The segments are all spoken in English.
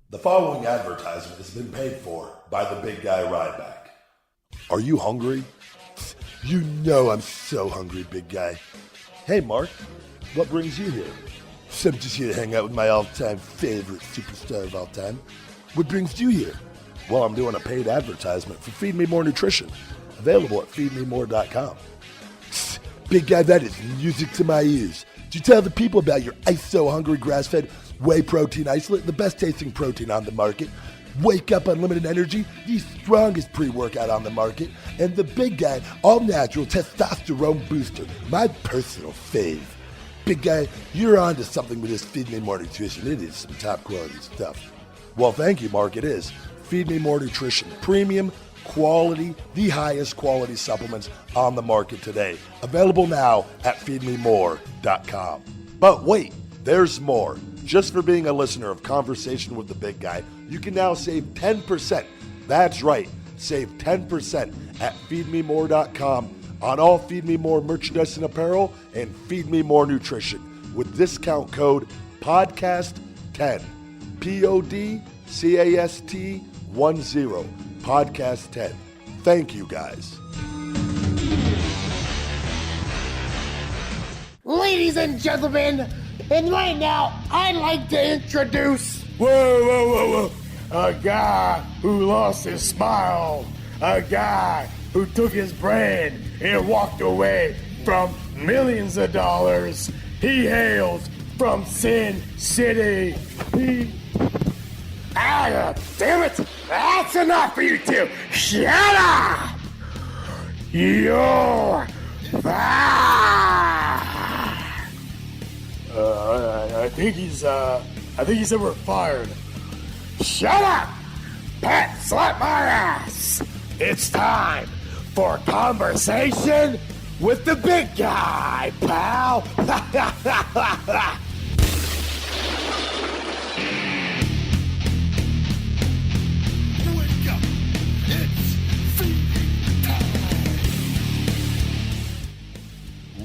The following advertisement has been paid for by the big guy Ryback. Are you hungry? You know I'm so hungry, big guy. Hey, Mark, what brings you here? So I'm just here to hang out with my all-time favorite superstar of all time. What brings you here? Well, I'm doing a paid advertisement for Feed Me More Nutrition, available at feedmemore.com. Big guy, that is music to my ears. Did you tell the people about your Ice So Hungry grass-fed whey protein isolate, the best tasting protein on the market? Wake Up Unlimited Energy, the strongest pre-workout on the market, and the Big Guy all-natural testosterone booster, my personal fave. Big guy, you're on to something with this Feed Me More Nutrition. It is some top quality stuff. Well, thank you, Mark. It is Feed Me More Nutrition, premium quality, the highest quality supplements on the market today. Available now at feedmemore.com. But wait, there's more. Just for being a listener of Conversation with the Big Guy, you can now save 10%. That's right, save 10% at feedmemore.com on all Feed Me More merchandise and apparel and Feed Me More Nutrition with discount code PODCAST10. PODCAST10. Podcast10. Thank you, guys. Ladies and gentlemen, and right now, I'd like to introduce... Whoa. A guy who lost his smile. A guy who took his brand and walked away from millions of dollars. He hails from Sin City. Damn it! That's enough for you two! Shut up! You're I think he said we're fired. Shut up! Pat, slap my ass! It's time for Conversation with the Big Guy, pal!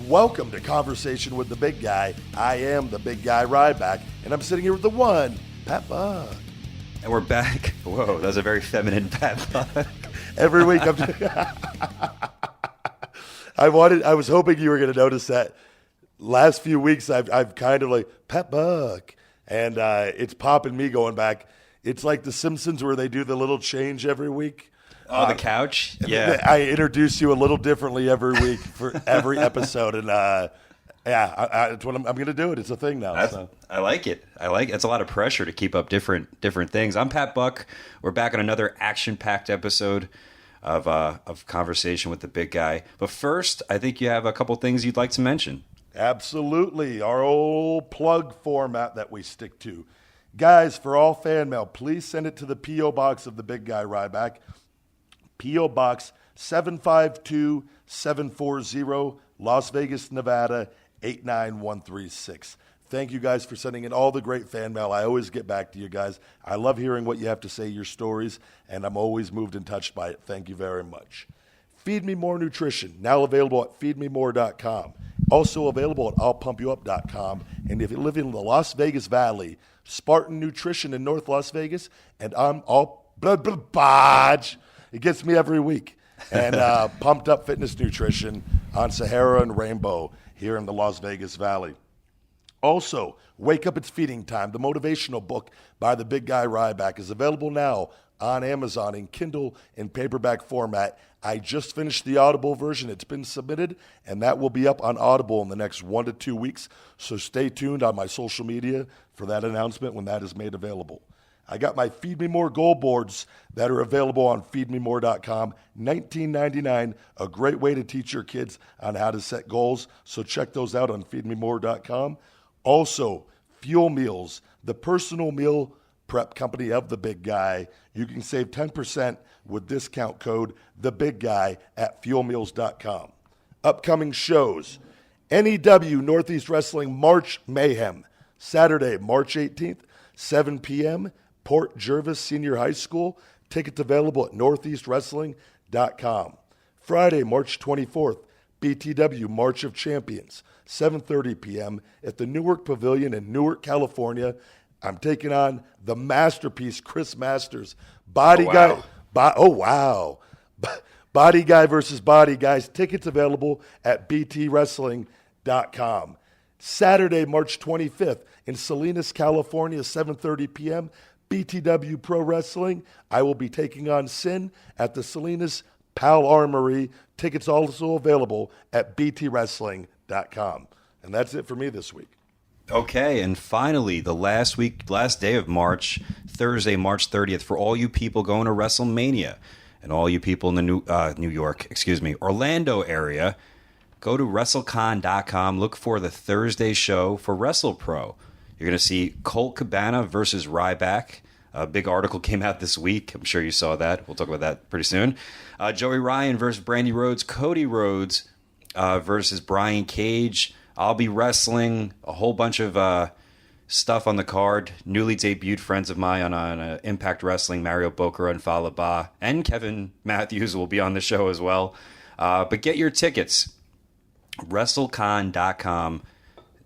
Welcome to Conversation with the Big Guy. I am the Big Guy Ryback, and I'm sitting here with the one, Poppa. And we're back. Whoa, that was a very feminine Poppa. Every week I was hoping you were going to notice that. Last few weeks I've kind of like Poppa, and it's Pop and me going back. It's like The Simpsons where they do the little change every week. Oh, the couch? Yeah. I introduce you a little differently every week for every episode, and it's what I'm going to do. It's a thing now. I like it. It's a lot of pressure to keep up different things. I'm Pat Buck. We're back on another action-packed episode of Conversation with the Big Guy. But first, I think you have a couple things you'd like to mention. Absolutely. Our old plug format that we stick to. Guys, for all fan mail, please send it to the P.O. Box of the Big Guy Ryback. P.O. Box 752-740, Las Vegas, Nevada, 89136. Thank you guys for sending in all the great fan mail. I always get back to you guys. I love hearing what you have to say, your stories, and I'm always moved and touched by it. Thank you very much. Feed Me More Nutrition, now available at feedmemore.com. Also available at illpumpyouup.com. And if you live in the Las Vegas Valley, Spartan Nutrition in North Las Vegas, and I'm all bodge. It gets me every week. And Pumped Up Fitness Nutrition on Sahara and Rainbow here in the Las Vegas Valley. Also, Wake Up, It's Feeding Time, the motivational book by the Big Guy Ryback, is available now on Amazon in Kindle and paperback format. I just finished the Audible version. It's been submitted, and that will be up on Audible in the next 1 to 2 weeks. So stay tuned on my social media for that announcement when that is made available. I got my Feed Me More goal boards that are available on feedmemore.com. $19.99, a great way to teach your kids on how to set goals. So check those out on feedmemore.com. Also, Fuel Meals, the personal meal prep company of the Big Guy. You can save 10% with discount code TheBigGuy at fuelmeals.com. Upcoming shows: NEW Northeast Wrestling March Mayhem, Saturday, March 18th, 7 p.m., Port Jervis Senior High School. Tickets available at northeastwrestling.com. Friday, March 24th, BTW March of Champions, 7:30 p.m. at the Newark Pavilion in Newark, California. I'm taking on the masterpiece, Chris Masters. Body Oh, guy. wow. Oh, wow. Body guy versus body guys. Tickets available at btwrestling.com. Saturday, March 25th in Salinas, California, 7:30 p.m., BTW Pro Wrestling. I will be taking on Sin at the Salinas Pal Armory. Tickets also available at btwrestling.com. And that's it for me this week. Okay, and finally, the last day of March, Thursday, March 30th, for all you people going to WrestleMania and all you people in the Orlando area, go to WrestleCon.com. Look for the Thursday show for WrestlePro. You're going to see Colt Cabana versus Ryback. A big article came out this week. I'm sure you saw that. We'll talk about that pretty soon. Joey Ryan versus Brandy Rhodes. Cody Rhodes versus Brian Cage. I'll be wrestling a whole bunch of stuff on the card. Newly debuted friends of mine on Impact Wrestling, Mario Boker and Falaba, and Kevin Matthews will be on the show as well. But get your tickets. WrestleCon.com.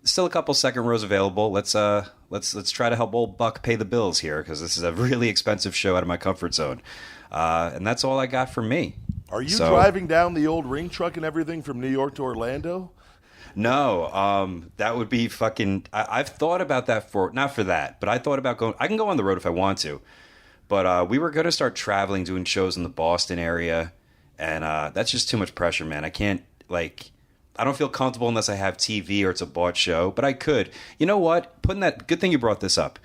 Still a couple second rows available. Let's try to help old Buck pay the bills here, because this is a really expensive show out of my comfort zone. And that's all I got for me. Are you driving down the old ring truck and everything from New York to Orlando? No, that would be fucking... I've thought about that not for that, but I thought about going... I can go on the road if I want to, but we were going to start traveling, doing shows in the Boston area, and that's just too much pressure, man. I can't, I don't feel comfortable unless I have TV or it's a bought show, but I could. You know what? Good thing you brought this up,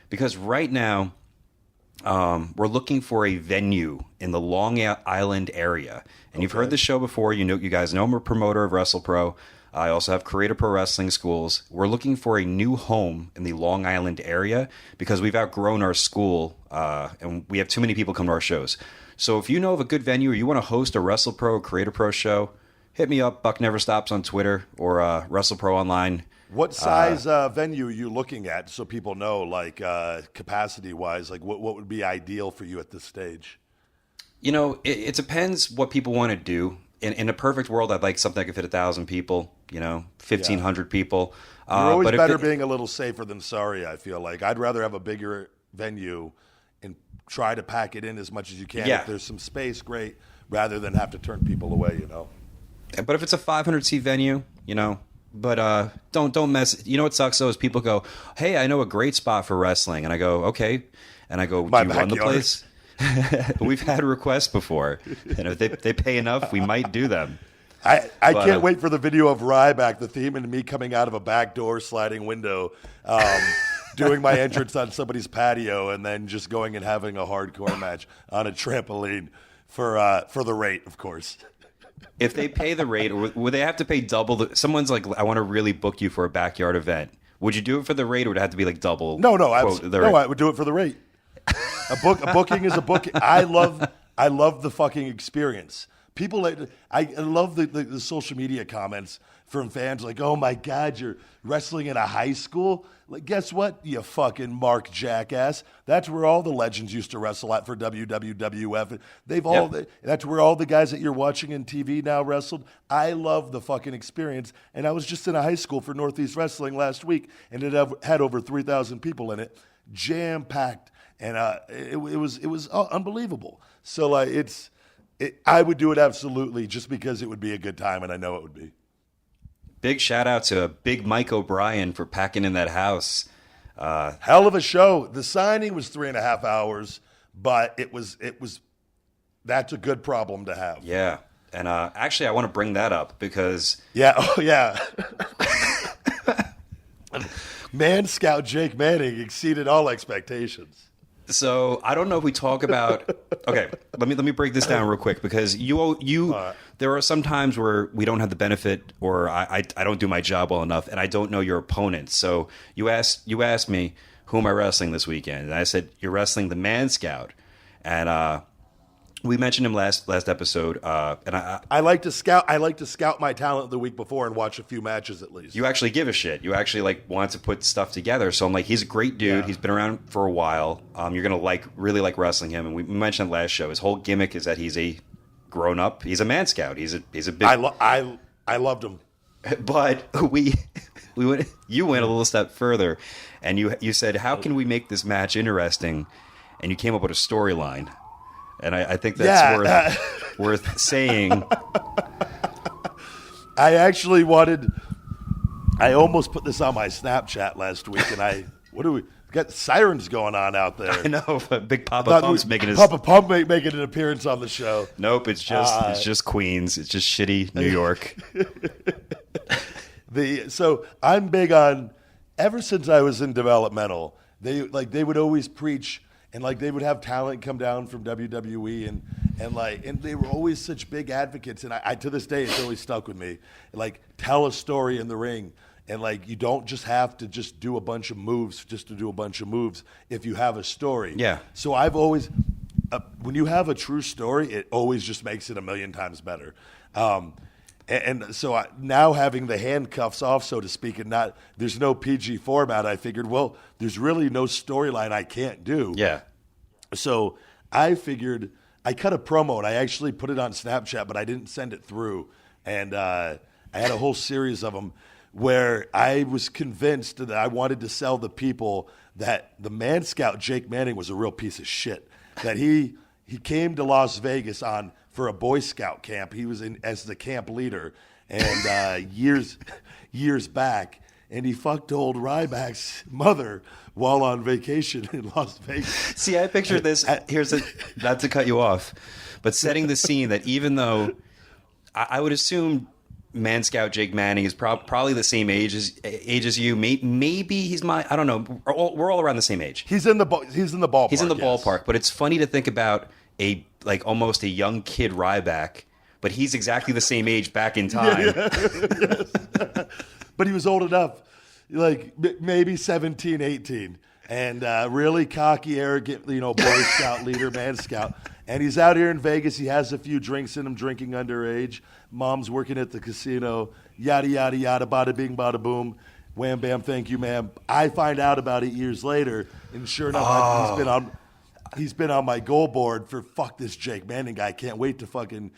because right now we're looking for a venue in the Long Island area, and you've heard the show before. You guys know I'm a promoter of WrestlePro. I also have Creator Pro Wrestling Schools. We're looking for a new home in the Long Island area because we've outgrown our school, and we have too many people come to our shows. So if you know of a good venue or you want to host a WrestlePro or Creator Pro show, hit me up, Buck Never Stops on Twitter, or WrestlePro Online. What size venue are you looking at, so people know, capacity-wise? What would be ideal for you at this stage? It depends what people want to do. In a perfect world, I'd like something that could fit 1,000 people, 1,500 people. You're always better being a little safer than sorry, I feel like. I'd rather have a bigger venue and try to pack it in as much as you can. Yeah. If there's some space, great, rather than have to turn people away, But if it's a 500-seat venue, but don't mess. You know what sucks, though, is people go, hey, I know a great spot for wrestling. And I go, okay. And I go, do you run the place? We've had requests before. If they pay enough, we might do them. I can't wait for the video of Ryback, the theme, and me coming out of a back door sliding window, doing my entrance on somebody's patio, and then just going and having a hardcore match on a trampoline for the rate, of course. If they pay the rate, or would they have to pay double? Someone's like, I want to really book you for a backyard event. Would you do it for the rate, or would it have to be double? No, I would do it for the rate. A booking is a booking. I love the fucking experience. People, I love the social media comments from fans like, "Oh my God, you're wrestling in a high school." Guess what, you fucking Mark jackass? That's where all the legends used to wrestle at for WWF. That's where all the guys that you're watching on TV now wrestled. I love the fucking experience, and I was just in a high school for Northeast Wrestling last week, and it had over 3,000 people in it, jam packed. And it was unbelievable. So I would do it absolutely, just because it would be a good time, and I know it would be. Big shout out to Big Mike O'Brien for packing in that house. Hell of a show. The signing was 3.5 hours, but that's a good problem to have. Yeah, and actually, I want to bring that up because ManScout Jake Manning exceeded all expectations. So I don't know if we talk about. Okay, let me break this down real quick, because there are some times where we don't have the benefit, or I don't do my job well enough, and I don't know your opponent. So you asked me, who am I wrestling this weekend, and I said, you're wrestling the ManScout, and we mentioned him last episode, and I like to scout my talent the week before and watch a few matches at least. You actually give a shit. You actually want to put stuff together. So I'm like, he's a great dude. Yeah. He's been around for a while. You're gonna really like wrestling him. And we mentioned last show, his whole gimmick is that he's a grown up. He's a ManScout. He's a big. I loved him, but You went a little step further, and you said, "How can we make this match interesting?" And you came up with a storyline, and I think that's worth saying. I almost put this on my Snapchat last week, and we got sirens going on out there. I know, but Big Poppa Pump's making his Papa Pump making an appearance on the show. Nope, it's just Queens. It's just shitty New York. So I'm big on, ever since I was in developmental, they would always preach, and like they would have talent come down from WWE, and they were always such big advocates, and I to this day it's always stuck with me. Like, tell a story in the ring, and like you don't just have to just do a bunch of moves just to do a bunch of moves if you have a story. Yeah. So I've always, when you have a true story, it always just makes it a million times better. And so now having the handcuffs off, so to speak, and there's no PG format, I figured, well, there's really no storyline I can't do. Yeah. So I figured I cut a promo, and I actually put it on Snapchat, but I didn't send it through. And I had a whole series of them where I was convinced that I wanted to sell the people that the ManScout Jake Manning was a real piece of shit. That he came to Las Vegas for a Boy Scout camp. He was as the camp leader, and years back, and he fucked old Ryback's mother while on vacation in Las Vegas. See, I pictured this. Not to cut you off, but setting the scene that even though I would assume ManScout Jake Manning is probably the same age as you. Maybe he's I don't know. We're all around the same age. He's in the ballpark. He's in the ballpark, but it's funny to think about almost a young kid Ryback, but he's exactly the same age back in time. Yes. But he was old enough, like maybe 17, 18, and really cocky, arrogant, Boy Scout leader, ManScout. And he's out here in Vegas. He has a few drinks in him, drinking underage. Mom's working at the casino. Yada, yada, yada, bada bing, bada boom. Wham, bam, thank you, ma'am. I find out about it years later, and sure enough, he's been on my goal board for fuck this Jake Manning guy. Can't wait to fucking,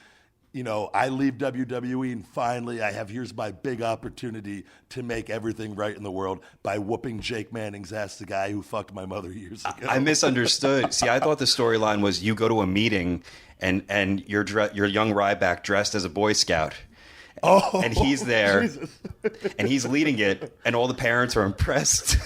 I leave WWE, and finally here's my big opportunity to make everything right in the world by whooping Jake Manning's ass, the guy who fucked my mother years ago. I misunderstood. See, I thought the storyline was you go to a meeting and your young Ryback dressed as a Boy Scout. And he's there, Jesus. And he's leading it, and all the parents are impressed.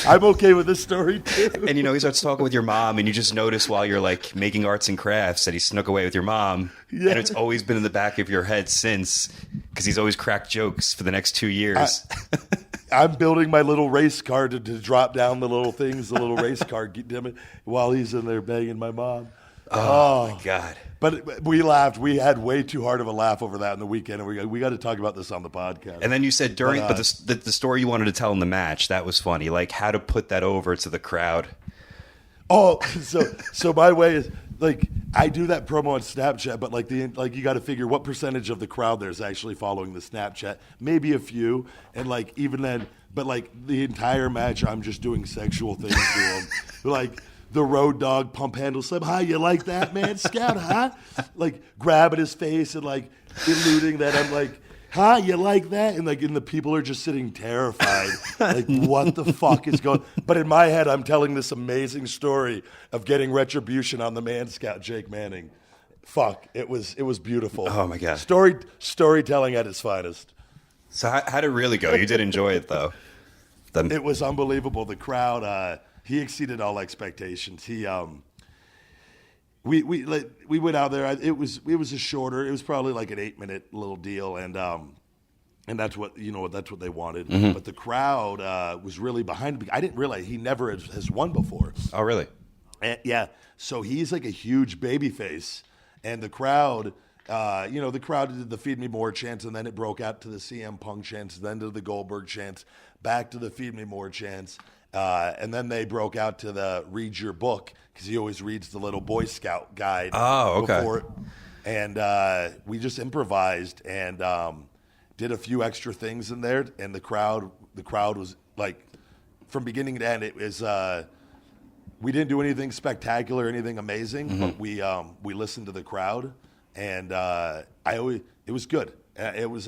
I'm okay with this story, too. And, he starts talking with your mom, and you just notice while you're, making arts and crafts that he snuck away with your mom. Yeah. And it's always been in the back of your head since, because he's always cracked jokes for the next 2 years. I'm building my little race car to drop down the little things, the little race car, while he's in there banging my mom. Oh, my God. But we laughed. We had way too hard of a laugh over that in the weekend, and we got to talk about this on the podcast. And then you said the story you wanted to tell in the match, that was funny, how to put that over to the crowd. Oh, so my way is, I do that promo on Snapchat, but you got to figure what percentage of the crowd there's actually following the Snapchat. Maybe a few, and even then, but the entire match, I'm just doing sexual things to them, the road dog pump handle slam. Hi, you like that, ManScout? Huh? Grabbing his face and eluding that. I'm hi, you like that? And and the people are just sitting terrified. What the fuck is going? But in my head, I'm telling this amazing story of getting retribution on the ManScout Jake Manning. Fuck, it was beautiful. Oh my God, storytelling at its finest. So how did it really go? You did enjoy it though. It was unbelievable. The crowd. He exceeded all expectations. We went out there. It was a shorter. It was probably an 8-minute little deal, and that's what that's what they wanted. Mm-hmm. But the crowd was really behind him. I didn't realize he never has won before. Oh, really? And, yeah. So he's a huge baby face, and the crowd. The crowd did the Feed Me More chants, and then it broke out to the CM Punk chants, then to the Goldberg chants, back to the Feed Me More chants. And then they broke out to the read your book, because he always reads the little Boy Scout guide. Oh, okay. Before, and we just improvised and did a few extra things in there. And the crowd was from beginning to end, it was. We didn't do anything spectacular, anything amazing, mm-hmm. but we listened to the crowd, and it was good. It was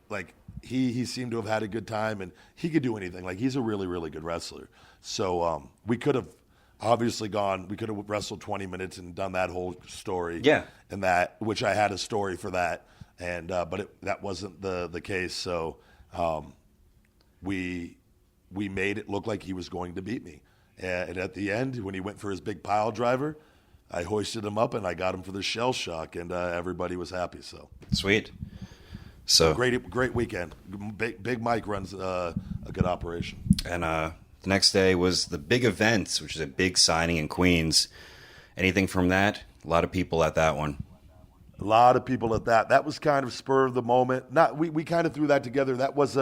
like he seemed to have had a good time, and he could do anything. Like, he's a really, really good wrestler. So we could have obviously gone. We could have wrestled 20 minutes and done that whole story. Yeah. And that, which I had a story for that, and but that wasn't the case. So we made it look like he was going to beat me. And at the end, when he went for his big pile driver, I hoisted him up and I got him for the shell shock, and everybody was happy. So Sweet. So great weekend. Big Mike runs a good operation. And the next day was the big event, which is a big signing in Queens. Anything from that? A lot of people at that one. A lot of people at that. That was kind of spur of the moment. We kind of threw that together. That was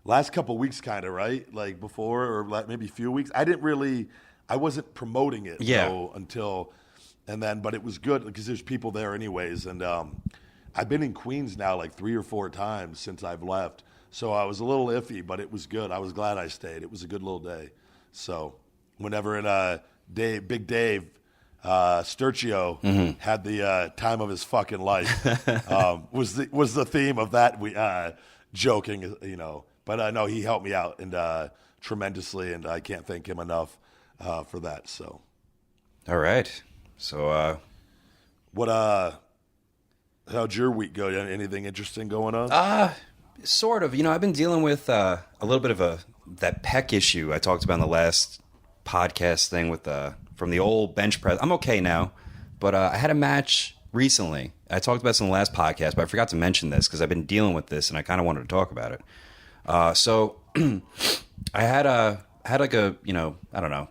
last couple weeks, kind of, right? Like before, or like maybe a few weeks. I wasn't promoting it until, and then, but it was good because there's people there anyways. And I've been in Queens now like 3 or 4 times since I've left. So I was a little iffy, but it was good. I was glad I stayed. It was a good little day. So whenever Big Dave Sturcio had the time of his fucking life, was the theme of that joking, you know. But I know he helped me out and tremendously, and I can't thank him enough for that. So, all right. So, how'd your week go? Anything interesting going on? Sort of. You know, I've been dealing with a little bit of that pec issue I talked about in the last podcast thing with from the old bench press. I'm okay now, but I had a match recently. I talked about this in the last podcast, but I forgot to mention this because I've been dealing with this and I kind of wanted to talk about it. So I had like a, you know, I don't know,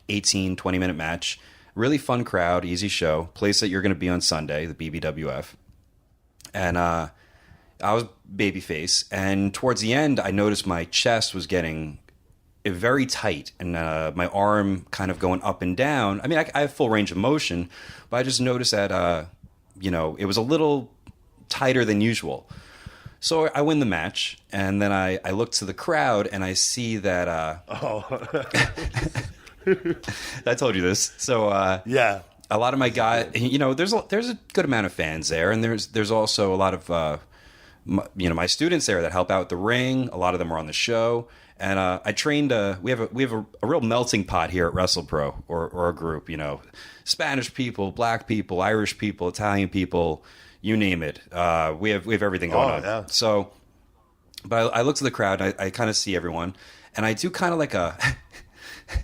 18, 20-minute match. Really fun crowd, easy show. Place that you're going to be on Sunday, the BBWF. And I was babyface. And towards the end, I noticed my chest was getting very tight and my arm kind of going up and down. I mean, I have full range of motion, but I just noticed that, you know, it was a little tighter than usual. So I win the match, and then I look to the crowd, and I see that... I told you this. So yeah, a lot of my guys, you know, there's a good amount of fans there, and there's also a lot of my students there that help out with the ring. A lot of them are on the show, and I trained. We have a real melting pot here at WrestlePro, or a group. You know, Spanish people, Black people, Irish people, Italian people, you name it. We have everything going on. Yeah. So, but I look to the crowd, and I kind of see everyone, and I do kind of like a.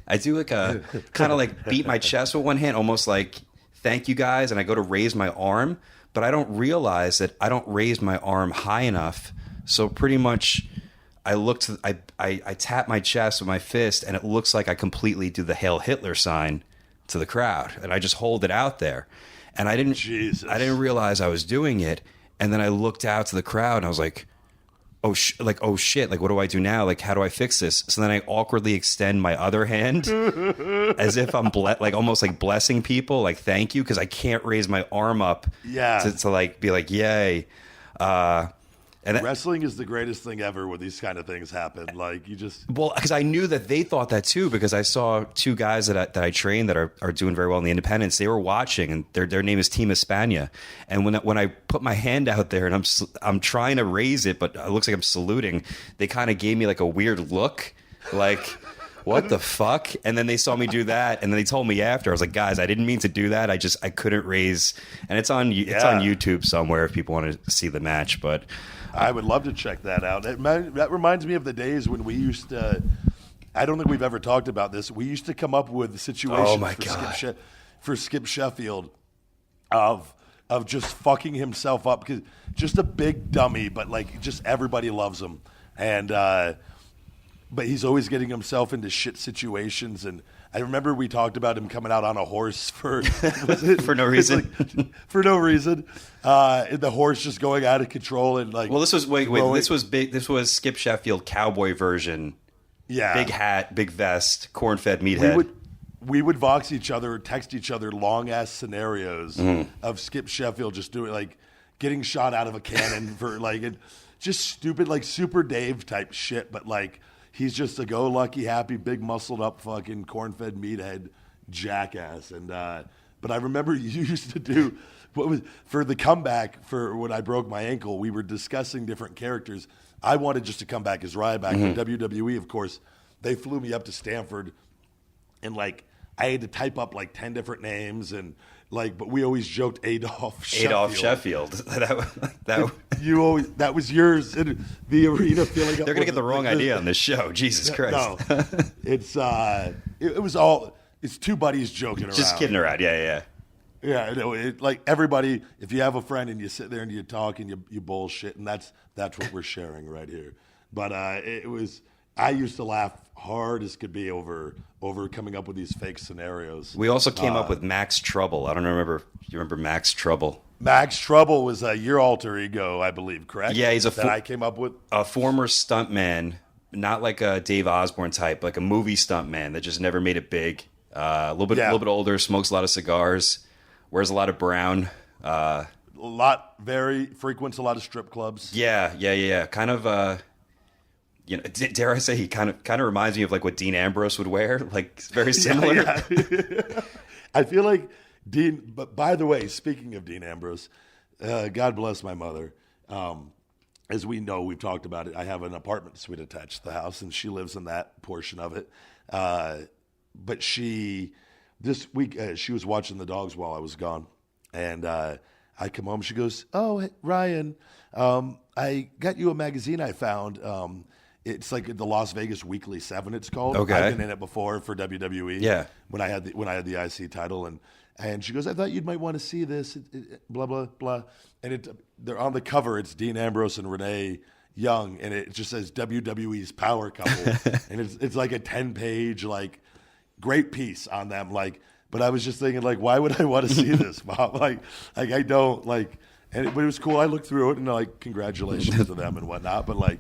I do like a kind of like beat my chest with one hand, almost like thank you guys. And I go to raise my arm, but I don't realize that I don't raise my arm high enough. So pretty much I tap my chest with my fist, and it looks like I completely do the Hail Hitler sign to the crowd, and I just hold it out there. And I didn't realize I was doing it. And then I looked out to the crowd, and I was like, oh shit, like what do I do now? Like, how do I fix this? So then I awkwardly extend my other hand as if I'm like almost like blessing people, like thank you, because I can't raise my arm up to like be like yay. And wrestling is the greatest thing ever when these kind of things happen. Like you just because I knew that they thought that too, because I saw 2 guys that I trained that are doing very well in the independents. They were watching, and their name is Team España. And when I put my hand out there and I'm trying to raise it, but it looks like I'm saluting, they kind of gave me like a weird look, like. What the fuck? And then they saw me do that, and then they told me after. I was like, guys, I didn't mean to do that. I couldn't raise, and it's on YouTube somewhere if people want to see the match. But I would love to check that out. That reminds me of the days when we used to. I don't think we've ever talked about this. We used to come up with situations for Skip Sheffield of just fucking himself up, because just a big dummy, but like just everybody loves him, and. But he's always getting himself into shit situations, and I remember we talked about him coming out on a horse for for no reason. For no reason, and the horse just going out of control and like. Well, this was this was big. This was Skip Sheffield cowboy version. Yeah, big hat, big vest, corn-fed meathead. We would vox each other, text each other long ass scenarios of Skip Sheffield just doing like getting shot out of a cannon for like just stupid like Super Dave type shit, but like. He's just a go-lucky, happy, big, muscled-up fucking corn-fed meathead jackass. And but I remember you used to do what was for the comeback for when I broke my ankle. We were discussing different characters. I wanted just to come back as Ryback, but WWE, of course, they flew me up to Stanford, and like I had to type up like 10 different names, and like, but we always joked Adolf Sheffield. That was yours in the arena feeling. They're gonna get the wrong idea on this show. Jesus Christ! No, it's it was all. It's two buddies joking around. Just kidding around. Yeah. Yeah, like everybody, if you have a friend and you sit there and you talk and you bullshit, and that's what we're sharing right here. But I used to laugh hard as could be over coming up with these fake scenarios. We also came up with Max Trouble. I don't remember. You remember Max Trouble? Max Trouble was your alter ego, I believe, correct? Yeah, he's I came up with a former stuntman, not like a Dave Osborne type, like a movie stuntman that just never made it big. A little bit older, smokes a lot of cigars. Wears a lot of brown. Very frequents a lot of strip clubs. Yeah. Kind of, dare I say, he kind of reminds me of like what Dean Ambrose would wear. Like very similar. Yeah. I feel like Dean. But by the way, speaking of Dean Ambrose, God bless my mother. As we know, we've talked about it. I have an apartment suite attached to the house, and she lives in that portion of it. But this week, she was watching the dogs while I was gone. And I come home. She goes, "Oh, hey, Ryan, I got you a magazine I found. It's like the Las Vegas Weekly 7, it's called. Okay. I've been in it before for WWE. Yeah. When I had the IC title. And she goes, I thought you might want to see this, blah, blah, blah. And they're on the cover. It's Dean Ambrose and Renee Young. And it just says WWE's Power Couple. And it's like a 10-page, like, great piece on them, like, but I was just thinking, like, why would I want to see this, Mom? Like I don't like, but it was cool. I looked through it and like, congratulations to them and whatnot. But like,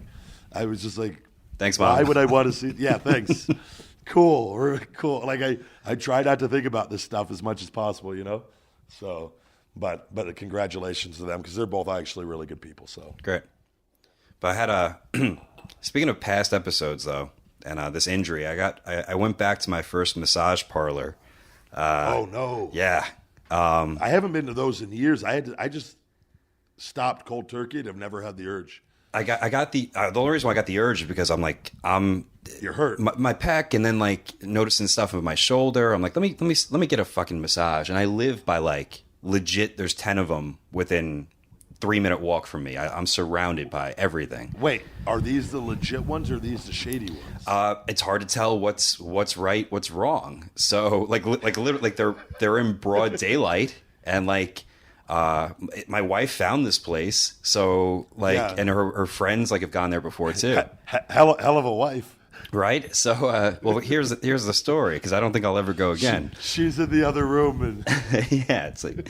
I was just like, thanks, Mom. Why would I want to see? Yeah, thanks. Cool. Like I try not to think about this stuff as much as possible, you know. So, but congratulations to them because they're both actually really good people. So great. But I had speaking of past episodes though. And this injury, I went back to my first massage parlor. Oh no! Yeah, I haven't been to those in years. I just stopped cold turkey and I've never had the urge. I got the only reason why I got the urge is because You're hurt. My pec, and then like noticing stuff with my shoulder. I'm like, let me get a fucking massage. And I live by like legit. There's 10 of them within 3-minute walk from me. I'm surrounded by everything. Wait, are these the legit ones or are these the shady ones? It's hard to tell what's right, what's wrong. So like literally, like they're in broad daylight, and like my wife found this place. So like, and her friends like have gone there before too. Hell of a wife. Right. So, well, here's the story because I don't think I'll ever go again. She's in the other room, and yeah, it's like.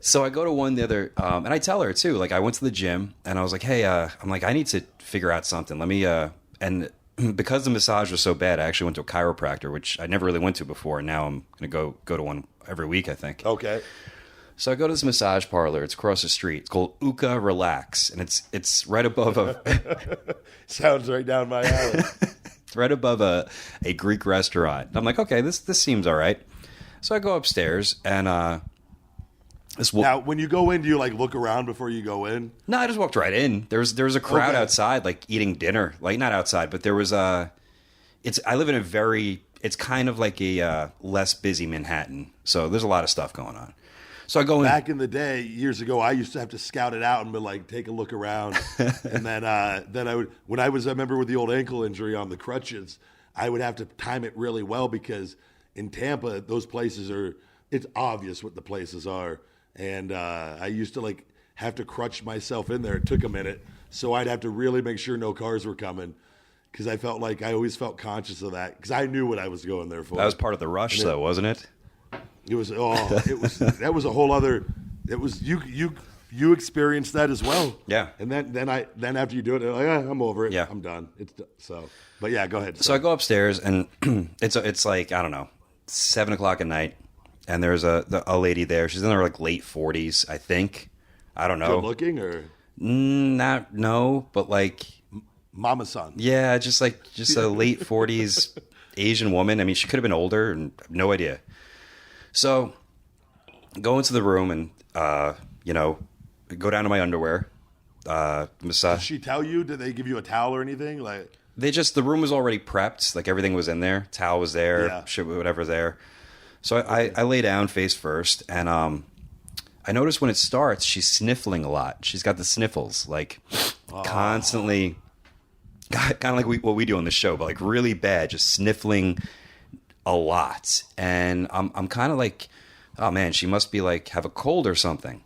So I go to one the other, and I tell her too. Like I went to the gym, and I was like, "Hey, I'm like, I need to figure out something. Let me." And because the massage was so bad, I actually went to a chiropractor, which I never really went to before, and now I'm gonna go to one every week, I think. Okay. So I go to this massage parlor. It's across the street. It's called Uka Relax, and it's right above a. Sounds right down my alley. It's right above a Greek restaurant. I'm like, okay, this seems all right. So I go upstairs, and now, when you go in, do you like look around before you go in? No, I just walked right in. There was a crowd outside, like eating dinner. Like not outside, but there was I live in a very. It's kind of like a less busy Manhattan, so there's a lot of stuff going on. So I go in. Back in the day, years ago, I used to have to scout it out and be like, take a look around. And then I would, when I remember with the old ankle injury on the crutches, I would have to time it really well because in Tampa, those places it's obvious what the places are. And I used to like have to crutch myself in there. It took a minute. So I'd have to really make sure no cars were coming because I felt like I always felt conscious of that because I knew what I was going there for. That was part of the rush, though, wasn't it? It was that was a whole other. It was you experienced that as well. Yeah. And then after you do it, like, I'm over it. Yeah. I'm done. So. But yeah, go ahead. So I go upstairs and it's like I don't know 7:00 at night, and there's a lady there. She's in her like late 40s, I think. I don't know. Good looking or no, but like Mama San. Yeah, just a late 40s Asian woman. I mean, she could have been older, and no idea. So go into the room and, go down to my underwear, massage. Did she tell you? Did they give you a towel or anything? Like, The room was already prepped. Like, everything was in there. Towel was there, Yeah. shit, whatever there. So I lay down face first, and I notice when it starts, she's sniffling a lot. She's got the sniffles, like, constantly, kind of like what we do on the show, but like really bad, just sniffling a lot. And I'm kind of like, oh man, she must be like have a cold or something.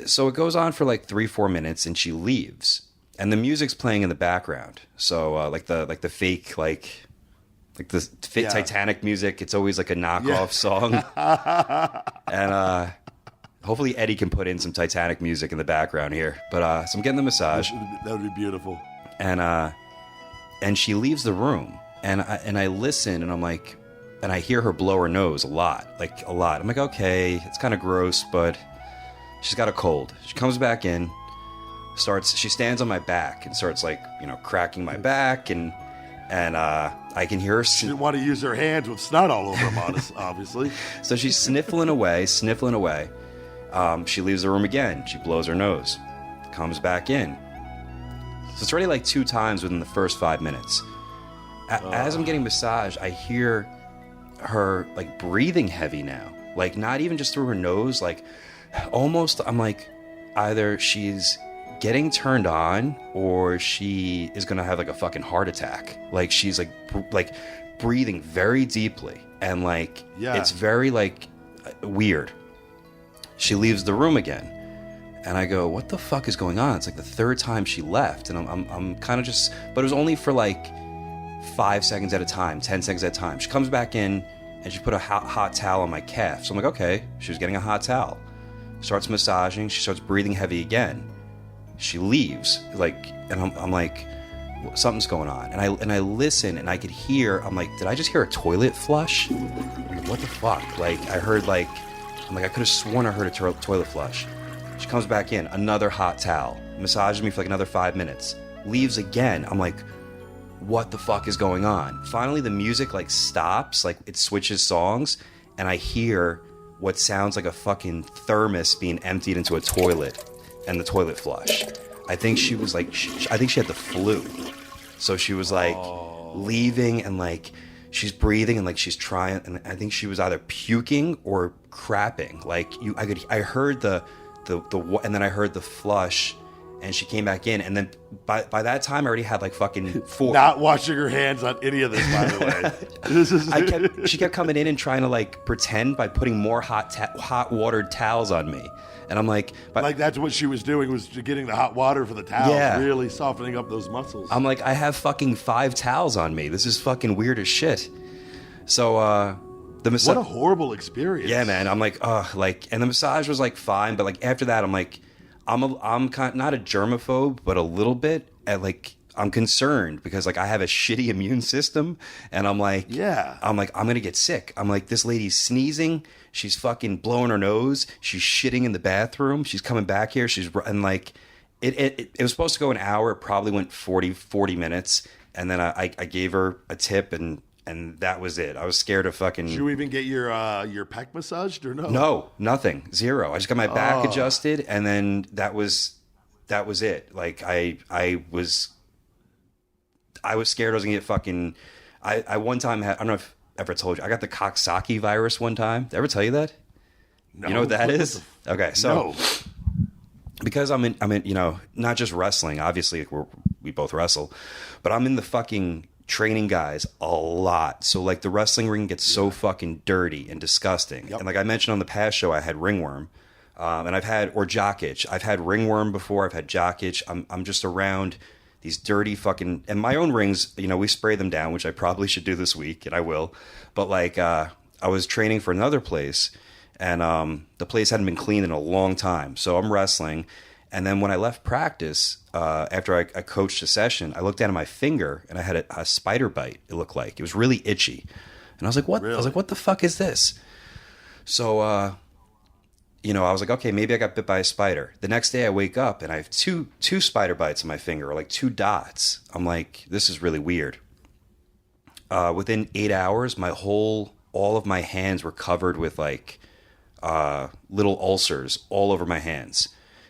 So it goes on for like 3-4 minutes, and she leaves, and the music's playing in the background. So like the fake Titanic music. It's always like a knockoff song, and hopefully Eddie can put in some Titanic music in the background here. But so I'm getting the massage. that would be beautiful. And she leaves the room, and I listen, and I'm like, and I hear her blow her nose a lot. I'm like, okay, it's kind of gross, but she's got a cold. She comes back in, she stands on my back and starts like, cracking my back, and I can hear her. She didn't want to use her hands with snot all over them, obviously. So she's sniffling away. She leaves the room again. She blows her nose, comes back in. So it's already like 2 times within the first 5 minutes. As I'm getting massaged, I hear her like breathing heavy now. Like not even just through her nose, like almost, I'm like, either she's getting turned on or she is going to have like a fucking heart attack. Like she's like breathing very deeply. And like, it's very like weird. She leaves the room again. And I go, what the fuck is going on? It's like the 3rd time she left. And I'm kind of just, but it was only for like 5 seconds at a time, 10 seconds at a time. She comes back in and she put a hot towel on my calf. So I'm like, okay, she was getting a hot towel. Starts massaging. She starts breathing heavy again. She leaves, like, and I'm like, something's going on. And I listen, and I could hear. I'm like, did I just hear a toilet flush? I'm like, what the fuck? Like I heard like, I'm like, I could have sworn I heard a toilet flush. She comes back in, another hot towel, massages me for like another 5 minutes, leaves again. I'm like, what the fuck is going on? Finally, the music like stops, like it switches songs, and I hear what sounds like a fucking thermos being emptied into a toilet, and the toilet flush. I think she was like, I think she had the flu, so she was like leaving, and like she's breathing, and like she's trying, and I think she was either puking or crapping. Like I heard the and then I heard the flush, and she came back in, and then by that time I already had like fucking 4. Not washing her hands on any of this, by the way. She kept coming in and trying to like pretend by putting more hot watered towels on me, and I'm like, like that's what she was doing, was getting the hot water for the towels, really softening up those muscles. I'm like, I have fucking 5 towels on me. This is fucking weird as shit. So what a horrible experience. Yeah, man. I'm like, and the massage was like fine, but like after that, I'm like, I'm kind of not a germaphobe, but a little bit. I'm concerned because like I have a shitty immune system, and I'm like, I'm gonna get sick. I'm like, this lady's sneezing, she's fucking blowing her nose, she's shitting in the bathroom, she's coming back here, and like, it was supposed to go an hour, it probably went 40 minutes, and then I gave her a tip, and that was it. I was scared of fucking. Did you even get your pec massaged or no? No, nothing, 0. I just got my back adjusted, and then that was it. Like I was scared I was gonna get fucking. I one time had, I don't know if I ever told you, I got the Coxsackie virus one time. Did I ever tell you that? No. You know what that is? Okay, so because I'm in, not just wrestling. Obviously, we both wrestle, but I'm in the fucking training guys a lot. So like the wrestling ring gets so fucking dirty and disgusting. And like I mentioned on the past show, I had ringworm, and I've had, or jock itch. I've had ringworm before. I've had jock itch. I'm just around these dirty fucking, and my own rings, we spray them down, which I probably should do this week, and I will. But like, I was training for another place, and the place hadn't been cleaned in a long time. So I'm wrestling. And then when I left practice, after I coached a session, I looked down at my finger, and I had a spider bite. It looked like it was really itchy, and I was like, "What?" Really? I was like, "What the fuck is this?" So, I was like, "Okay, maybe I got bit by a spider." The next day, I wake up and I have two spider bites on my finger, or like 2 dots. I'm like, "This is really weird." Within 8 hours, all of my hands were covered with like little ulcers all over my hands.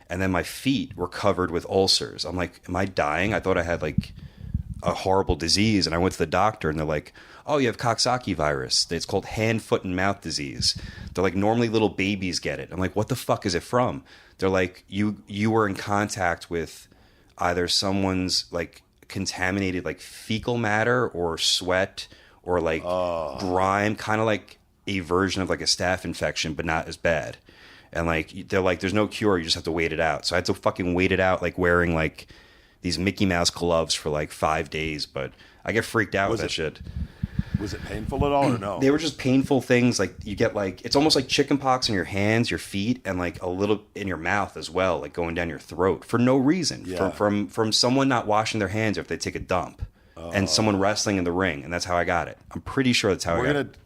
And then my feet were covered with ulcers. I'm like, am I dying? I thought I had like a horrible disease. And I went to the doctor and they're like, oh, you have Coxsackie virus. It's called hand, foot, and mouth disease. They're like, normally little babies get it. I'm like, what the fuck is it from? They're like, you were in contact with either someone's like contaminated like fecal matter or sweat or like grime, kind of like a version of like a staph infection, but not as bad. And like they're like, there's no cure. You just have to wait it out. So I had to fucking wait it out, like wearing like these Mickey Mouse gloves for like 5 days. But I get freaked out with that shit. Was it painful at all or no? They were just painful things. Like you get like, it's almost like chicken pox in your hands, your feet, and like a little in your mouth as well, like going down your throat for no reason. Yeah. From someone not washing their hands if they take a dump, and someone wrestling in the ring, and that's how I got it. I'm pretty sure that's how I got it.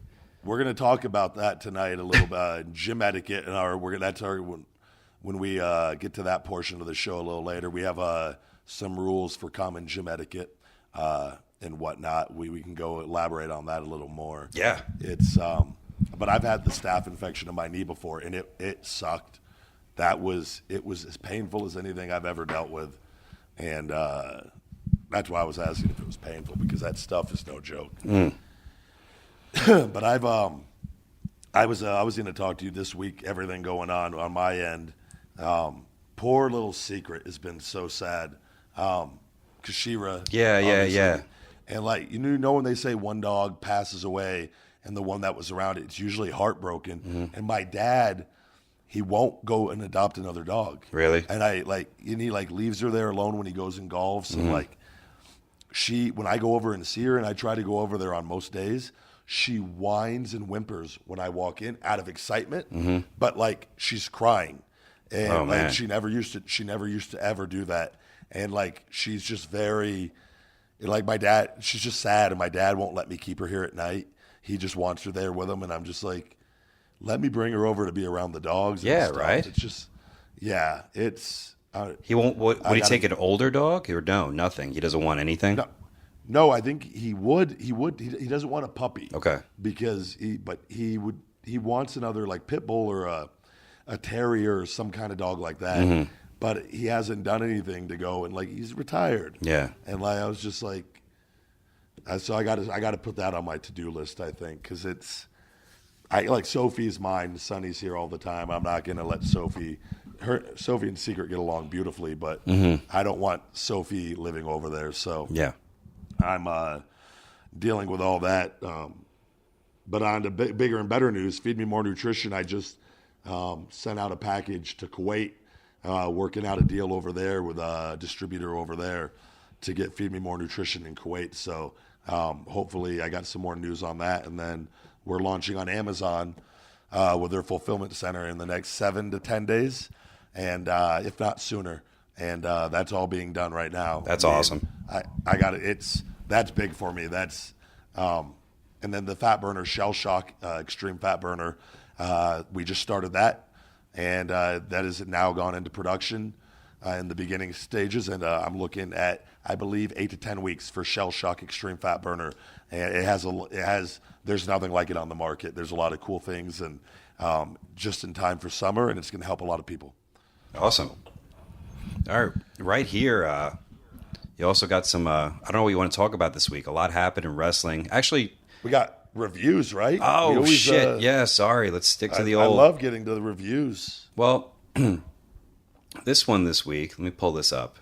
We're gonna talk about that tonight a little bit, gym etiquette, and that's our when we get to that portion of the show a little later. We have some rules for common gym etiquette and whatnot. We can go elaborate on that a little more. Yeah, it's but I've had the staph infection in my knee before, and it sucked. It was as painful as anything I've ever dealt with, and that's why I was asking if it was painful, because that stuff is no joke. But I was going to talk to you this week. Everything going on my end. Poor little Secret has been so sad. Kashira. Yeah. And like when they say one dog passes away and the one that was around it's usually heartbroken. Mm-hmm. And my dad, he won't go and adopt another dog. Really? And he leaves her there alone when he goes and golfs. Mm-hmm. And when I go over and see her, and I try to go over there on most days, she whines and whimpers when I walk in out of excitement, but like she's crying, and she never used to ever do that. And like she's just very, like my dad, she's just sad, and my dad won't let me keep her here at night. He just wants her there with him, and I'm just like, let me bring her over to be around the dogs. Yeah, and stuff. right. It's just, it's. He won't. Would he take an older dog or no? Nothing. He doesn't want anything. No, I think he would. He doesn't want a puppy. Okay. Because he wants another like pit bull or a terrier or some kind of dog like that. Mm-hmm. But he hasn't done anything to go, and like he's retired. Yeah. And like I was just like, so I got to put that on my to-do list. I think because Sophie's mine. Sonny's here all the time. I'm not going to let Sophie and Secret get along beautifully, but I don't want Sophie living over there. So yeah. I'm dealing with all that. But on to bigger and better news, Feed Me More Nutrition. I just sent out a package to Kuwait, working out a deal over there with a distributor over there to get Feed Me More Nutrition in Kuwait. So hopefully I got some more news on that. And then we're launching on Amazon with their fulfillment center in the next 7 to 10 days, and if not sooner. And that's all being done right now. That's awesome. I got it. That's big for me. That's and then the Fat Burner Shell Shock Extreme Fat Burner. We just started that, and that is now gone into production in the beginning stages. And I'm looking at, I believe, 8 to 10 weeks for Shell Shock Extreme Fat Burner. And it has. There's nothing like it on the market. There's a lot of cool things, and just in time for summer, and it's going to help a lot of people. Awesome. All right, right here, you also got some, I don't know what you want to talk about this week. A lot happened in wrestling. Actually, we got reviews, right? Oh, shit. Yeah, sorry. Let's stick to the old. I love getting to the reviews. Well, this one this week, let me pull this up.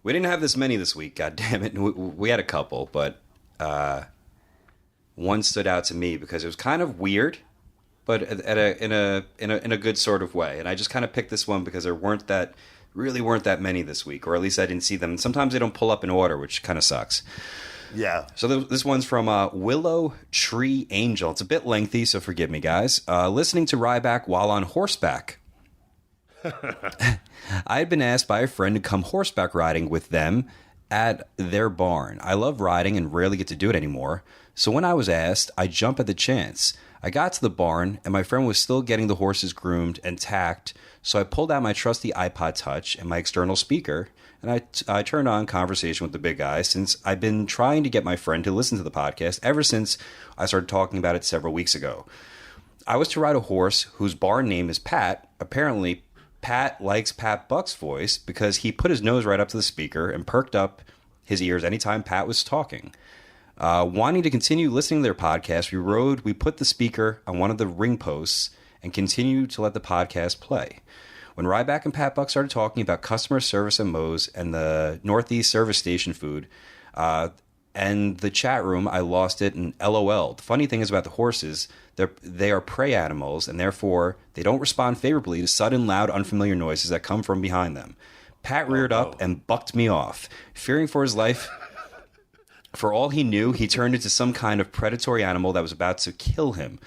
We didn't have this many this week, God damn it. We had a couple, but one stood out to me because it was kind of weird, but in a good sort of way. And I just kind of picked this one because there weren't that many this week, or at least I didn't see them. And sometimes they don't pull up in order, which kind of sucks. Yeah. So this one's from Willow Tree Angel. It's a bit lengthy, so forgive me, guys. Listening to Ryback while on horseback. I had been asked by a friend to come horseback riding with them at their barn. I love riding and rarely get to do it anymore. So when I was asked, I jumped at the chance. I got to the barn, and my friend was still getting the horses groomed and tacked, so I pulled out my trusty iPod Touch and my external speaker, and I turned on Conversation with the Big Guy, since I've been trying to get my friend to listen to the podcast ever since I started talking about it several weeks ago. I was to ride a horse whose barn name is Pat. Apparently, Pat likes Pat Buck's voice because he put his nose right up to the speaker and perked up his ears anytime Pat was talking. Wanting to continue listening to their podcast, we put the speaker on one of the ring posts and continued to let the podcast play. When Ryback and Pat Buck started talking about customer service at Moe's and the Northeast service station food, and the chat room, I lost it and LOL. The funny thing is about the horses, they are prey animals, and therefore they don't respond favorably to sudden, loud, unfamiliar noises that come from behind them. Pat reared up and bucked me off. Fearing for his life, for all he knew, he turned into some kind of predatory animal that was about to kill him.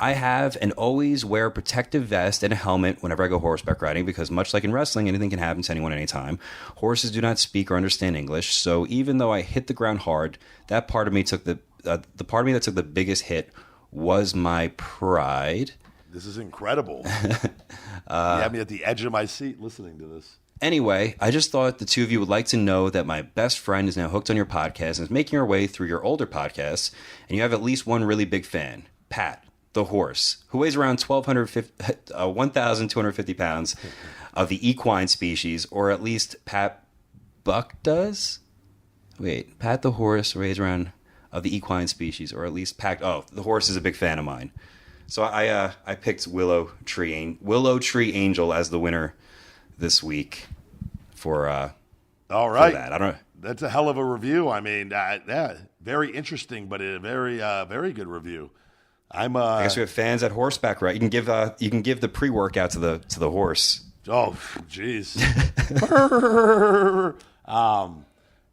I have and always wear a protective vest and a helmet whenever I go horseback riding because much like in wrestling, anything can happen to anyone anytime. Horses do not speak or understand English, so even though I hit the ground hard, that part of me took the part of me that took the biggest hit was my pride. This is incredible. You have me at the edge of my seat listening to this. Anyway, I just thought the two of you would like to know that my best friend is now hooked on your podcast and is making her way through your older podcasts, and you have at least one really big fan, Pat, the horse, who weighs around 1,250 pounds of the equine species, or at least Pat Buck does? Wait, Pat the horse weighs around of the equine species, or at least Pat... Oh, the horse is a big fan of mine. So I picked Willow Tree Angel as the winner this week for all right. For that. I don't. That's a hell of a review. I mean, yeah, very interesting, but a very very good review. I guess we have fans at horseback, right? You can give the pre-workout to the horse. Oh, jeez.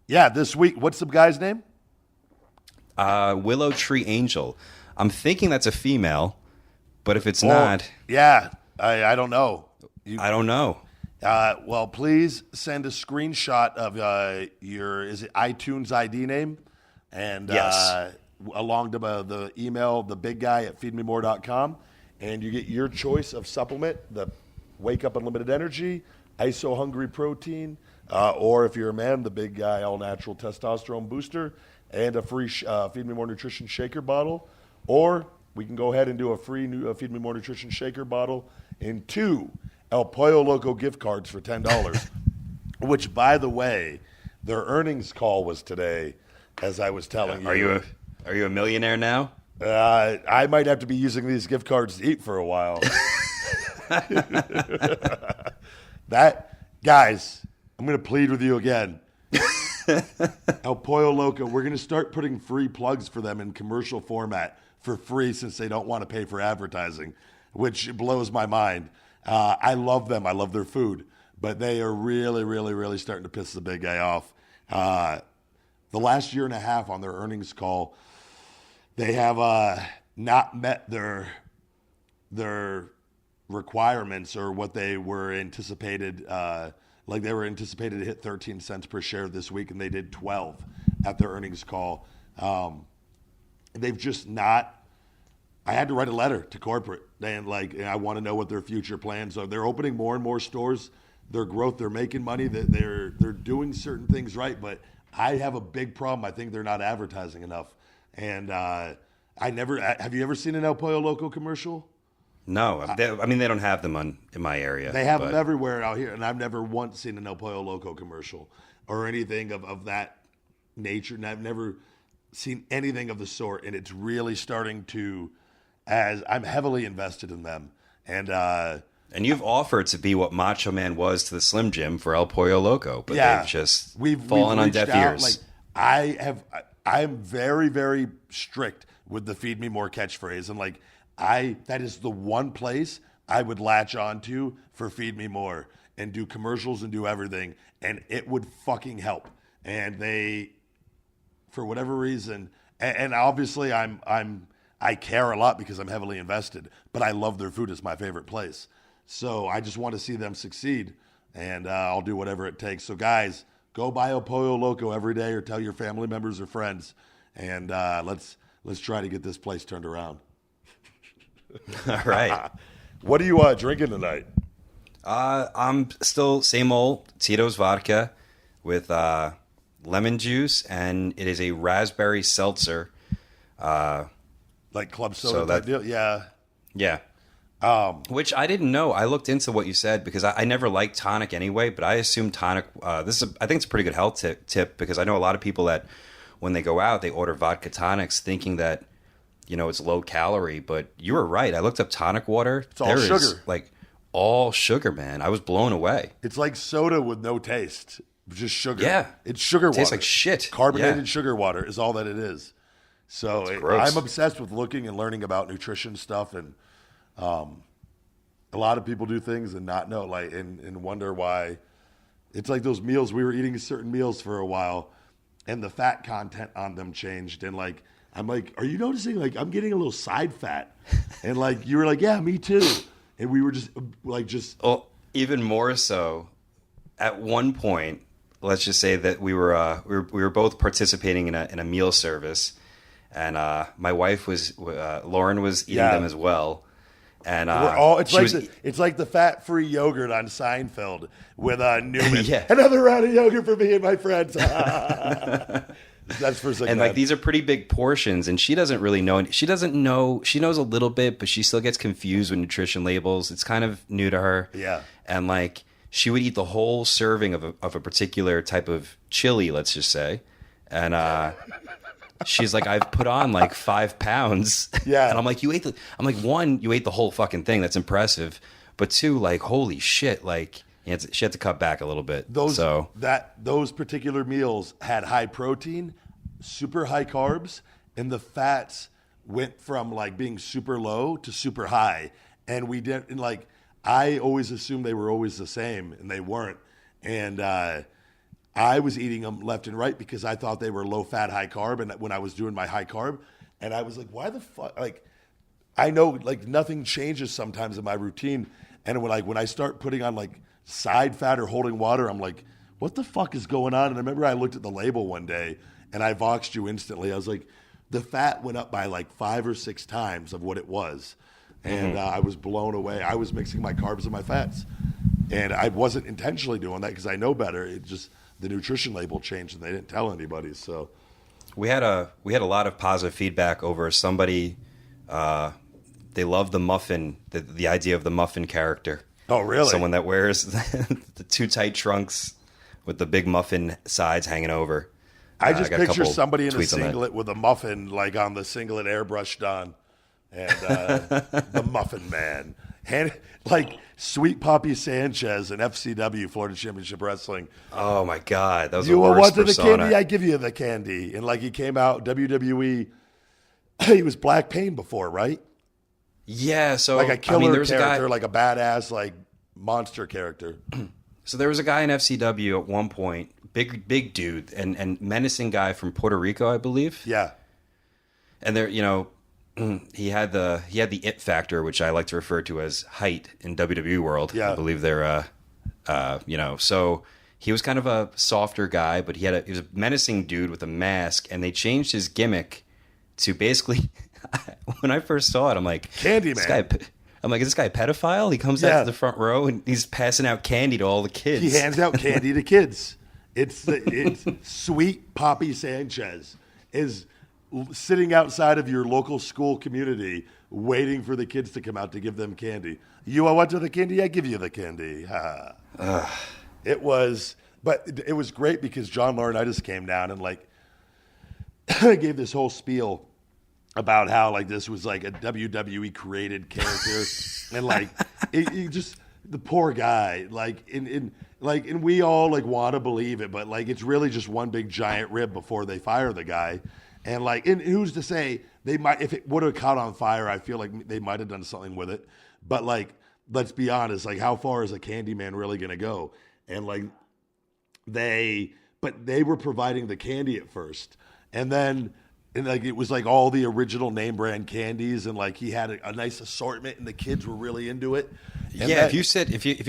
Yeah, this week. What's the guy's name? Willow Tree Angel. I'm thinking that's a female, but if it's not, yeah, I don't know. I don't know. Well, please send a screenshot of your iTunes ID name, and yes. Along to the email, thebigguy@feedmemore.com, and you get your choice of supplement: the Wake Up Unlimited Energy, ISO Hungry Protein, or if you're a man, the Big Guy All Natural Testosterone Booster, and a free Feed Me More Nutrition Shaker bottle. Or we can go ahead and do a free new Feed Me More Nutrition Shaker bottle and 2 El Pollo Loco gift cards for $10, which, by the way, their earnings call was today, as I was telling you. Are you a millionaire now? I might have to be using these gift cards to eat for a while. Guys, I'm going to plead with you again. El Pollo Loco, we're going to start putting free plugs for them in commercial format for free since they don't want to pay for advertising, which blows my mind. I love them. I love their food. But they are really, really, really starting to piss the big guy off. The last year and a half on their earnings call, they have not met their requirements or what they were anticipated. Like they were anticipated to hit 13 cents per share this week, and they did 12 at their earnings call. They've just not. I had to write a letter to corporate, and I want to know what their future plans are. They're opening more and more stores. Their growth, they're making money. They're doing certain things right, but I have a big problem. I think they're not advertising enough. And have you ever seen an El Pollo Loco commercial? No, they don't have them in my area. They have them everywhere out here, and I've never once seen an El Pollo Loco commercial or anything of that nature, and I've never seen anything of the sort, and it's really starting to, as I'm heavily invested in them. And you've offered to be what Macho Man was to the Slim Jim for El Pollo Loco, but they've just fallen on deaf ears. I'm very, very strict with the Feed Me More catchphrase, and that is the one place I would latch on to for Feed Me More and do commercials and do everything, and it would fucking help. And they, for whatever reason, and obviously I care a lot because I'm heavily invested, but I love their food. It's my favorite place. So I just want to see them succeed, and I'll do whatever it takes. So guys, go buy a Pollo Loco every day, or tell your family members or friends, and let's try to get this place turned around. All right. What are you drinking tonight? I'm still same old Tito's vodka with lemon juice, and it is a raspberry seltzer. Like club soda type deal? Yeah. Yeah. Which I didn't know. I looked into what you said because I never liked tonic anyway, but I assume tonic, I think it's a pretty good health tip because I know a lot of people that when they go out, they order vodka tonics thinking that, it's low calorie, but you were right. I looked up tonic water. It's all sugar. Like all sugar, man. I was blown away. It's like soda with no taste. Just sugar. Yeah. It's sugar water. Tastes like shit. Carbonated sugar water is all that it is. So gross. I'm obsessed with looking and learning about nutrition stuff, and a lot of people do things and not know, like, and wonder why. It's like those meals. We were eating certain meals for a while, and the fat content on them changed. And like, I'm like, are you noticing? Like, I'm getting a little side fat, and like, you were like, yeah, me too. And we were just like, Well, even more so. At one point, let's just say that we were both participating in a meal service, and my wife Lauren was eating them as well. And it's like the fat-free yogurt on Seinfeld with Newman. Yeah. Another round of yogurt for me and my friends. That's for a second. And like these are pretty big portions, and she doesn't really know. She doesn't know. She knows a little bit, but she still gets confused with nutrition labels. It's kind of new to her. Yeah. And like she would eat the whole serving of a particular type of chili, let's just say, and she's like, I've put on like 5 pounds. Yeah. And I'm like, one, you ate the whole fucking thing. That's impressive. But two, like, holy shit. Like, she had to cut back a little bit. Those particular meals had high protein, super high carbs, and the fats went from like being super low to super high. And we didn't, and like, I always assumed they were always the same, and they weren't. And, I was eating them left and right because I thought they were low fat, high carb. And when I was doing my high carb, and I was like, why the fuck? Like, I know like nothing changes sometimes in my routine. And when I start putting on like side fat or holding water, I'm like, what the fuck is going on? And I remember I looked at the label one day and I voxed you instantly. I was like, the fat went up by like 5 or 6 times of what it was. And I was blown away. I was mixing my carbs and my fats. And I wasn't intentionally doing that because I know better. It just, the nutrition label changed and they didn't tell anybody. So we had a lot of positive feedback over somebody. They love the muffin, the idea of the muffin character. Oh, really? Someone that wears the too tight trunks with the big muffin sides hanging over. I just got a picture couple somebody in a tweets on that. singlet with a muffin, like on the singlet airbrushed on, and the Muffin Man. And like sweet Poppy Sanchez in FCW, Florida Championship Wrestling. Oh my God, that was You the worst wanted the persona. candy, I give you the candy. And like he came out WWE, he was Black Pain before, right? Yeah, so Like a killer there was character, a guy, like a badass, like monster character. So there was a guy in FCW at one point, big dude, and menacing guy from Puerto Rico, I believe. Yeah. And there, he had the it factor, which I like to refer to as height in WWE world. Yeah. I believe they're, so he was kind of a softer guy, but he was a menacing dude with a mask, and they changed his gimmick to basically. When I first saw it, I'm like, Candyman. Is this guy a pedophile? He comes out to the front row and he's passing out candy to all the kids. He hands out candy to kids. It's sweet Poppy Sanchez is sitting outside of your local school community waiting for the kids to come out to give them candy. You want the candy? I give you the candy. It was great because John Laurinaitis came down and like gave this whole spiel about how like this was like a WWE created character and like he just the poor guy like and we all like want to believe it, but like it's really just one big giant rib before they fire the guy. And like, and who's to say they might, if it would have caught on fire, I feel like they might have done something with it. But like, let's be honest, like how far is a Candyman really going to go? And like they were providing the candy at first. And then, and like, it was like all the original name brand candies. And like, he had a nice assortment and the kids were really into it. And yeah. If you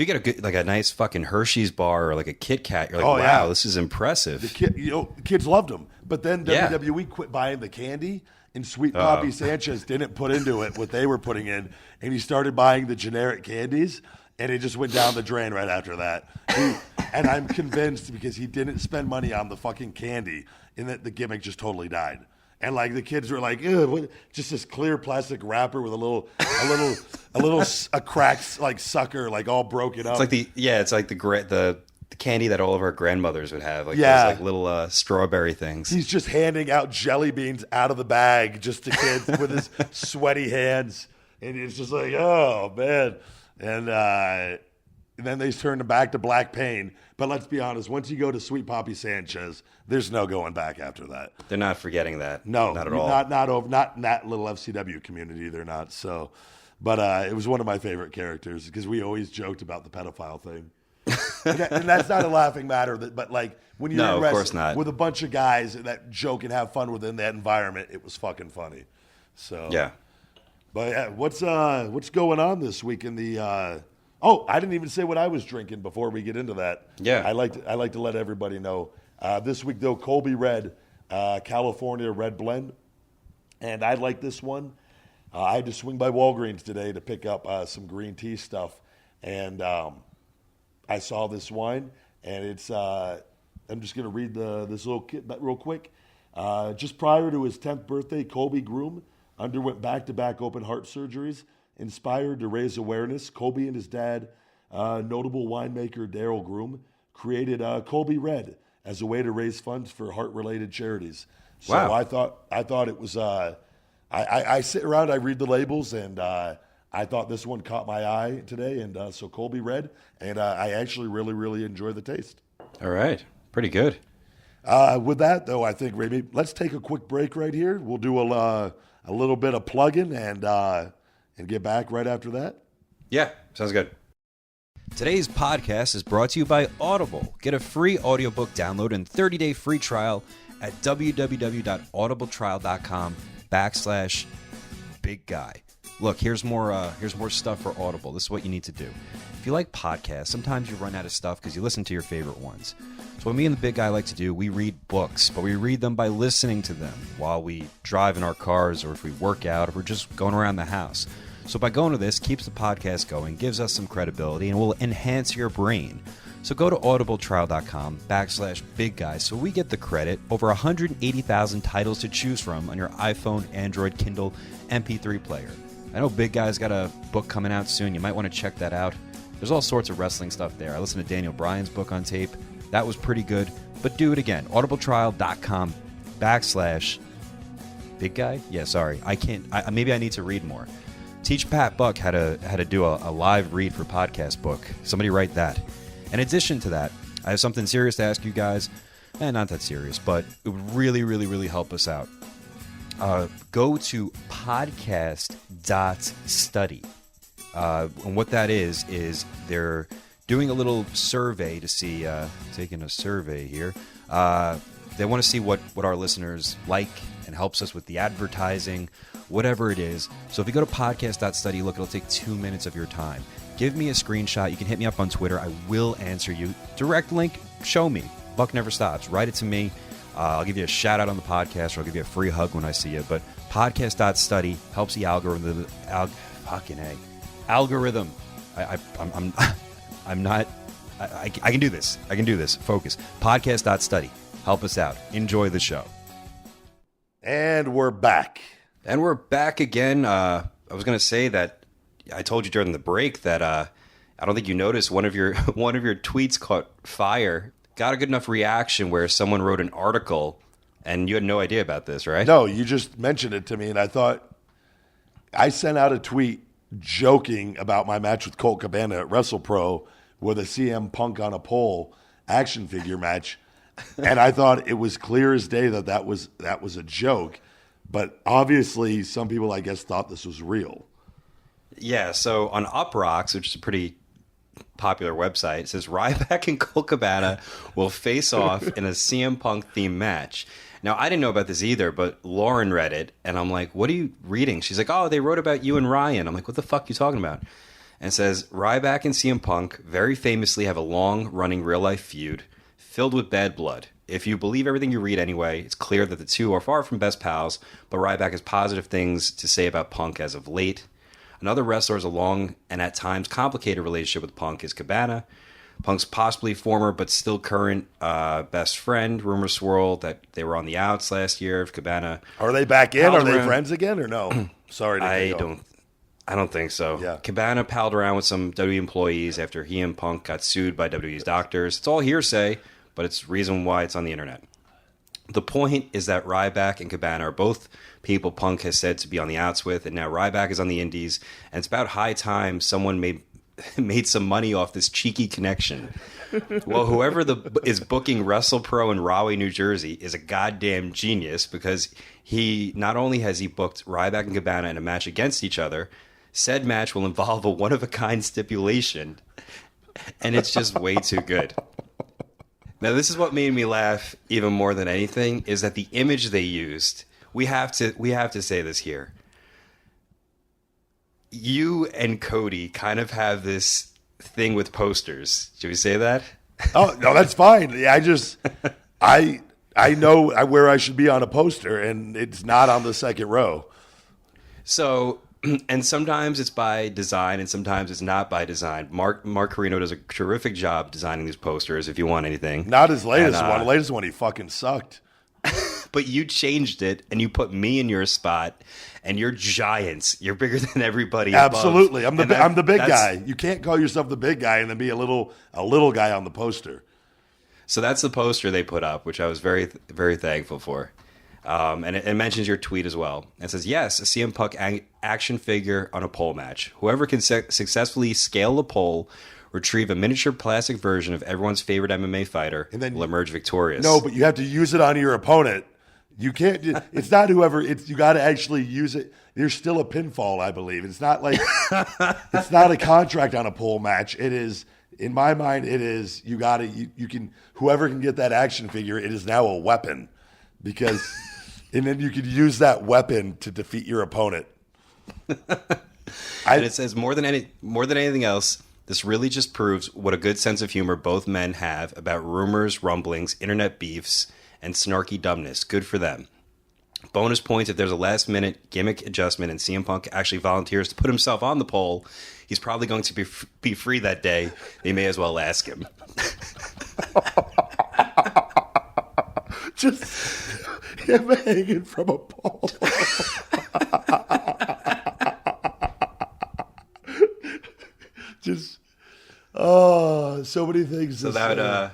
get a good, like a nice fucking Hershey's bar or like a Kit Kat, you're like, oh, wow, yeah. This is impressive. The kids loved them. But then WWE quit buying the candy, and Sweet Poppy Sanchez didn't put into it what they were putting in, and he started buying the generic candies, and it just went down the drain right after that. And I'm convinced because he didn't spend money on the fucking candy, and that the gimmick just totally died. And like the kids were like, ugh, what? Just this clear plastic wrapper with a cracked like sucker, like all broken up. It's like the candy that all of our grandmothers would have, like those like little strawberry things. He's just handing out jelly beans out of the bag just to kids with his sweaty hands, and it's just like, oh man. And then they turned back to Black Pain. But let's be honest, once you go to Sweet Poppy Sanchez, there's no going back after that. They're not forgetting that. No, not at all. Not in that little FCW community. They're not. So, but it was one of my favorite characters because we always joked about the pedophile thing. And that's not a laughing matter. But like when you're in wrestling with a bunch of guys that joke and have fun within that environment, it was fucking funny. So yeah. But yeah, what's going on this week in the? Oh, I didn't even say what I was drinking before we get into that. Yeah. I like to let everybody know. This week, though, Colby Red, California Red Blend. And I like this one. I had to swing by Walgreens today to pick up some green tea stuff. And I saw this wine. And it's I'm just going to read this little kit real quick. Just prior to his 10th birthday, Colby Groom underwent back-to-back open heart surgeries. Inspired to raise awareness, Colby and his dad, notable winemaker Daryl Groom, created Colby Red as a way to raise funds for heart-related charities. So wow. I thought it was. I sit around, I read the labels, and I thought this one caught my eye today, and so Colby Red, and I actually really, really enjoy the taste. All right, pretty good. With that, though, I think maybe let's take a quick break right here. We'll do a little bit of plugging and get back right after that? Yeah, sounds good. Today's podcast is brought to you by Audible. Get a free audiobook download and 30-day free trial at www.audibletrial.com/bigguy. Look, here's more stuff for Audible. This is what you need to do. If you like podcasts, sometimes you run out of stuff because you listen to your favorite ones. So what me and the big guy like to do, we read books, but we read them by listening to them while we drive in our cars or if we work out or we're just going around the house. So by going to this, keeps the podcast going, gives us some credibility, and will enhance your brain. So go to audibletrial.com/bigguy so we get the credit. Over 180,000 titles to choose from on your iPhone, Android, Kindle, MP3 player. I know Big Guy's got a book coming out soon. You might want to check that out. There's all sorts of wrestling stuff there. I listened to Daniel Bryan's book on tape. That was pretty good. But do it again. audibletrial.com/bigguy. Yeah, sorry. I can't. Maybe I need to read more. Teach Pat Buck how to do a live read for podcast book. Somebody write that. In addition to that, I have something serious to ask you guys. Not that serious, but it would really, really, really help us out. Go to podcast.study. And what that is they're doing a little survey to see, taking a survey here. They want to see what our listeners like and helps us with the advertising, whatever it is. So if you go to podcast.study, look, it'll take 2 minutes of your time. Give me a screenshot. You can hit me up on Twitter. I will answer you. Direct link, show me. Buck never stops. Write it to me. I'll give you a shout out on the podcast, or I'll give you a free hug when I see you. But podcast.study helps the algorithm. Algorithm. I'm not. I can do this. I can do this. Focus. Podcast.study. Help us out. Enjoy the show. And we're back. And we're back again. I was going to say that I told you during the break that I don't think you noticed one of your tweets caught fire. Got a good enough reaction where someone wrote an article, and you had no idea about this, right? No, you just mentioned it to me, and I thought I sent out a tweet joking about my match with Colt Cabana at WrestlePro with a CM Punk on a pole action figure match, and I thought it was clear as day that was a joke. But obviously, some people, I guess, thought this was real. Yeah, so on Uprocks, which is a pretty popular website, it says Ryback and Colt Cabana will face off in a CM Punk themed match. Now, I didn't know about this either, but Lauren read it, and I'm like, what are you reading? She's like, oh, they wrote about you and Ryan. I'm like, what the fuck are you talking about? And it says, Ryback and CM Punk very famously have a long-running real-life feud filled with bad blood. If you believe everything you read anyway, it's clear that the two are far from best pals, but Ryback has positive things to say about Punk as of late. Another wrestler has a long and at times complicated relationship with Punk is Cabana. Punk's possibly former but still current best friend. Rumors swirl that they were on the outs last year. If Cabana Are they back in? palled Are they around- friends again or no? Sorry to I cut you off. don't think so. Yeah. Cabana palled around with some WWE employees after he and Punk got sued by WWE's doctors. It's all hearsay, but it's reason why it's on the internet. The point is that Ryback and Cabana are both people Punk has said to be on the outs with, and now Ryback is on the indies, and it's about high time someone made some money off this cheeky connection. Well, whoever is booking WrestlePro in Rahway, New Jersey is a goddamn genius, because he not only has he booked Ryback and Cabana in a match against each other, said match will involve a one-of-a-kind stipulation, and it's just way too good. Now, this is what made me laugh even more than anything, is that the image they used, we have to say this here. You and Cody kind of have this thing with posters. Should we say that? Oh, no, that's fine. Yeah, I know where I should be on a poster, and it's not on the second row. So, and sometimes it's by design, and sometimes it's not by design. Mark Carino does a terrific job designing these posters, if you want anything. Not his latest And, one. The latest one, he fucking sucked. But you changed it, and you put me in your spot, and you're giants. You're bigger than everybody Absolutely. above. I'm the big That's- guy. You can't call yourself the big guy and then be a little guy on the poster. So that's the poster they put up, which I was very, very thankful for. And it mentions your tweet as well. It says, yes, a CM Punk action figure on a pole match. Whoever can successfully scale the pole, retrieve a miniature plastic version of everyone's favorite MMA fighter, And then will emerge victorious. No, but you have to use it on your opponent. You can't. It's not whoever. You got to actually use it. There's still a pinfall, I believe. It's not like it's not a contract on a pole match. It is, in my mind, it is. You got to. You can. Whoever can get that action figure, it is now a weapon, because, and then you could use that weapon to defeat your opponent. And it says more than anything else, this really just proves what a good sense of humor both men have about rumors, rumblings, internet beefs, and snarky dumbness. Good for them. Bonus points if there's a last-minute gimmick adjustment and CM Punk actually volunteers to put himself on the pole. He's probably going to be free that day. They may as well ask him. Just him hanging from a pole. Just so many things. So that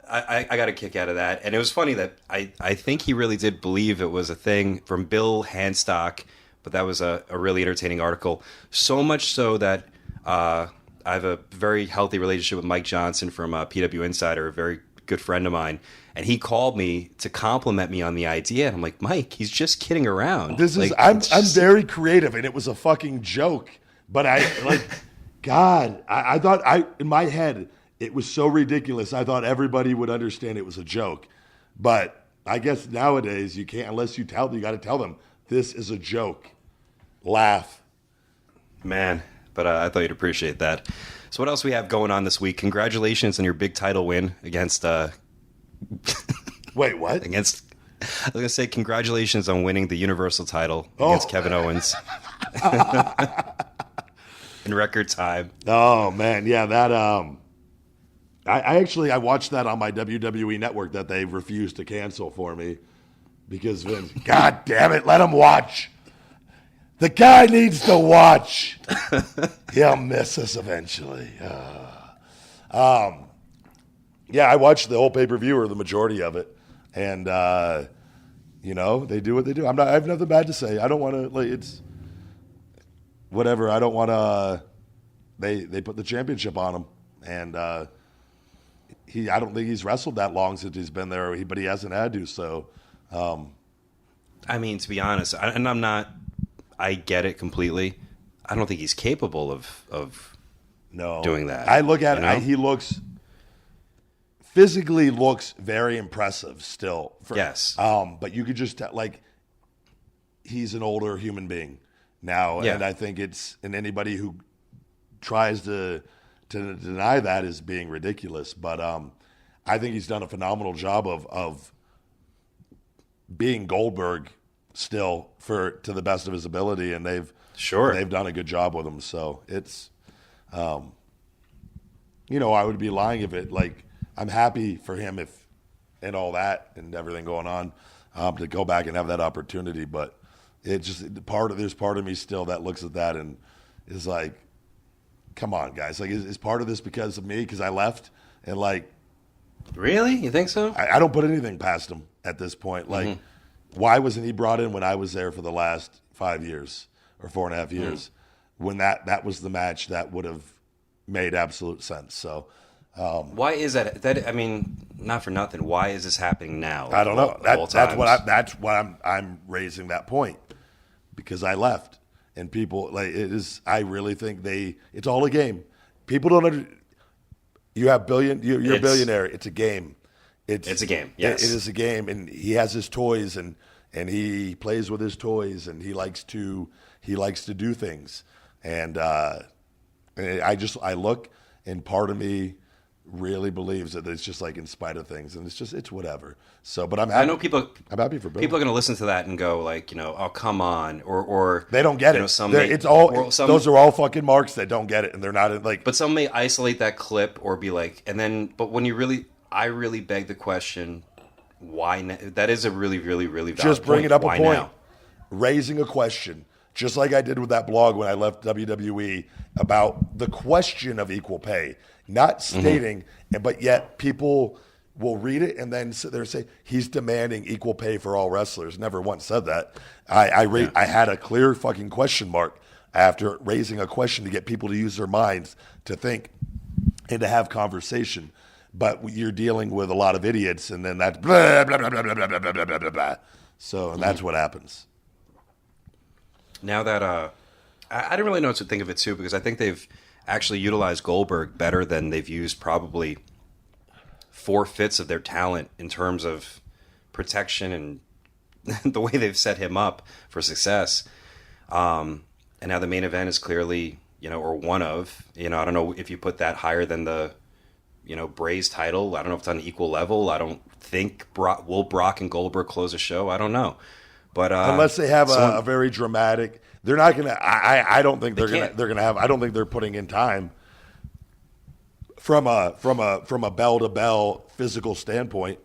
I got a kick out of that, and it was funny that I think he really did believe it was a thing from Bill Handstock, but that was a really entertaining article. So much so that I have a very healthy relationship with Mike Johnson from PW Insider, a very good friend of mine, and he called me to compliment me on the idea, and I'm like, Mike, he's just kidding around. This is Like, I'm it's just- very creative, and it was a fucking joke. But God, I thought in my head it was so ridiculous. I thought everybody would understand it was a joke. But I guess nowadays you can't unless you got to tell them this is a joke. Laugh. Man, but I thought you'd appreciate that. So what else we have going on this week? Congratulations on your big title win against Wait, what? I was going to say congratulations on winning the Universal title against Kevin Owens in record time. Oh man, yeah, that I watched that on my WWE Network that they refused to cancel for me because Vince, God damn it, let him watch. The guy needs to watch. He'll miss us eventually. Yeah, I watched the whole pay-per-view or the majority of it, and they do what they do. I have nothing bad to say. I don't want to it's whatever. I don't want to. They put the championship on him, and I don't think he's wrestled that long since he's been there, but he hasn't had to. So, I mean, to be honest, I get it completely. I don't think he's capable of no doing that. I look at you it. know? He physically looks very impressive still. Yes. But you could just tell, he's an older human being now, Yeah. and I think and anybody who tries to deny that is being ridiculous. But I think he's done a phenomenal job of being Goldberg still to the best of his ability, and they've done a good job with him. So it's I would be lying if it like I'm happy for him and all that and everything going on to go back and have that opportunity. But it just there's part of me still that looks at that and is like, come on, guys. Like, is part of this because of me? Because I left and like. Really? You think so? I don't put anything past him at this point. Like, why wasn't he brought in when I was there for the last 5 years or 4.5 years? When that was the match that would have made absolute sense. So, why is that? I mean, not for nothing. Why is this happening now? I don't know. That's why I'm raising that point because I left and people like it is. I really think it's all a game. People don't. You have you're a billionaire. It's a game. It's a game. Yes, it is a game, and he has his toys, and he plays with his toys, and he likes to do things, and I look, and part of me really believes that it's just like in spite of things, and it's whatever. So, but I'm happy. I know people. I'm happy for Bill. People are going to listen to that and go like, oh, come on, or they don't get it. Those are all fucking marks that don't get it, and they're not like. But some may isolate that clip or be like, and then, but when I really beg the question, why? That is a really, really, really valid just bringing up a point, now? Raising a question, just like I did with that blog when I left WWE about the question of equal pay. Not stating, but yet people will read it and then sit there and say, he's demanding equal pay for all wrestlers. Never once said that. I had a clear fucking question mark after raising a question to get people to use their minds to think and to have conversation. But you're dealing with a lot of idiots and then that's blah, blah, blah, blah, blah, blah, blah, blah, blah, blah. So, and that's what happens. Now that, I don't really know what to think of it too, because I think they've actually utilized Goldberg better than they've used probably 4/5 of their talent in terms of protection and the way they've set him up for success. And now the main event is clearly, or one of, I don't know if you put that higher than the, Bray's title. I don't know if it's on an equal level. I don't think will Brock and Goldberg close a show. I don't know. But unless they have a very dramatic, they're not going to. I don't think they're going to have. I don't think they're putting in time from a bell to bell physical standpoint.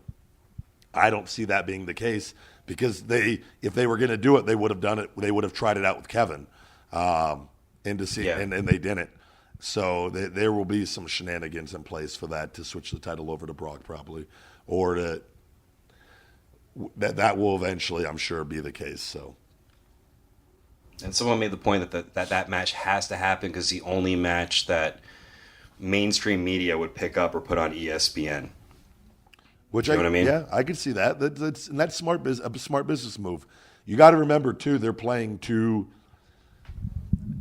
I don't see that being the case because if they were going to do it, they would have done it. They would have tried it out with Kevin, and they didn't. So there will be some shenanigans in place for that to switch the title over to Brock probably, or that will eventually, I'm sure, be the case. So. And someone made the point that match has to happen because the only match that mainstream media would pick up or put on ESPN. Which you know what I mean? Yeah, I could see that. That's a smart business move. You got to remember too, they're playing to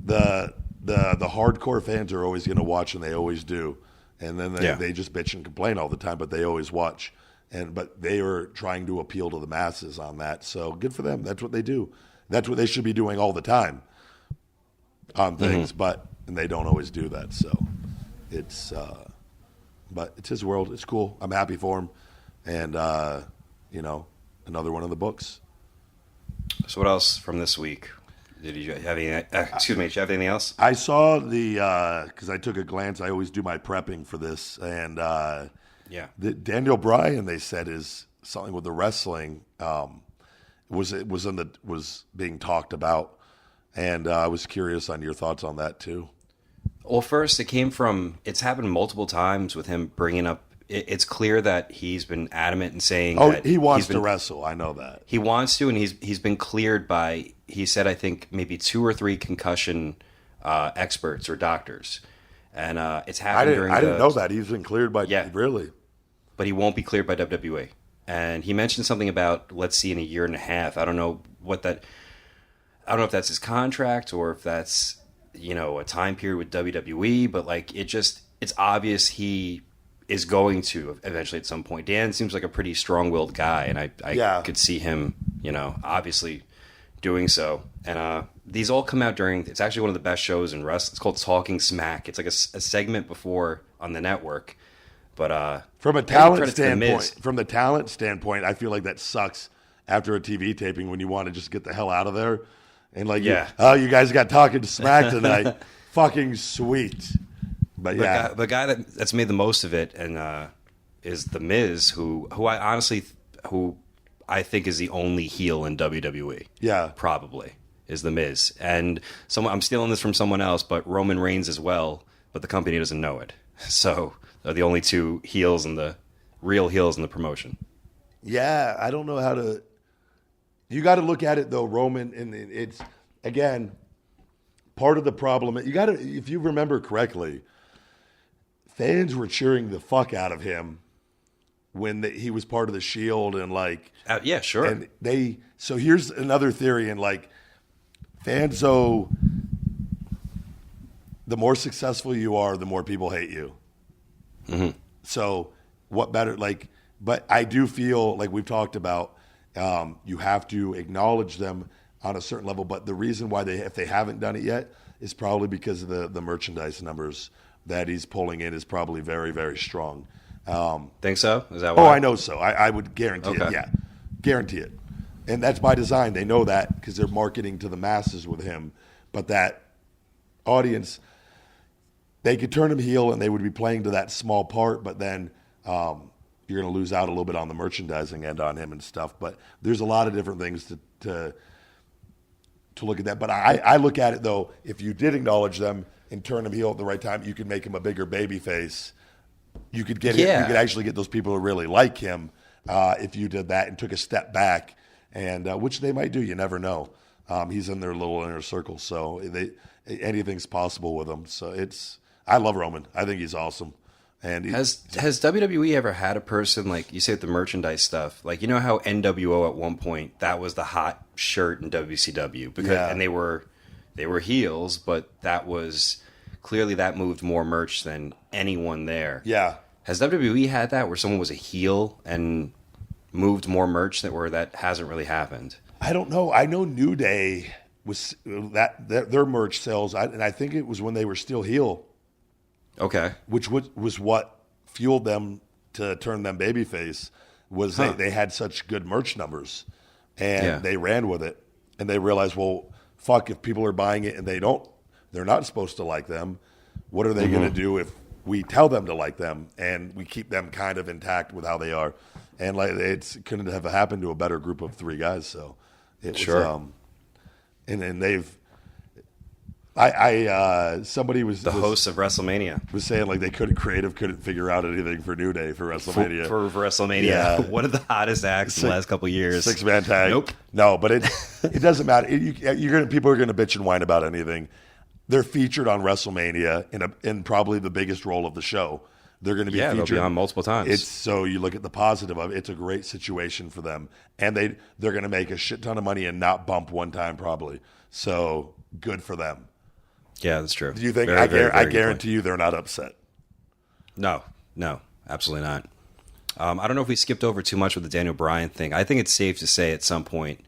the hardcore fans are always going to watch, and they always do. And then they just bitch and complain all the time, but they always watch. But they are trying to appeal to the masses on that. So good for them. That's what they do. That's what they should be doing all the time on things, and they don't always do that. So but it's his world. It's cool. I'm happy for him. And, another one of the books. So what else from this week? Did you have any, did you have anything else? I saw because I took a glance. I always do my prepping for this. And, the Daniel Bryan, they said, is something with the wrestling, was being talked about, and I was curious on your thoughts on that too. Well, first, it's happened multiple times with him bringing up. It's clear that he's been adamant in saying that he wants to wrestle. I know that he wants to, and he's been cleared by. He said, I think maybe 2 or 3 concussion experts or doctors, and it's happened. I didn't know that he's been cleared by. Really, but he won't be cleared by WWE. And he mentioned something about, let's see, in a year and a half. I don't know if that's his contract or if that's, a time period with WWE, but it's obvious he is going to eventually at some point. Dan seems like a pretty strong-willed guy, and I could see him, obviously doing so. And these all come out it's actually one of the best shows in wrestling. It's called Talking Smack. It's like a segment before on the network. But from a talent standpoint, I feel like that sucks after a TV taping when you want to just get the hell out of there. And you guys got Talking Smack tonight. Fucking sweet. But yeah, the guy that's made the most of it and is the Miz, who I think is the only heel in WWE. Yeah, probably is the Miz. And I'm stealing this from someone else, but Roman Reigns as well. But the company doesn't know it. So they're the only two heels and the real heels in the promotion. Yeah, I don't know how to. You got to look at it though, Roman, and it's again part of the problem. You got to, if you remember correctly, fans were cheering the fuck out of him when he was part of the Shield, and like, yeah, sure. And so here's another theory, and like, fans, so the more successful you are, the more people hate you. Mm-hmm. So what better, like, but I do feel like we've talked about, you have to acknowledge them on a certain level. But the reason why if they haven't done it yet is probably because of the merchandise numbers that he's pulling in is probably very, very strong. Think so? Is that why? Oh, I know so. I would guarantee Okay. it. Yeah, guarantee it. And that's by design. They know that because they're marketing to the masses with him. But that audience, they could turn him heel and they would be playing to that small part, but then you're going to lose out a little bit on the merchandising end on him and stuff. But there's a lot of different things to look at that. But I look at it, though, if you did acknowledge them and turn him heel at the right time, you could make him a bigger baby face. You could get you could actually get those people who really like him if you did that and took a step back, and which they might do. You never know. He's in their little inner circle, so anything's possible with him. So I love Roman. I think he's awesome. And has WWE ever had a person like you say with the merchandise stuff? Like, you know how NWO at one point that was the hot shirt in WCW and they were heels, but that was clearly that moved more merch than anyone there. Yeah. Has WWE had that where someone was a heel and moved more merch that hasn't really happened? I don't know. I know New Day was their merch sales, and I think it was when they were still heel. Okay. Which was what fueled them to turn them babyface. Was they had such good merch numbers, and they ran with it, and they realized, well, fuck, if people are buying it and they're not supposed to like them, what are they going to do if we tell them to like them and we keep them kind of intact with how they are? And like it couldn't have happened to a better group of three guys. So it was, and they've. Somebody was host of WrestleMania was saying like they couldn't figure out anything for New Day for WrestleMania. For WrestleMania, yeah. One of the hottest acts in the last couple of years. 6-man tag. Nope. No, but it doesn't matter. People are gonna bitch and whine about anything. They're featured on WrestleMania in probably the biggest role of the show. They're going to be featured. They'll be on multiple times. So you look at the positive of it, it's a great situation for them, and they're going to make a shit ton of money and not bump one time probably. So good for them. Yeah, that's true. Do you think? Very I guarantee you they're not upset. No, absolutely not. I don't know if we skipped over too much with the Daniel Bryan thing. I think it's safe to say at some point,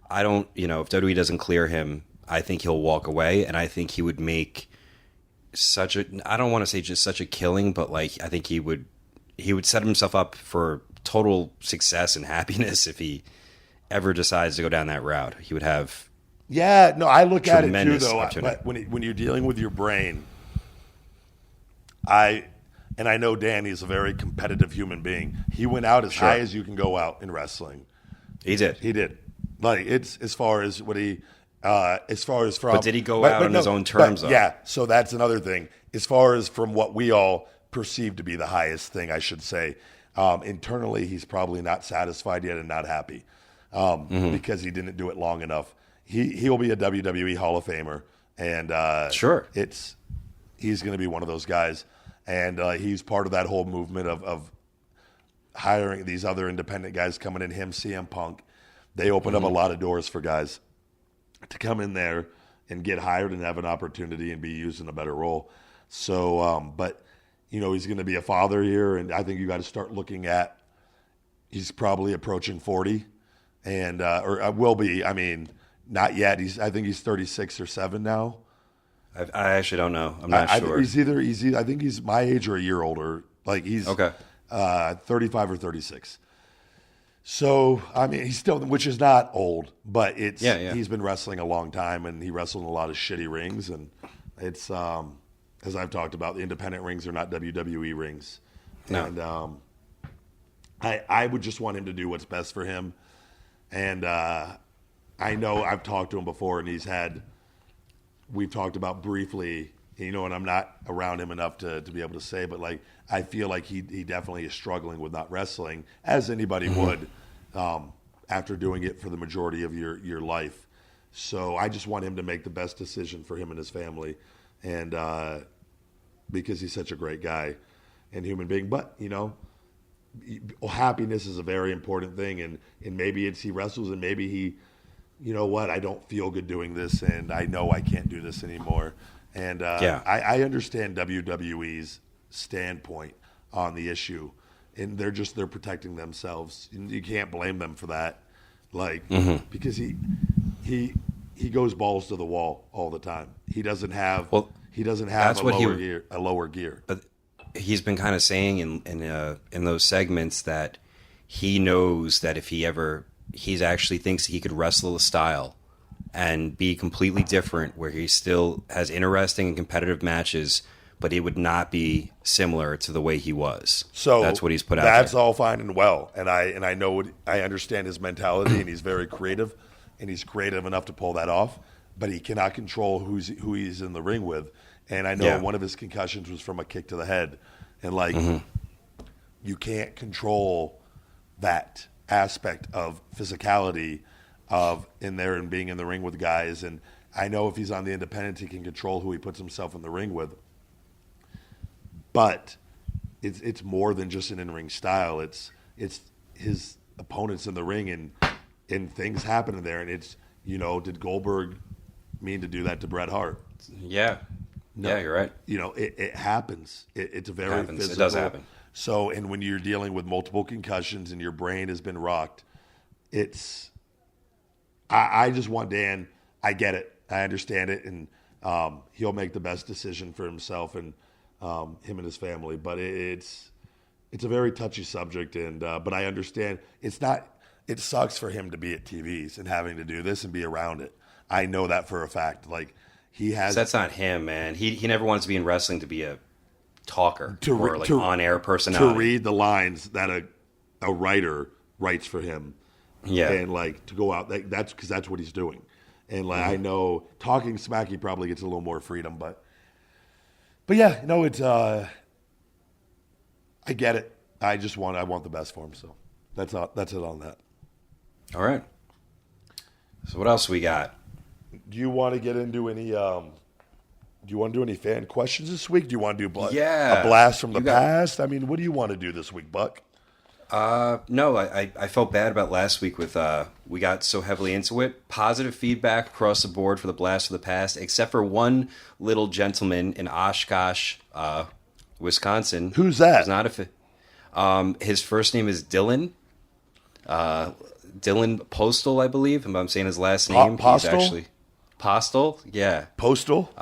if WWE doesn't clear him, I think he'll walk away, and I think he would make I don't want to say just such a killing, but like I think he would set himself up for total success and happiness if he ever decides to go down that route. He would have. Yeah, no, I look at it too, though. But when you're dealing with your brain, I know Danny's a very competitive human being. He went out as high as you can go out in wrestling. He did. He did. Like it's as far as what he, as far as from. But did he go out on his own terms? Though? Yeah. So that's another thing. As far as from what we all perceive to be the highest thing, I should say, internally he's probably not satisfied yet and not happy because he didn't do it long enough. He'll be a WWE Hall of Famer, and sure, he's going to be one of those guys, and he's part of that whole movement of hiring these other independent guys coming in. Him, CM Punk, they opened up a lot of doors for guys to come in there and get hired and have an opportunity and be used in a better role. So, but he's going to be a father here, and I think you got to start looking at. He's probably approaching 40, and or will be. I mean. Not yet. I think he's 36 or 7 now. I actually don't know. I'm not sure. I think he's my age or a year older. Like he's 35 or 36. So I mean, he's still, which is not old, but he's been wrestling a long time, and he wrestled in a lot of shitty rings, and it's as I've talked about, the independent rings are not WWE rings. No. And I would just want him to do what's best for him. And I know I've talked to him before, and we've talked about briefly, and I'm not around him enough to be able to say, but like, I feel like he definitely is struggling with not wrestling, as anybody would, after doing it for the majority of your life. So I just want him to make the best decision for him and his family, and because he's such a great guy and human being. But happiness is a very important thing, and maybe he wrestles, and maybe he, I don't feel good doing this, and I know I can't do this anymore. And I understand WWE's standpoint on the issue, and they're protecting themselves, and you can't blame them for that, because he goes balls to the wall all the time. He doesn't have a lower gear. But he's been kind of saying in those segments that he knows that if he actually thinks he could wrestle a style and be completely different, where he still has interesting and competitive matches, but it would not be similar to the way he was. So that's what he's put out there. That's all fine and well, and I know I understand his mentality, and he's very creative, and he's creative enough to pull that off. But he cannot control who he's in the ring with. And I know one of his concussions was from a kick to the head, and you can't control that aspect of physicality of in there and being in the ring with guys. And I know if he's on the independent, he can control who he puts himself in the ring with. But it's more than just an in-ring style. It's his opponents in the ring, and things happen in there. And it's, did Goldberg mean to do that to Bret Hart? Yeah. No, yeah, you're right. It happens. It's a very physical. It does happen. So, and when you're dealing with multiple concussions and your brain has been rocked, I just want Dan. I get it. I understand it, and he'll make the best decision for himself and him and his family. But it's a very touchy subject, and but I understand it's not. It sucks for him to be at TVs and having to do this and be around it. I know that for a fact. Like, he has. That's not him, man. He never wants to be in wrestling to be a talker or on-air personality. To read the lines that a writer writes for him. Yeah. And to go out, that's because that's what he's doing. And I know talking smack, he probably gets a little more freedom, but yeah, it's I get it. I want the best for him. So that's it on that. All right. So what else we got? Do you want to get into any? Do you want to do any fan questions this week? Do you want to do a blast from the past? I mean, what do you want to do this week, Buck? No, I felt bad about last week with we got so heavily into it. Positive feedback across the board for the blast from the past, except for one little gentleman in Oshkosh, Wisconsin. Who's that? Who's not his first name is Dylan. Dylan Postal, I believe. If I'm saying his last name. Postal? He's actually Postal. Yeah. Postal.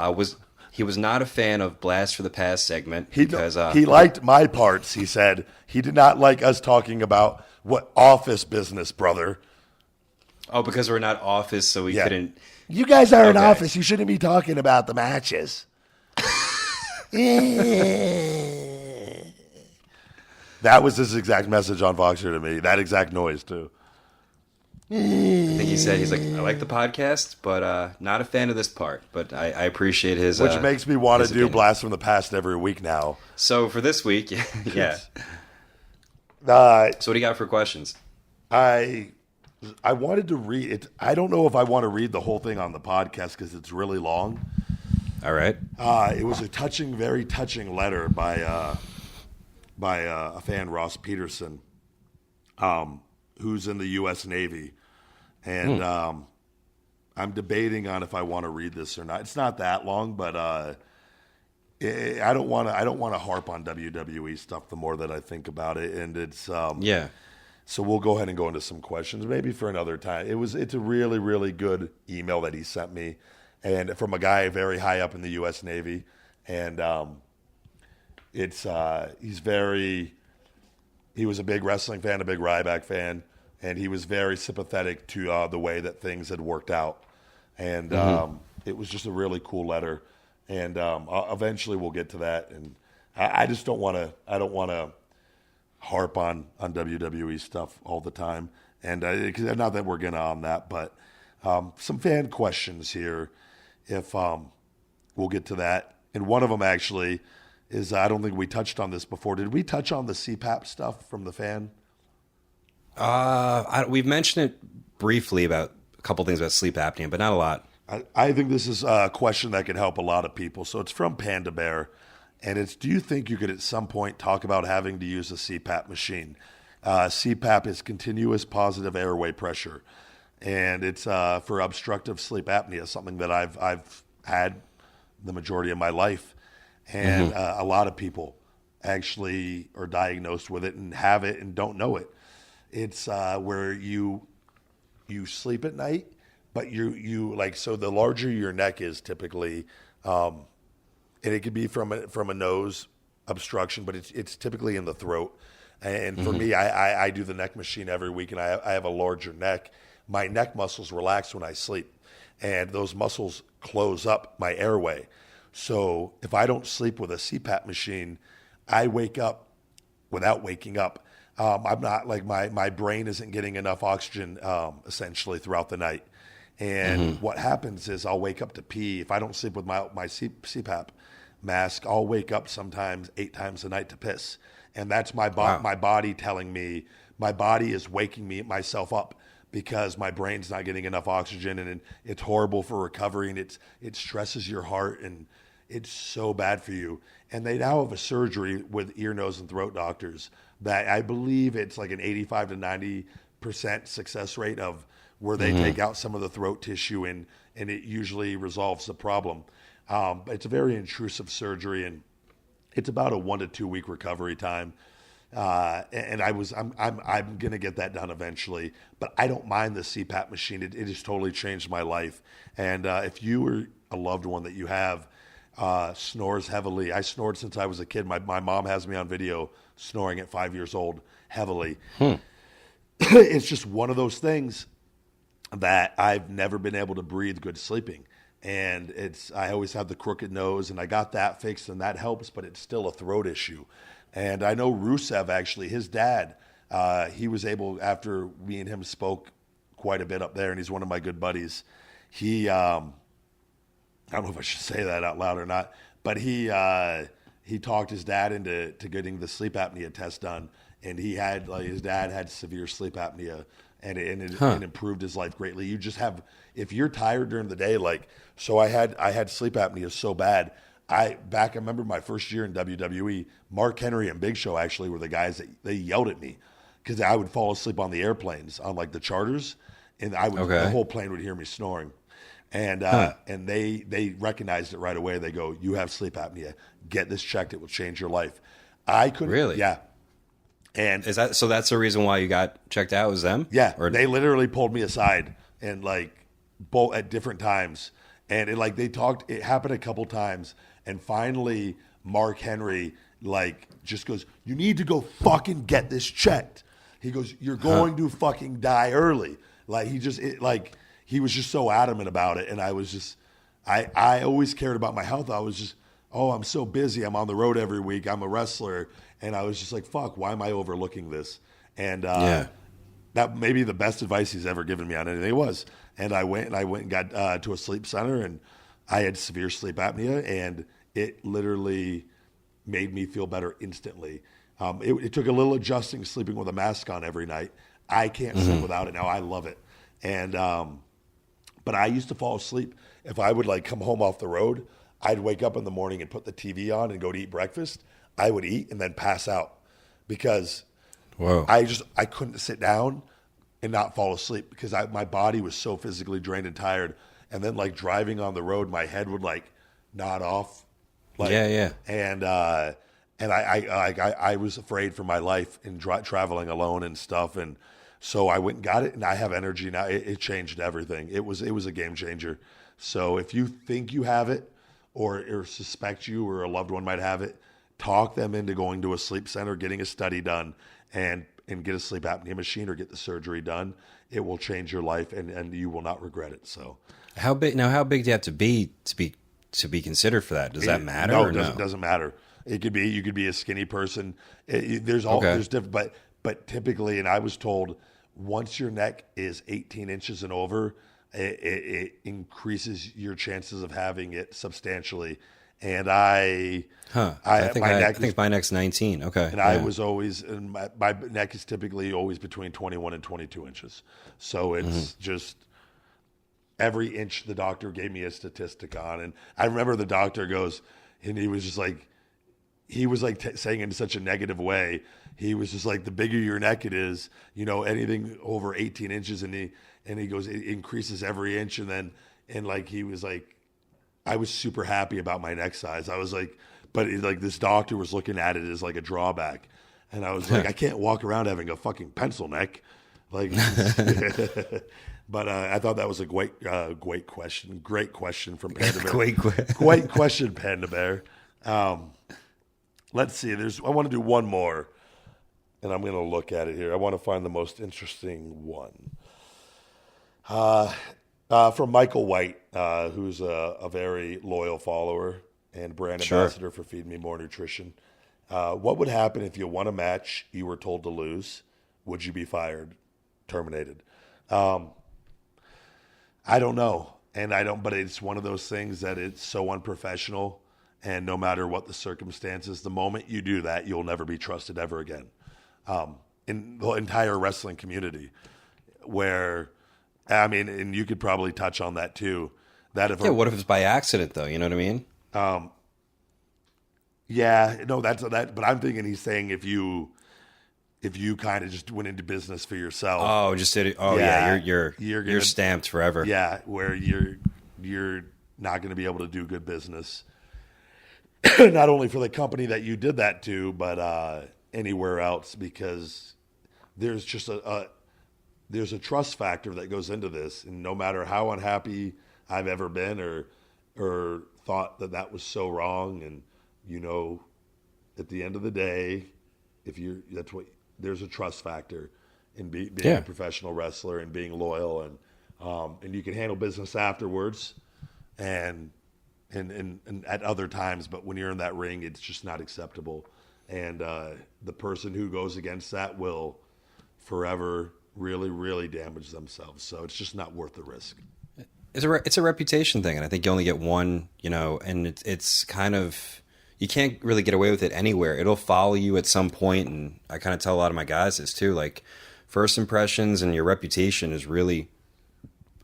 He was not a fan of Blast for the Past segment because he liked my parts. He said he did not like us talking about what office business, brother. Oh, because we're not office, so we couldn't. You guys are in office. You shouldn't be talking about the matches. That was his exact message on Voxer to me. That exact noise too. I think he's like, I like the podcast, but not a fan of this part. But I appreciate his. Which makes me want to do Blast from the Past every week now. So for this week, yeah. So what do you got for questions? I wanted to read it. I don't know if I want to read the whole thing on the podcast because it's really long. All right. It was a very touching letter by a fan, Ross Peterson, who's in the U.S. Navy. And I'm debating on if I want to read this or not. It's not that long, but I don't want to harp on WWE stuff the more that I think about it. And it's So we'll go ahead and go into some questions, maybe for another time. It's a really, really good email that he sent me, and from a guy very high up in the U.S. Navy. And he was a big wrestling fan, a big Ryback fan. And he was very sympathetic to the way that things had worked out. And it was just a really cool letter. and eventually we'll get to that. And I just don't want to. I don't want to harp on WWE stuff all the time. And not that we're gonna on that, but some fan questions here. If we'll get to that, and one of them actually is I don't think we touched on this before. Did we touch on the CPAP stuff from the fan? We've mentioned it briefly about a couple things about sleep apnea, but not a lot. I think this is a question that could help a lot of people. So it's from Panda Bear, and it's: do you think you could at some point talk about having to use a CPAP machine? CPAP is continuous positive airway pressure, and it's for obstructive sleep apnea, something that I've had the majority of my life, and a lot of people actually are diagnosed with it and have it and don't know it. It's where you sleep at night, but you like, so the larger your neck is typically, and it could be from a nose obstruction, but it's typically in the throat. And for me, I do the neck machine every week, and I have a larger neck. My neck muscles relax when I sleep, and those muscles close up my airway. So if I don't sleep with a CPAP machine, I wake up without waking up. I'm not like my brain isn't getting enough oxygen essentially throughout the night. And what happens is I'll wake up to pee. If I don't sleep with my CPAP mask, I'll wake up sometimes 8 times a night to piss. And that's my body telling me, my body is waking myself up because my brain's not getting enough oxygen, and it's horrible for recovery, and it stresses your heart, and it's so bad for you. And they now have a surgery with ear, nose, and throat doctors that I believe it's like an 85 to 90% success rate of where they take out some of the throat tissue, and it usually resolves the problem. It's a very intrusive surgery, and it's about a 1 to 2 week recovery time. And I'm going to get that done eventually, but I don't mind the CPAP machine. It has totally changed my life. And if you or a loved one that you have snores heavily, I snored since I was a kid. My mom has me on video snoring at 5 years old heavily. It's just one of those things that I've never been able to breathe good sleeping. And I always have the crooked nose, and I got that fixed, and that helps, but it's still a throat issue. And I know Rusev, actually, his dad, he was able, after me and him spoke quite a bit up there, and he's one of my good buddies. He, I don't know if I should say that out loud or not, but he talked his dad into getting the sleep apnea test done, and his dad had severe sleep apnea, and it improved his life greatly. You just have, if you're tired during the day, so I had sleep apnea so bad. I remember my first year in WWE, Mark Henry and Big Show actually were the guys that they yelled at me because I would fall asleep on the airplanes, on like the charters, and the whole plane would hear me snoring. And and they recognized it right away. They go, "You have sleep apnea. Get this checked. It will change your life." I couldn't. Really? Yeah. And is that so? That's the reason why you got checked out? Was them? Yeah. Or they literally pulled me aside and both at different times, and they talked. It happened a couple times, and finally Mark Henry just goes, "You need to go fucking get this checked." He goes, "You're going to fucking die early." He was just so adamant about it, and I was just, I always cared about my health. I was just, I'm so busy. I'm on the road every week. I'm a wrestler, and I was just like, fuck, why am I overlooking this? And that may be the best advice he's ever given me on anything. It was, and I went and got to a sleep center, and I had severe sleep apnea, and it literally made me feel better instantly. It took a little adjusting, sleeping with a mask on every night. I can't sleep without it now. I love it, and but I used to fall asleep. If I would come home off the road, I'd wake up in the morning and put the TV on and go to eat breakfast. I would eat and then pass out because I couldn't sit down and not fall asleep because my body was so physically drained and tired. And then driving on the road, my head would nod off. And I was afraid for my life in traveling alone and stuff. And so I went and got it, and I have energy now. It changed everything. It was a game changer. So if you think you have it, or suspect you or a loved one might have it, talk them into going to a sleep center, getting a study done, and get a sleep apnea machine or get the surgery done. It will change your life, and you will not regret it. So, how big do you have to be to be considered for that? Does that matter? No, or it doesn't matter. It could be, you could be a skinny person. There's different, but typically, and I was told, once your neck is 18 inches and over, it increases your chances of having it substantially. And I think my neck's 19. Okay. And I was always, and my neck is typically always between 21 and 22 inches. So it's just every inch the doctor gave me a statistic on. And I remember the doctor goes, and he was just like, saying it in such a negative way. He was just like, the bigger your neck it is, anything over 18 inches. And he goes, it increases every inch. And like, he was like, I was super happy about my neck size. I was like, but this doctor was looking at it as like a drawback. And I was like, I can't walk around having a fucking pencil neck. Like, but I thought that was a great question. Great question from Panda Bear. Great question, Panda Bear. Let's see. I want to do one more, and I'm going to look at it here. I want to find the most interesting one. From Michael White, who's a very loyal follower and brand ambassador for Feed Me More Nutrition. What would happen if you won a match you were told to lose? Would you be fired, terminated? I don't know, but it's one of those things that it's so unprofessional, and no matter what the circumstances, the moment you do that, you'll never be trusted ever again. In the entire wrestling community, where, I mean, and you could probably touch on that too. What if it's by accident though? You know what I mean? But I'm thinking he's saying if you kind of just went into business for yourself. Oh, just did it. Oh yeah, you're stamped forever. Yeah, where you're not going to be able to do good business, not only for the company that you did that to, but anywhere else, because there's just there's a trust factor that goes into this, and no matter how unhappy I've ever been or thought that was so wrong, and at the end of the day, there's a trust factor in being a professional wrestler and being loyal, and you can handle business afterwards, and at other times, but when you're in that ring, it's just not acceptable, and the person who goes against that will forever really, really damage themselves. So it's just not worth the risk. It's a reputation thing, and I think you only get one, and it's kind of, you can't really get away with it anywhere. It'll follow you at some point, and I kind of tell a lot of my guys this too, like first impressions and your reputation is really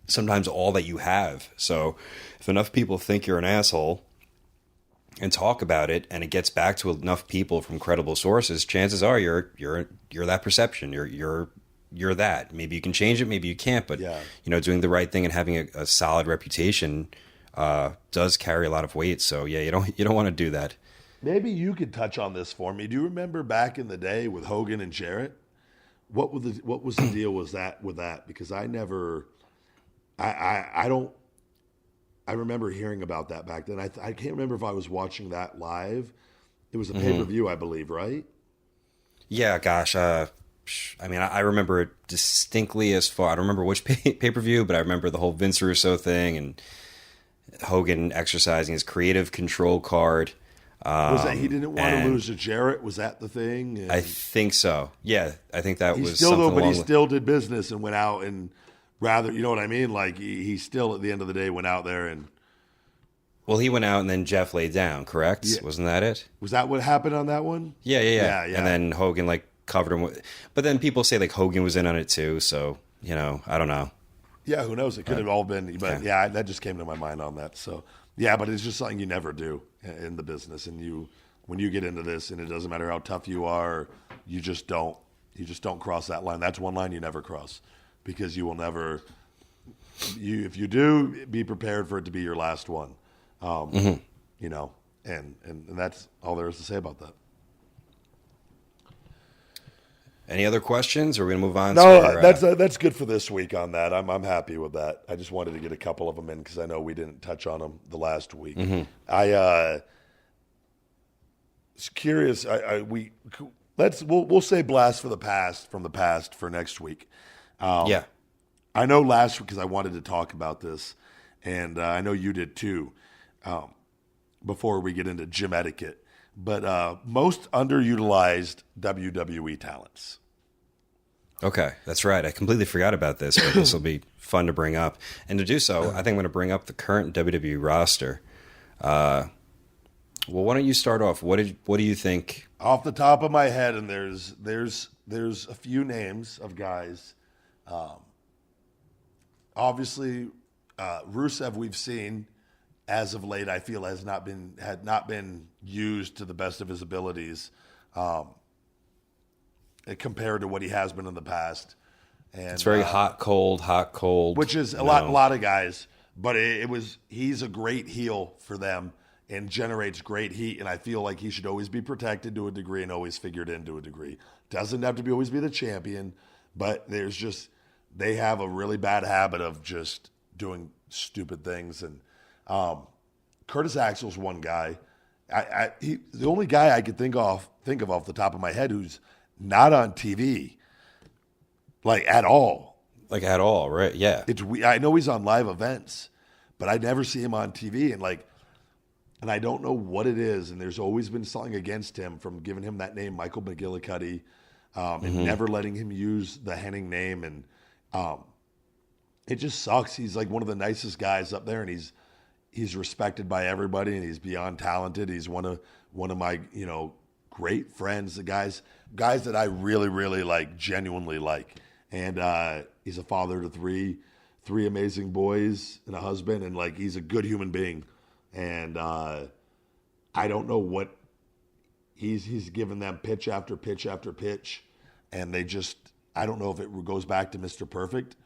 sometimes all that you have. So if enough people think you're an asshole and talk about it, and it gets back to enough people from credible sources, chances are you're that perception. You're that. Maybe you can change it, maybe you can't, but doing the right thing and having a solid reputation does carry a lot of weight. So you don't want to do that. Maybe you could touch on this for me. Do you remember back in the day with Hogan and Jarrett? What was the deal with that? Because I remember hearing about that back then. I can't remember if I was watching that live. It was a pay-per-view, I believe, right? Yeah, gosh. I remember it distinctly as far. I don't remember which pay-per-view, but I remember the whole Vince Russo thing and Hogan exercising his creative control card. Was that he didn't want to lose to Jarrett? Was that the thing? And I think so. Yeah, I think that was still something. But he still did business and went out and rather, you know what I mean? Like he still at the end of the day went out there and. Well, he went out and then Jeff laid down. Correct? Yeah. Wasn't that it? Was that what happened on that one? Yeah. And then Hogan covered him but then people say Hogan was in on it too, so I don't know. Yeah, who knows? It could have all been, but that just came to my mind on that. So but it's just something you never do in the business, and when you get into this, and it doesn't matter how tough you are, you just don't cross that line. That's one line you never cross, because you will never. If you do, be prepared for it to be your last one. And that's all there is to say about that. Any other questions, or are we going to move on? No, that's good for this week on that. I'm happy with that. I just wanted to get a couple of them in because I know we didn't touch on them the last week. I was curious. We'll say blast from the past for next week. I know last week because I wanted to talk about this, and I know you did too. before we get into gym etiquette. But most underutilized WWE talents. Okay, that's right. I completely forgot about this, but this will be fun to bring up. And to do so, I think I'm going to bring up the current WWE roster. Well, why don't you start off? What do you think? Off the top of my head, and there's a few names of guys. Obviously, Rusev we've seen as of late. I feel had not been used to the best of his abilities. Compared to what he has been in the past. And It's very hot, cold. Which is a lot of guys, but he's a great heel for them and generates great heat, and I feel like he should always be protected to a degree and always figured in to a degree. Doesn't have to always be the champion, but they have a really bad habit of just doing stupid things. And Curtis Axel's one guy. The only guy I could think of off the top of my head who's not on TV, like at all. Like at all, right? Yeah. I know he's on live events, but I never see him on TV, and I don't know what it is. And there's always been something against him from giving him that name, Michael McGillicuddy, and never letting him use the Hennig name. And it just sucks. He's like one of the nicest guys up there, and he's respected by everybody, and he's beyond talented. He's one of my great friends, the guys that I really, really genuinely like. And he's a father to three amazing boys and a husband, and he's a good human being. And I don't know what he's given them pitch after pitch after pitch, and I don't know if it goes back to Mr. Perfect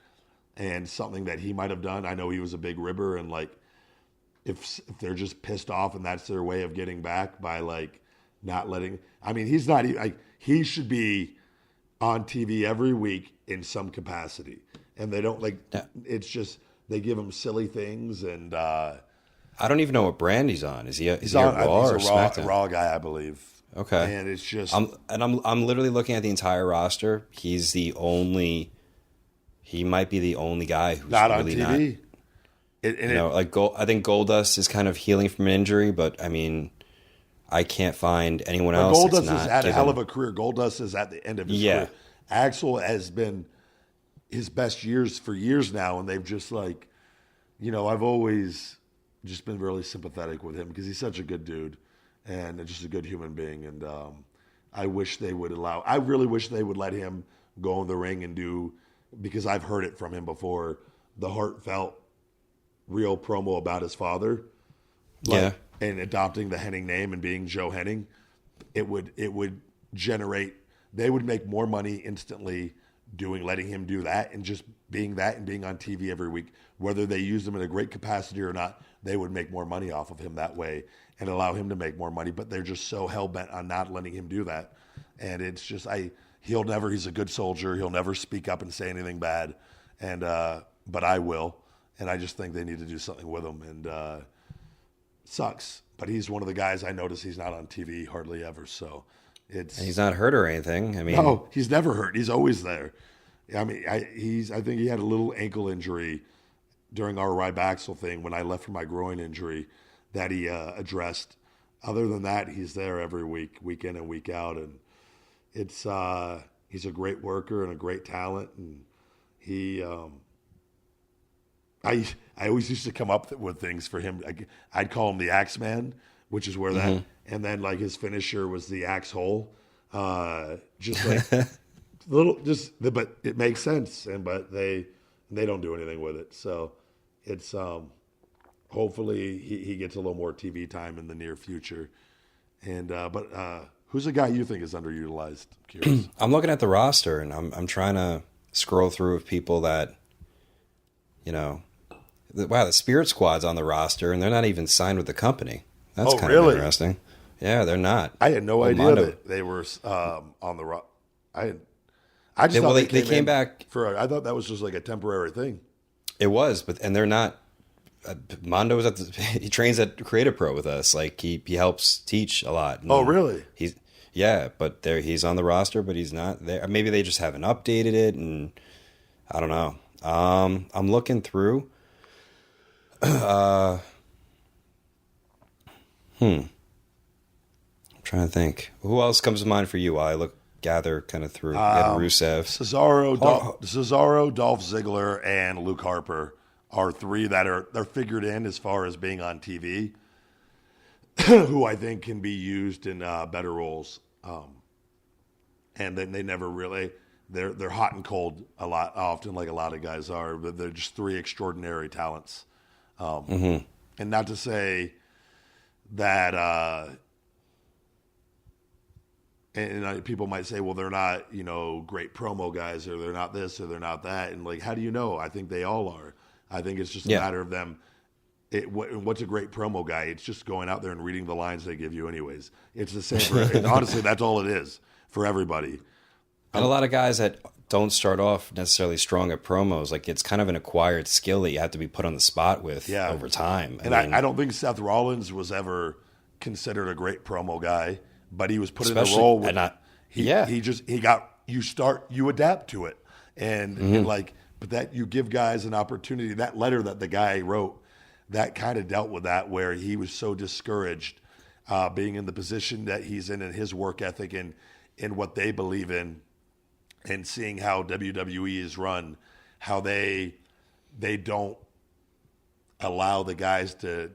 and something that he might have done. I know he was a big ribber, and if they're just pissed off and that's their way of getting back by not letting. I mean, he's not. He should be on TV every week in some capacity, and they don't It's just they give him silly things, and I don't even know what brand he's on. Is he a he's Raw or he's SmackDown? a Raw guy, I believe. Okay, and it's just I'm literally looking at the entire roster. He might be the only guy who's not really on TV. I think Goldust is kind of healing from an injury, but I mean, I can't find anyone else. Goldust has had a hell of a career. Goldust is at the end of his career. Axel has been his best years for years now, and they've just I've always just been really sympathetic with him because he's such a good dude and just a good human being. And I really wish they would let him go in the ring and do, because I've heard it from him before, the heartfelt, real promo about his father. And adopting the Hennig name and being Joe Hennig, it would generate. They would make more money instantly letting him do that and just being that and being on TV every week. Whether they use him in a great capacity or not, they would make more money off of him that way and allow him to make more money. But they're just so hell bent on not letting him do that, and it's just he's a good soldier. He'll never speak up and say anything bad, and but I will, and I just think they need to do something with him. And sucks, but he's one of the guys I notice he's not on TV hardly ever. So he's not hurt or anything. I mean, no, he's never hurt. He's always there. I mean, I think he had a little ankle injury during our Ryback thing when I left for my groin injury that he addressed. Other than that, he's there every week, week in and week out, and he's a great worker and a great talent, and I always used to come up with things for him. I'd call him the Axeman, which is where that, and then his finisher was the Axe Hole. Just but it makes sense, but they don't do anything with it. So it's hopefully he gets a little more TV time in the near future. And but who's a guy you think is underutilized? I'm curious. I'm looking at the roster, and I'm trying to scroll through of people that, the Spirit Squad's on the roster, and they're not even signed with the company. That's kind of interesting. Yeah, they're not. I had no idea that they were on the roster. I just thought they came back for. I thought that was just a temporary thing. It was, and they're not. Mondo was he trains at Creative Pro with us. He helps teach a lot. Oh, really? But he's on the roster, but he's not there. Maybe they just haven't updated it, and I don't know. I'm looking through. I'm trying to think. Who else comes to mind for you while I gather kind of through? You had Rusev. Cesaro, Dolph Ziggler, and Luke Harper are three they're figured in as far as being on TV, who I think can be used in better roles. And then they never really they're hot and cold often, like a lot of guys are, but they're just three extraordinary talents. And not to say that. And people might say, well, they're not, great promo guys, or they're not this, or they're not that. And, like, how do you know? I think they all are. I think it's just a matter of them. What's a great promo guy? It's just going out there and reading the lines they give you anyways. It's the same for, honestly, that's all it is for everybody. And a lot of guys that don't start off necessarily strong at promos, like it's kind of an acquired skill that you have to be put on the spot with over time. I don't think Seth Rollins was ever considered a great promo guy. But he was put in a role where you adapt to it. And but that you give guys an opportunity. That letter that the guy wrote, that kind of dealt with that, where he was so discouraged being in the position that he's in and his work ethic and in what they believe in, and seeing how WWE is run, how they don't allow the guys to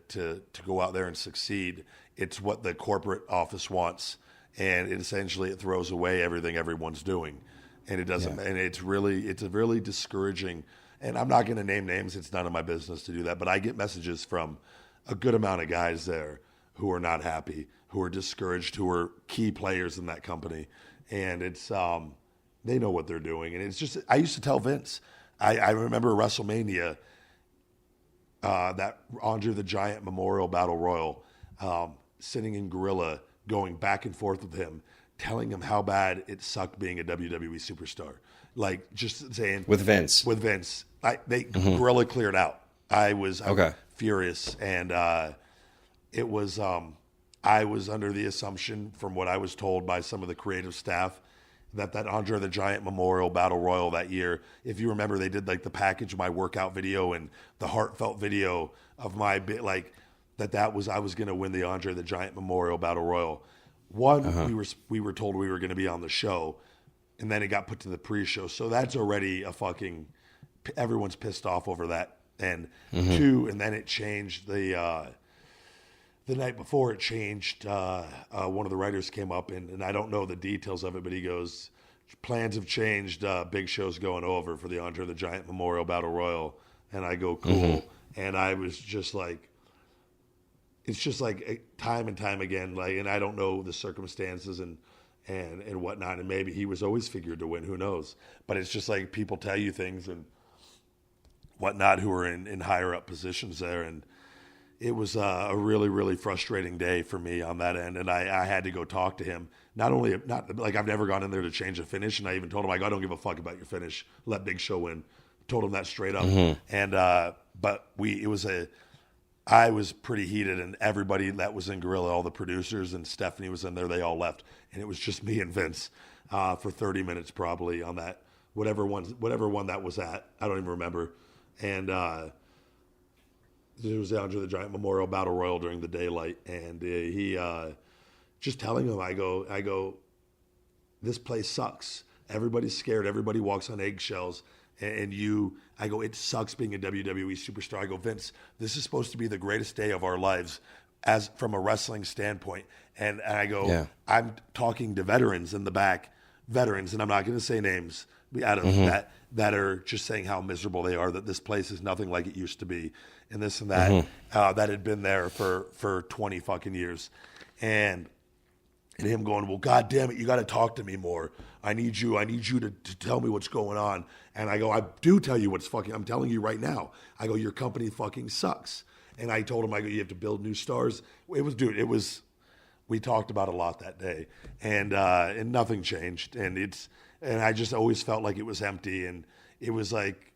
go out there and succeed. It's what the corporate office wants, and it throws away everything everyone's doing, and it doesn't. And it's a really discouraging. And I'm not going to name names; it's none of my business to do that. But I get messages from a good amount of guys there who are not happy, who are discouraged, who are key players in that company, and it's they know what they're doing. And it's just, I used to tell Vince, I remember WrestleMania, that Andre the Giant Memorial Battle Royal. Sitting in Gorilla, going back and forth with him, telling him how bad it sucked being a WWE superstar. Like, just saying... With Vince. Gorilla cleared out. I was furious. And it was... I was under the assumption, from what I was told by some of the creative staff, that Andre the Giant Memorial Battle Royal that year, if you remember, they did like the package, my workout video and the heartfelt video of my bit, like... I was going to win the Andre the Giant Memorial Battle Royal. We were told we were going to be on the show, and then it got put to the pre-show. So that's already everyone's pissed off over that. And two, and then it changed the night before it changed. One of the writers came up, and I don't know the details of it, but he goes, plans have changed. Big Show's going over for the Andre the Giant Memorial Battle Royal. And I go, cool. And I was just like, it's just like time and time again, like, and I don't know the circumstances and whatnot, and maybe he was always figured to win, who knows? But it's just like people tell you things and whatnot who are in higher up positions there, and it was a really, really frustrating day for me on that end, and I had to go talk to him. Not like I've never gone in there to change a finish, and I even told him, I don't give a fuck about your finish. Let Big Show win. Told him that straight up, and I was pretty heated, and everybody that was in Gorilla, all the producers and Stephanie was in there, they all left. And it was just me and Vince for 30 minutes probably on that, whatever one that was at. I don't even remember. And it was the Andre the Giant Memorial Battle Royal during the daylight. And he just telling him, I go, this place sucks. Everybody's scared. Everybody walks on eggshells. I go, it sucks being a WWE superstar. I go, Vince, this is supposed to be the greatest day of our lives as from a wrestling standpoint. And I go, I'm talking to veterans in the back, and I'm not going to say names out of that are just saying how miserable they are, that this place is nothing like it used to be, and this and that, that had been there for 20 fucking years. And him going, well, God damn it, you got to talk to me more. I need you to tell me what's going on. And I go, I do tell you I'm telling you right now. I go, your company fucking sucks. And I told him, I go, you have to build new stars. We talked about a lot that day, and nothing changed. And I just always felt like it was empty. And it was like,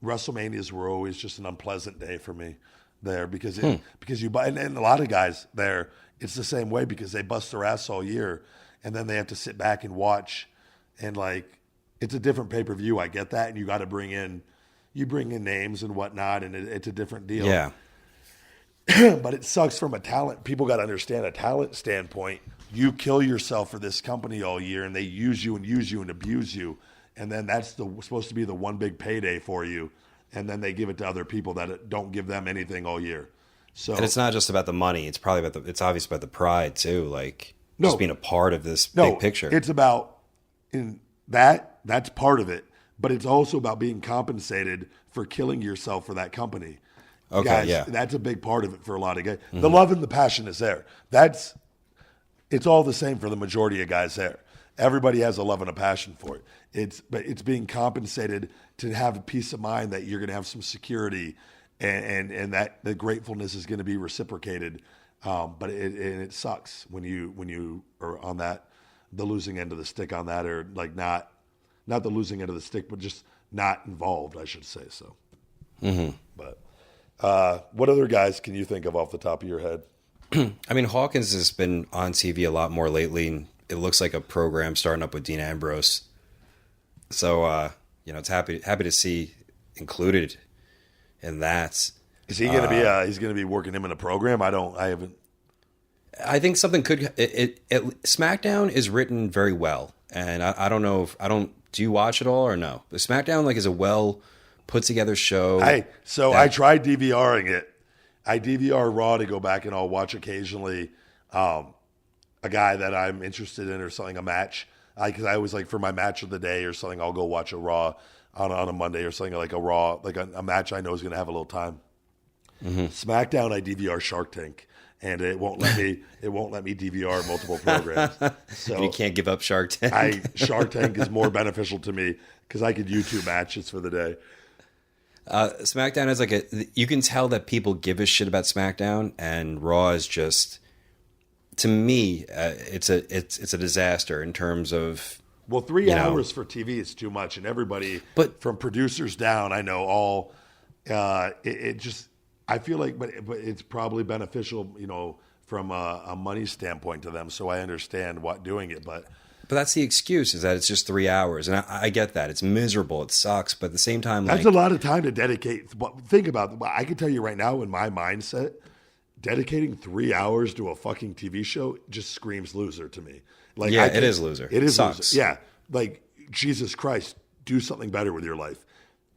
WrestleManias were always just an unpleasant day for me there because and a lot of guys there, it's the same way because they bust their ass all year and then they have to sit back and watch, and like, it's a different pay-per-view. I get that. And you got to bring in names and whatnot, and it's a different deal. Yeah. but it sucks from a talent. People got to understand a talent standpoint. You kill yourself for this company all year, and they use you and abuse you, and then that's supposed to be the one big payday for you, and then they give it to other people that don't give them anything all year. So, and it's not just about the money. It's probably about it's obvious about the pride too. Like just being a part of this big picture. It's about that's part of it, but it's also about being compensated for killing yourself for that company. Okay, guys, yeah. That's a big part of it for a lot of guys. The love and the passion is there. It's all the same for the majority of guys there. Everybody has a love and a passion for it. But it's being compensated to have a peace of mind that you're going to have some security and that the gratefulness is going to be reciprocated. But it sucks when you are on the losing end of the stick on that, or like not the losing end of the stick, but just not involved, I should say so. But what other guys can you think of off the top of your head? I mean, Hawkins has been on TV a lot more lately, and it looks like a program starting up with Dean Ambrose. So, it's happy to see included in that. Is he going to be? He's going to be working him in a program. I haven't. I think something could. Smackdown is written very well, and I don't know if I don't. Do you watch it all or no? But Smackdown is a well put together show. I tried DVRing it. I DVR Raw to go back and I'll watch occasionally a guy that I'm interested in or something, a match. Because I always like for my match of the day or something, I'll go watch a Raw on a Monday or something like a Raw, like a match I know is going to have a little time. SmackDown, I DVR Shark Tank, and it won't let me DVR multiple programs. So you can't give up Shark Tank. Shark Tank is more beneficial to me because I could YouTube matches for the day. SmackDown is you can tell that people give a shit about SmackDown, and Raw is just, to me, it's a disaster in terms of. Well, 3 hours for TV is too much, and everybody, but from producers down, I know all. It just, I feel like, but it's probably beneficial, from a money standpoint to them. So I understand doing it, but that's the excuse, is that it's just 3 hours. And I get that. It's miserable. It sucks. But at the same time, that's a lot of time to dedicate. Think about it. I can tell you right now, in my mindset, dedicating 3 hours to a fucking TV show just screams loser to me. Like, yeah, it is loser. It is sucks. Loser. Yeah. Like, Jesus Christ, do something better with your life.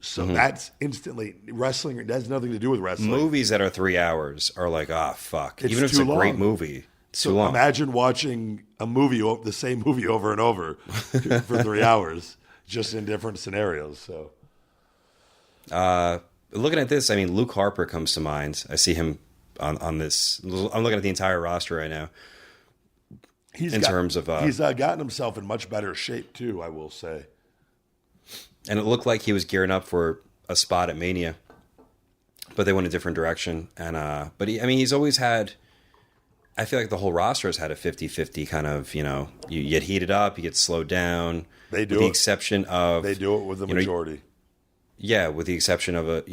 So that's instantly wrestling. It has nothing to do with wrestling. Movies that are 3 hours are like, fuck. It's even if it's a too great long. movie. So imagine watching the same movie over and over for 3 hours, just in different scenarios. So, looking at this, I mean, Luke Harper comes to mind. I see him on this. I'm looking at the entire roster right now. He's gotten himself in much better shape too, I will say. And it looked like he was gearing up for a spot at Mania, but they went a different direction. And he's always had. I feel like the whole roster has had a 50-50 kind of, you get heated up, you get slowed down. They do with the exception of they do it with the majority. Yeah, with the exception of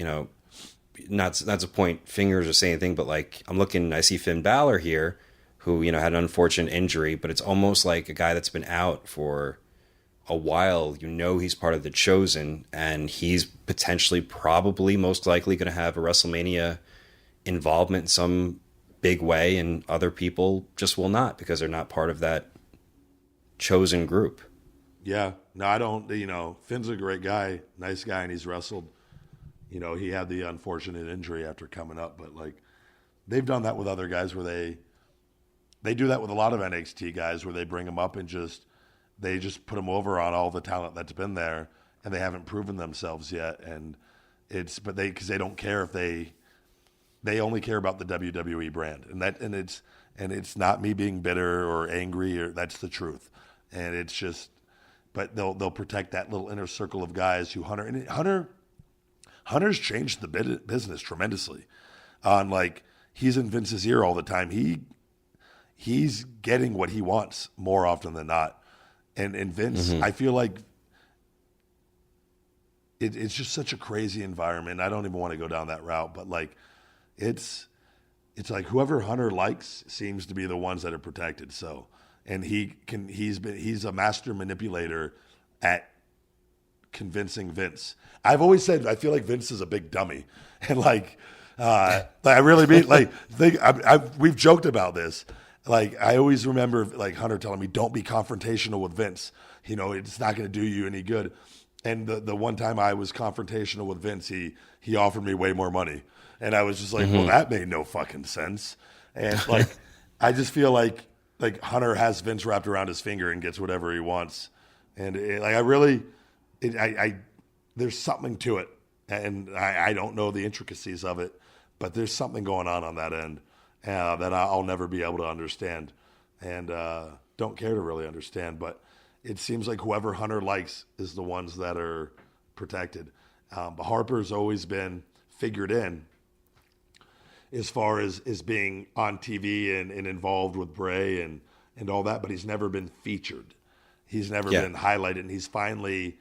not to point fingers or say anything, but I see Finn Balor here, who had an unfortunate injury, but it's almost like a guy that's been out for a while. He's part of the Chosen, and he's potentially, probably, most likely going to have a WrestleMania involvement in some big way, and other people just will not, because they're not part of that Chosen group. Yeah. No, I don't, Finn's a great guy, nice guy, and he's wrestled. He had the unfortunate injury after coming up, but they've done that with other guys where they do that with a lot of NXT guys where they bring them up and they just put them over on all the talent that's been there, and they haven't proven themselves yet. And because they don't care if they only care about the WWE brand, and it's not me being bitter or angry, or that's the truth. And it's just, but they'll protect that little inner circle of guys who Hunter's changed the business tremendously. He's in Vince's ear all the time. He's getting what he wants more often than not. And Vince, I feel like it's just such a crazy environment. I don't even want to go down that route, but it's like whoever Hunter likes seems to be the ones that are protected. So, and he's a master manipulator at convincing Vince. I've always said I feel like Vince is a big dummy, and I really mean, like, we've joked about this. Like, I always remember, like, Hunter telling me, don't be confrontational with Vince. You know, it's not going to do you any good. And the one time I was confrontational with Vince, he offered me way more money. And I was just like, well, that made no fucking sense. And, like, I just feel like Hunter has Vince wrapped around his finger and gets whatever he wants. And, there's something to it. And I don't know the intricacies of it, but there's something going on that end that I'll never be able to understand, and don't care to really understand. But it seems like whoever Hunter likes is the ones that are protected. But Harper's always been figured in as far as being on TV and involved with Bray and all that, but he's never been featured. He's never been highlighted, and he's finally,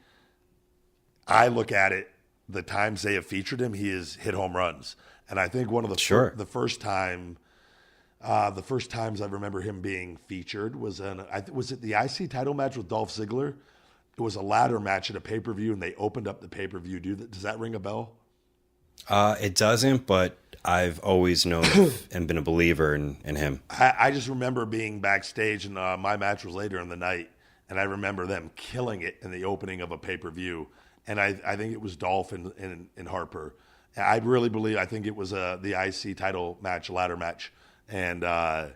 I look at it, the times they have featured him, he has hit home runs. And I think one of the the first times I remember him being featured was was it the IC title match with Dolph Ziggler? It was a ladder match at a pay-per-view, and they opened up the pay-per-view. Does that ring a bell? It doesn't, but I've always known and been a believer in him. I just remember being backstage, and my match was later in the night, and I remember them killing it in the opening of a pay-per-view. And I think it was Dolph and Harper. I really believe, I think it was the IC title match, ladder match. And I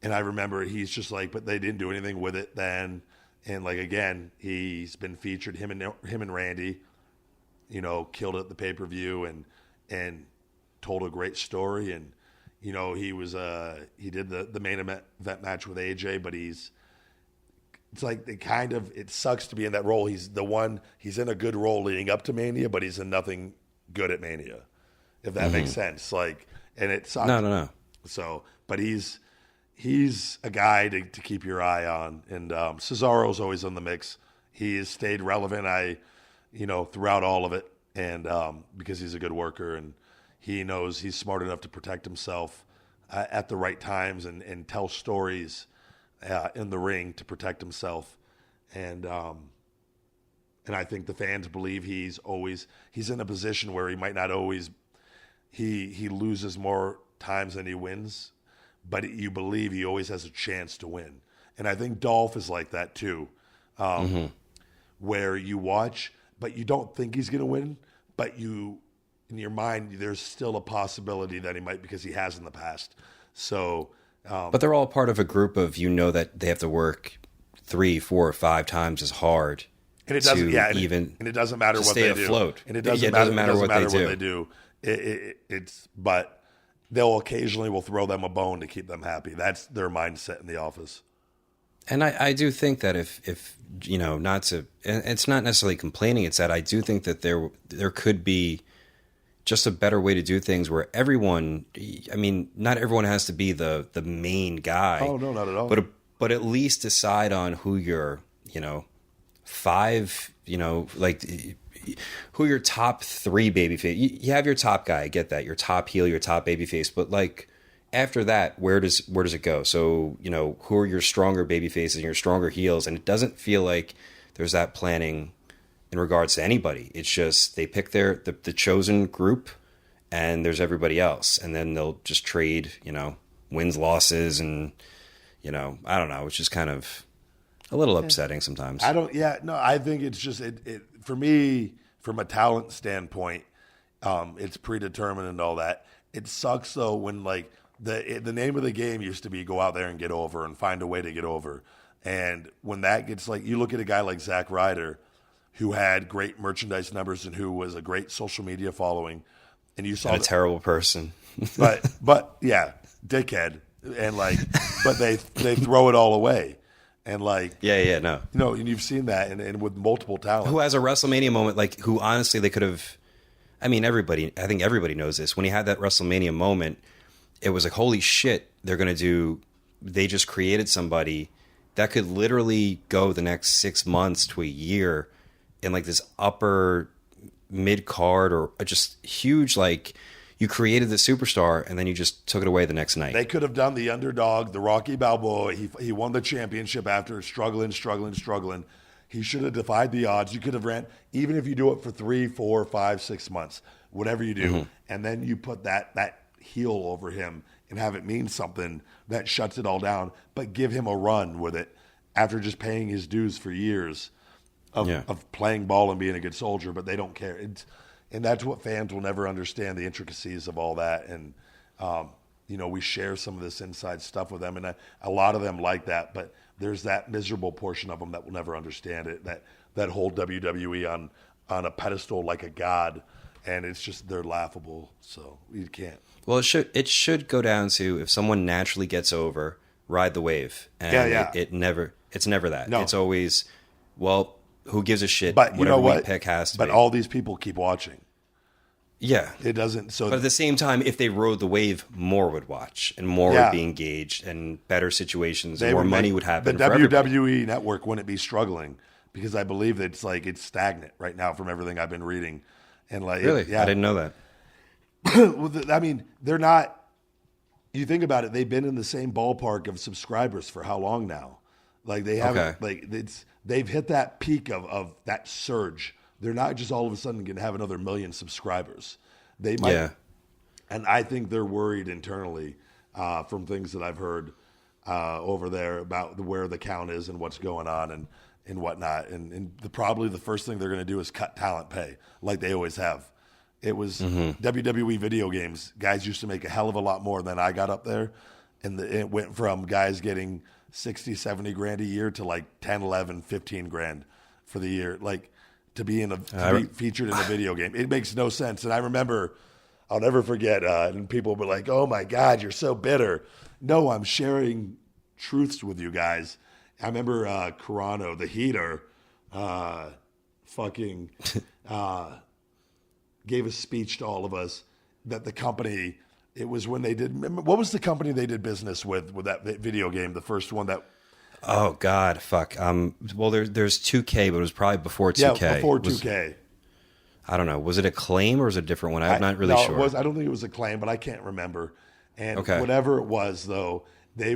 remember he's just like, but they didn't do anything with it then. And like, again, he's been featured, him and Randy, you know, killed it at the pay-per-view and told a great story. And, you know, he did the main event match with AJ, but it's like it sucks to be in that role. He's in a good role leading up to Mania, but he's in nothing good at Mania, if that makes sense. Like, and it sucks. No. So, but he's a guy to keep your eye on. And Cesaro's always in the mix. He has stayed relevant, throughout all of it. And because he's a good worker and he knows he's smart enough to protect himself at the right times and tell stories in the ring to protect himself, and I think the fans believe he's in a position where he might not always he loses more times than he wins, but you believe he always has a chance to win. And I think Dolph is like that too, where you watch but you don't think he's going to win, but in your mind there's still a possibility that he might, because he has in the past. So but they're all part of a group of, that they have to work 3, 4, or 5 times as hard. And it doesn't, and it doesn't matter what they do. Afloat. And it doesn't matter what they do. But they'll occasionally throw them a bone to keep them happy. That's their mindset in the office. And I do think that if not to, and it's not necessarily complaining, it's that I do think that there could be just a better way to do things where everyone, not everyone has to be the main guy. Oh, no, not at all. But at least decide on who your, 5, who your top 3 babyface. You have your top guy, I get that, your top heel, your top babyface, but like after that, where does it go? So, who are your stronger babyfaces and your stronger heels? And it doesn't feel like there's that planning in regards to anybody. It's just they pick the chosen group, and there's everybody else, and then they'll just trade, wins, losses, and I don't know. It's just kind of a little upsetting sometimes. I think it's just it for me, from a talent standpoint, it's predetermined and all that. It sucks though when like the name of the game used to be go out there and get over and find a way to get over, and when that gets like, you look at a guy like Zack Ryder, who had great merchandise numbers and who was a great social media following, and you saw a terrible person, but yeah, dickhead, and like, but they throw it all away, and like, and you've seen that, and with multiple talent, who has a WrestleMania moment, like who honestly they could have. I think everybody knows this. When he had that WrestleMania moment, it was like, holy shit, they just created somebody that could literally go the next 6 months to a year in like this upper mid card or just huge, like you created the superstar and then you just took it away the next night. They could have done the underdog, the Rocky Balboa. He won the championship after struggling. He should have defied the odds. You could have ran, even if you do it for 3, 4, 5, 6 months. whatever you do, and then you put that heel over him and have it mean something that shuts it all down, but give him a run with it after just paying his dues for years of playing ball and being a good soldier, but they don't care. And that's what fans will never understand, the intricacies of all that. And, we share some of this inside stuff with them, and a lot of them like that, but there's that miserable portion of them that will never understand it, that hold WWE on a pedestal like a god, and it's just, they're laughable, so you can't. Well, it should go down to, if someone naturally gets over, ride the wave. And it's never that. No. It's always, well, who gives a shit? But you know what? We pick has to but be. all these people keep watching. Yeah. It doesn't. So, but at the same time, if they rode the wave, more would watch and more would be engaged, and better situations, more money would happen. The for everybody. WWE Network wouldn't be struggling, because I believe that it's stagnant right now from everything I've been reading. And Really? I didn't know that. Well, I mean, they're not. You think about it; they've been in the same ballpark of subscribers for how long now? Like they haven't. They've hit that peak of that surge. They're not just all of a sudden going to have another million subscribers. They might, and I think they're worried internally from things that I've heard over there about where the count is and what's going on and whatnot. And probably the first thing they're going to do is cut talent pay, like they always have. It was WWE video games. Guys used to make a hell of a lot more than I got up there. And it went from guys getting 60, 70 grand a year to like 10, 11, 15 grand for the year. Like to be featured in a video game. It makes no sense. And I remember, I'll never forget, and people were like, oh my God, you're so bitter. No, I'm sharing truths with you guys. I remember Carano, the Heater, gave a speech to all of us that the company, it was when they did, what was the company they did business with that video game, the first one that... Oh, God, fuck. Well, there's 2K, but it was probably before 2K. Yeah, before 2K. I don't know. Was it Acclaim or was it a different one? I'm not really sure. I don't think it was Acclaim, but I can't remember. And whatever it was, though, they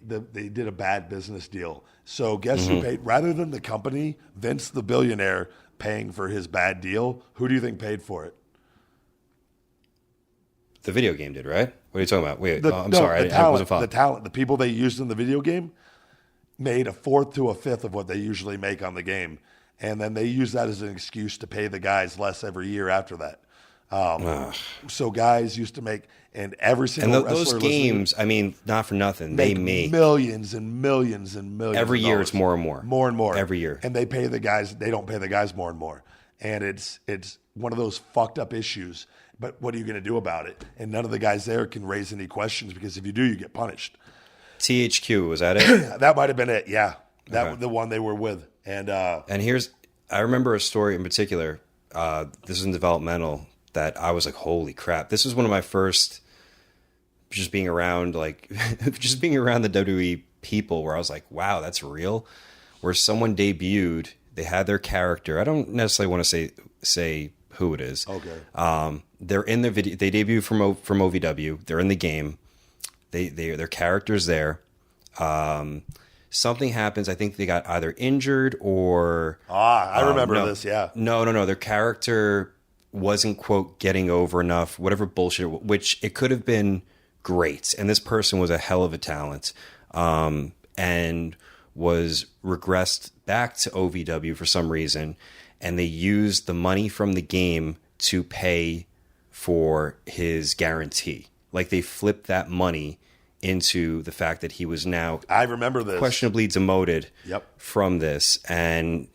did a bad business deal. So guess who paid, rather than the company, Vince the billionaire paying for his bad deal, who do you think paid for it? The video game did, right? What are you talking about? Wait, I'm sorry. I wasn't following. The talent, the people they used in the video game made a fourth to a fifth of what they usually make on the game. And then they use that as an excuse to pay the guys less every year after that. So guys used to make, and every single wrestler those games, I mean, not for nothing, they make millions and millions and millions. Every year it's more and more. More and more. Every year. And they pay the guys, they don't pay the guys more and more. And it's one of those fucked up issues. But what are you going to do about it? And none of the guys there can raise any questions, because if you do, you get punished. THQ, was that it? That might have been it, yeah. That was the one they were with. And I remember a story in particular, this is in developmental, that I was like, holy crap. This was one of my first, just being around the WWE people, where I was like, wow, that's real. Where someone debuted, they had their character. I don't necessarily want to say who it is. Okay. They're in the video. They debut from OVW. They're in the game. Their character's there. Something happens. I think they got either injured or... I remember this, yeah. No. Their character wasn't, quote, getting over enough, whatever bullshit, which it could have been great. And this person was a hell of a talent, and was regressed back to OVW for some reason. And they used the money from the game to pay for his guarantee. Like they flipped that money into the fact that he was now, I remember this, questionably demoted from this. And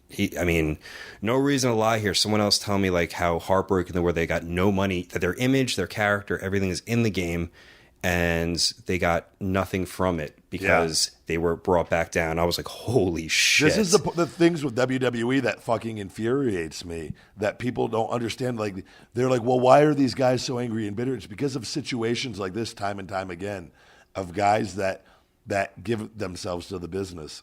no reason to lie here. Someone else tell me like how heartbroken they were. They got no money, that their image, their character, everything is in the game, and they got nothing from it because they were brought back down. I was like, holy shit. This is the things with WWE that fucking infuriates me, that people don't understand. Like, they're like, well, why are these guys so angry and bitter? It's because of situations like this time and time again, of guys that give themselves to the business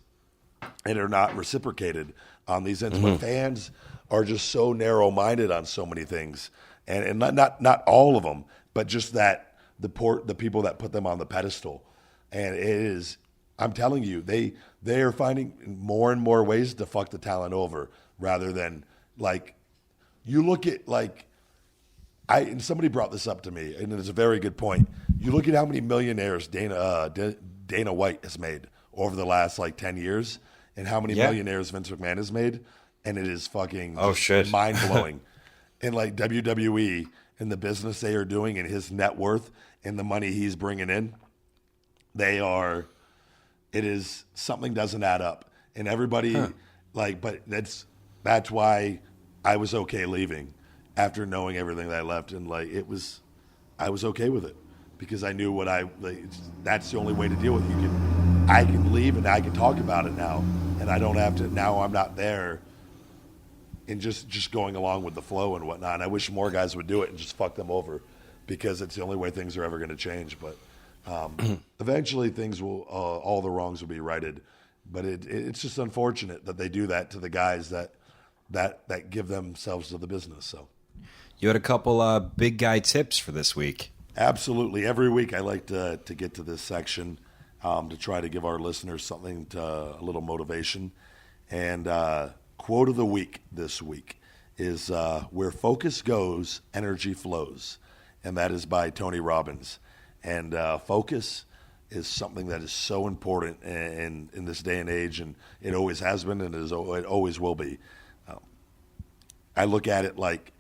and are not reciprocated on these ends. But fans are just so narrow-minded on so many things. And not all of them, but just that the people that put them on the pedestal. And it is, I'm telling you, they are finding more and more ways to fuck the talent over, rather than, like, you look at, like, and somebody brought this up to me, and it's a very good point. You look at how many millionaires Dana White has made over the last like 10 years, and how many millionaires Vince McMahon has made, and it is fucking mind blowing. And like WWE and the business they are doing, and his net worth and the money he's bringing in, it is something doesn't add up. And everybody but that's why I was okay leaving after knowing everything that I left, and like I was okay with it because I knew that's the only way to deal with it. I can leave and I can talk about it now, and I don't have to. Now I'm not there, and just going along with the flow and whatnot. And I wish more guys would do it and just fuck them over, because it's the only way things are ever going to change. But eventually, things will all the wrongs will be righted. But it's just unfortunate that they do that to the guys that give themselves to the business. So, you had a couple big guy tips for this week. Absolutely. Every week I like to get to this section to try to give our listeners something, a little motivation. And quote of the week this week is where focus goes, energy flows. And that is by Tony Robbins. And focus is something that is so important in this day and age, and it always has been, and it always will be. I look at it like,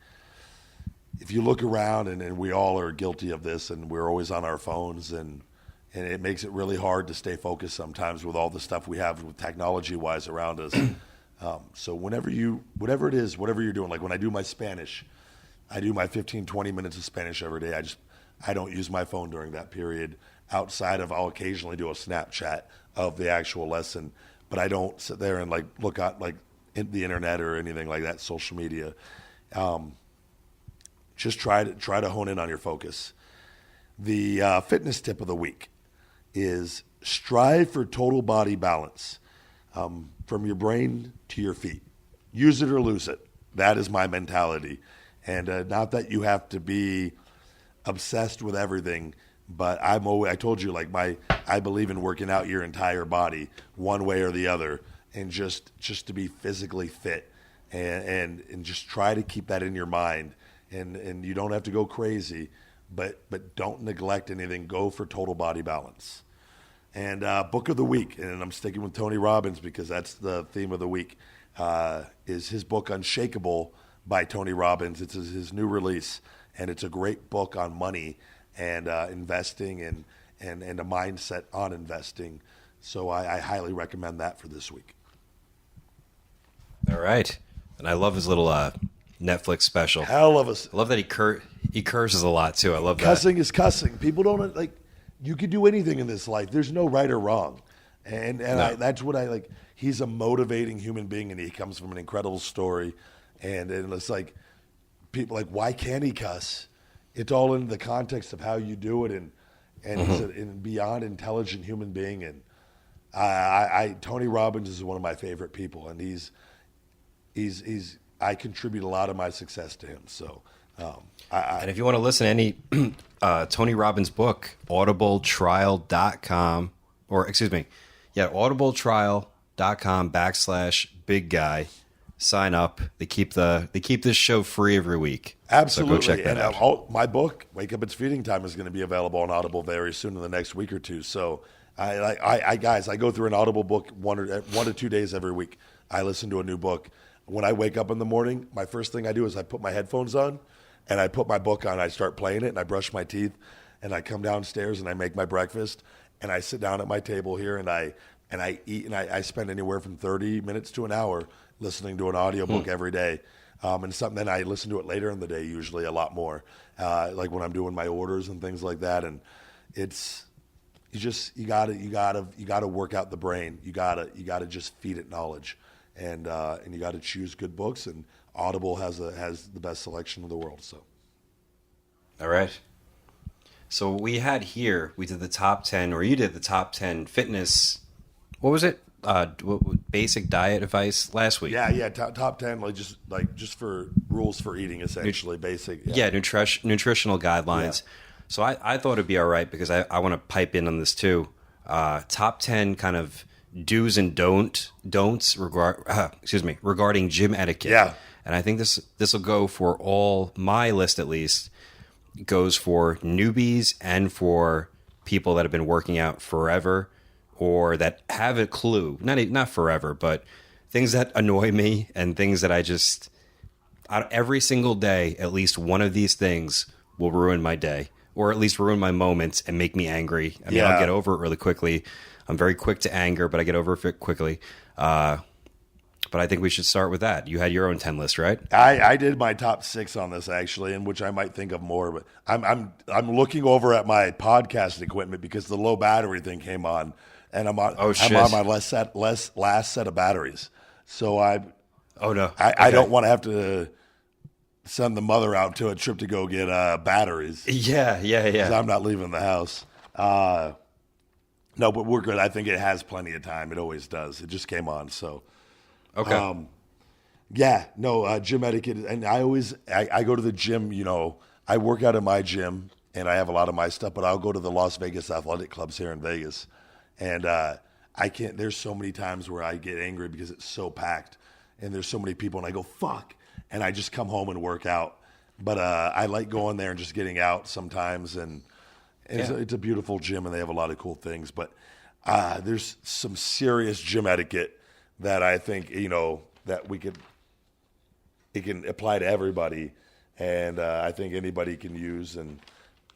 if you look around, and we all are guilty of this, and we're always on our phones, and it makes it really hard to stay focused sometimes with all the stuff we have with technology-wise around us. So whatever it is, whatever you're doing, like when I do my Spanish, I do my 15, 20 minutes of Spanish every day. I don't use my phone during that period. Outside of, I'll occasionally do a Snapchat of the actual lesson, but I don't sit there and like look at like the internet or anything like that, social media. Just try to hone in on your focus. The fitness tip of the week is strive for total body balance, from your brain to your feet. Use it or lose it. That is my mentality. And not that you have to be obsessed with everything, but I told you, like, I believe in working out your entire body one way or the other, and just to be physically fit, and just try to keep that in your mind. And you don't have to go crazy, but don't neglect anything. Go for total body balance. And book of the week, and I'm sticking with Tony Robbins because that's the theme of the week, is his book Unshakable by Tony Robbins. It's his new release, and it's a great book on money and investing and a mindset on investing. So I highly recommend that for this week. All right. And I love his little Netflix special. Hell of a... I love that he curses a lot, too. I love that. Cussing is cussing. People don't, like... You can do anything in this life. There's no right or wrong. And no. That's what I like. He's a motivating human being, and he comes from an incredible story. And it's like, people like, why can't he cuss? It's all in the context of how you do it, and he's a beyond intelligent human being. And Tony Robbins is one of my favorite people, and I contribute a lot of my success to him. So, and if you want to listen to any Tony Robbins book, audibletrial.com, or excuse me, audibletrial.com/big guy. Sign up. They keep this show free every week. Absolutely. So go check that out. My book, Wake Up It's Feeding Time, is going to be available on Audible very soon in the next week or two. So I go through an Audible book 1 to 2 days every week. I listen to a new book. When I wake up in the morning, my first thing I do is I put my headphones on and I put my book on. I start playing it, and I brush my teeth, and I come downstairs and I make my breakfast, and I sit down at my table here and I eat, and I spend anywhere from 30 minutes to an hour listening to an audiobook every day. And something, then I listen to it later in the day, usually a lot more, like when I'm doing my orders and things like that. And it's, you gotta work out the brain. You gotta just feed it knowledge, and you gotta choose good books. And Audible has the best selection in the world. So, all right. So we did the top 10, or you did the top 10 fitness. What was it? Basic diet advice last week. Yeah. Top 10, just for rules for eating, essentially. Basic. Yeah, nutritional guidelines. Yeah. So I thought it'd be all right because I want to pipe in on this too. Top 10 kind of do's and don'ts regarding gym etiquette. Yeah. And I think this will go for all my list at least. goes for newbies and for people that have been working out forever or that have a clue. Not forever, but things that annoy me and things that every single day, at least one of these things will ruin my day, or at least ruin my moments and make me angry. I mean, I'll get over it really quickly. I'm very quick to anger, but I get over it quickly. But I think we should start with that. You had your own 10 list, right? I did my top 6 on this actually, in which I might think of more. But I'm looking over at my podcasting equipment because the low battery thing came on, and I'm on my last set of batteries. So I don't want to have to send the mother out to a trip to go get batteries. Yeah. Because I'm not leaving the house. No, but we're good. I think it has plenty of time. It always does. It just came on, so. Okay. Gym etiquette. And I go to the gym, I work out in my gym and I have a lot of my stuff, but I'll go to the Las Vegas athletic clubs here in Vegas. And there's so many times where I get angry because it's so packed and there's so many people and I go, fuck. And I just come home and work out. But I like going there and just getting out sometimes. And it's a beautiful gym and they have a lot of cool things. But there's some serious gym etiquette that I think, that it can apply to everybody. And I think anybody can use. And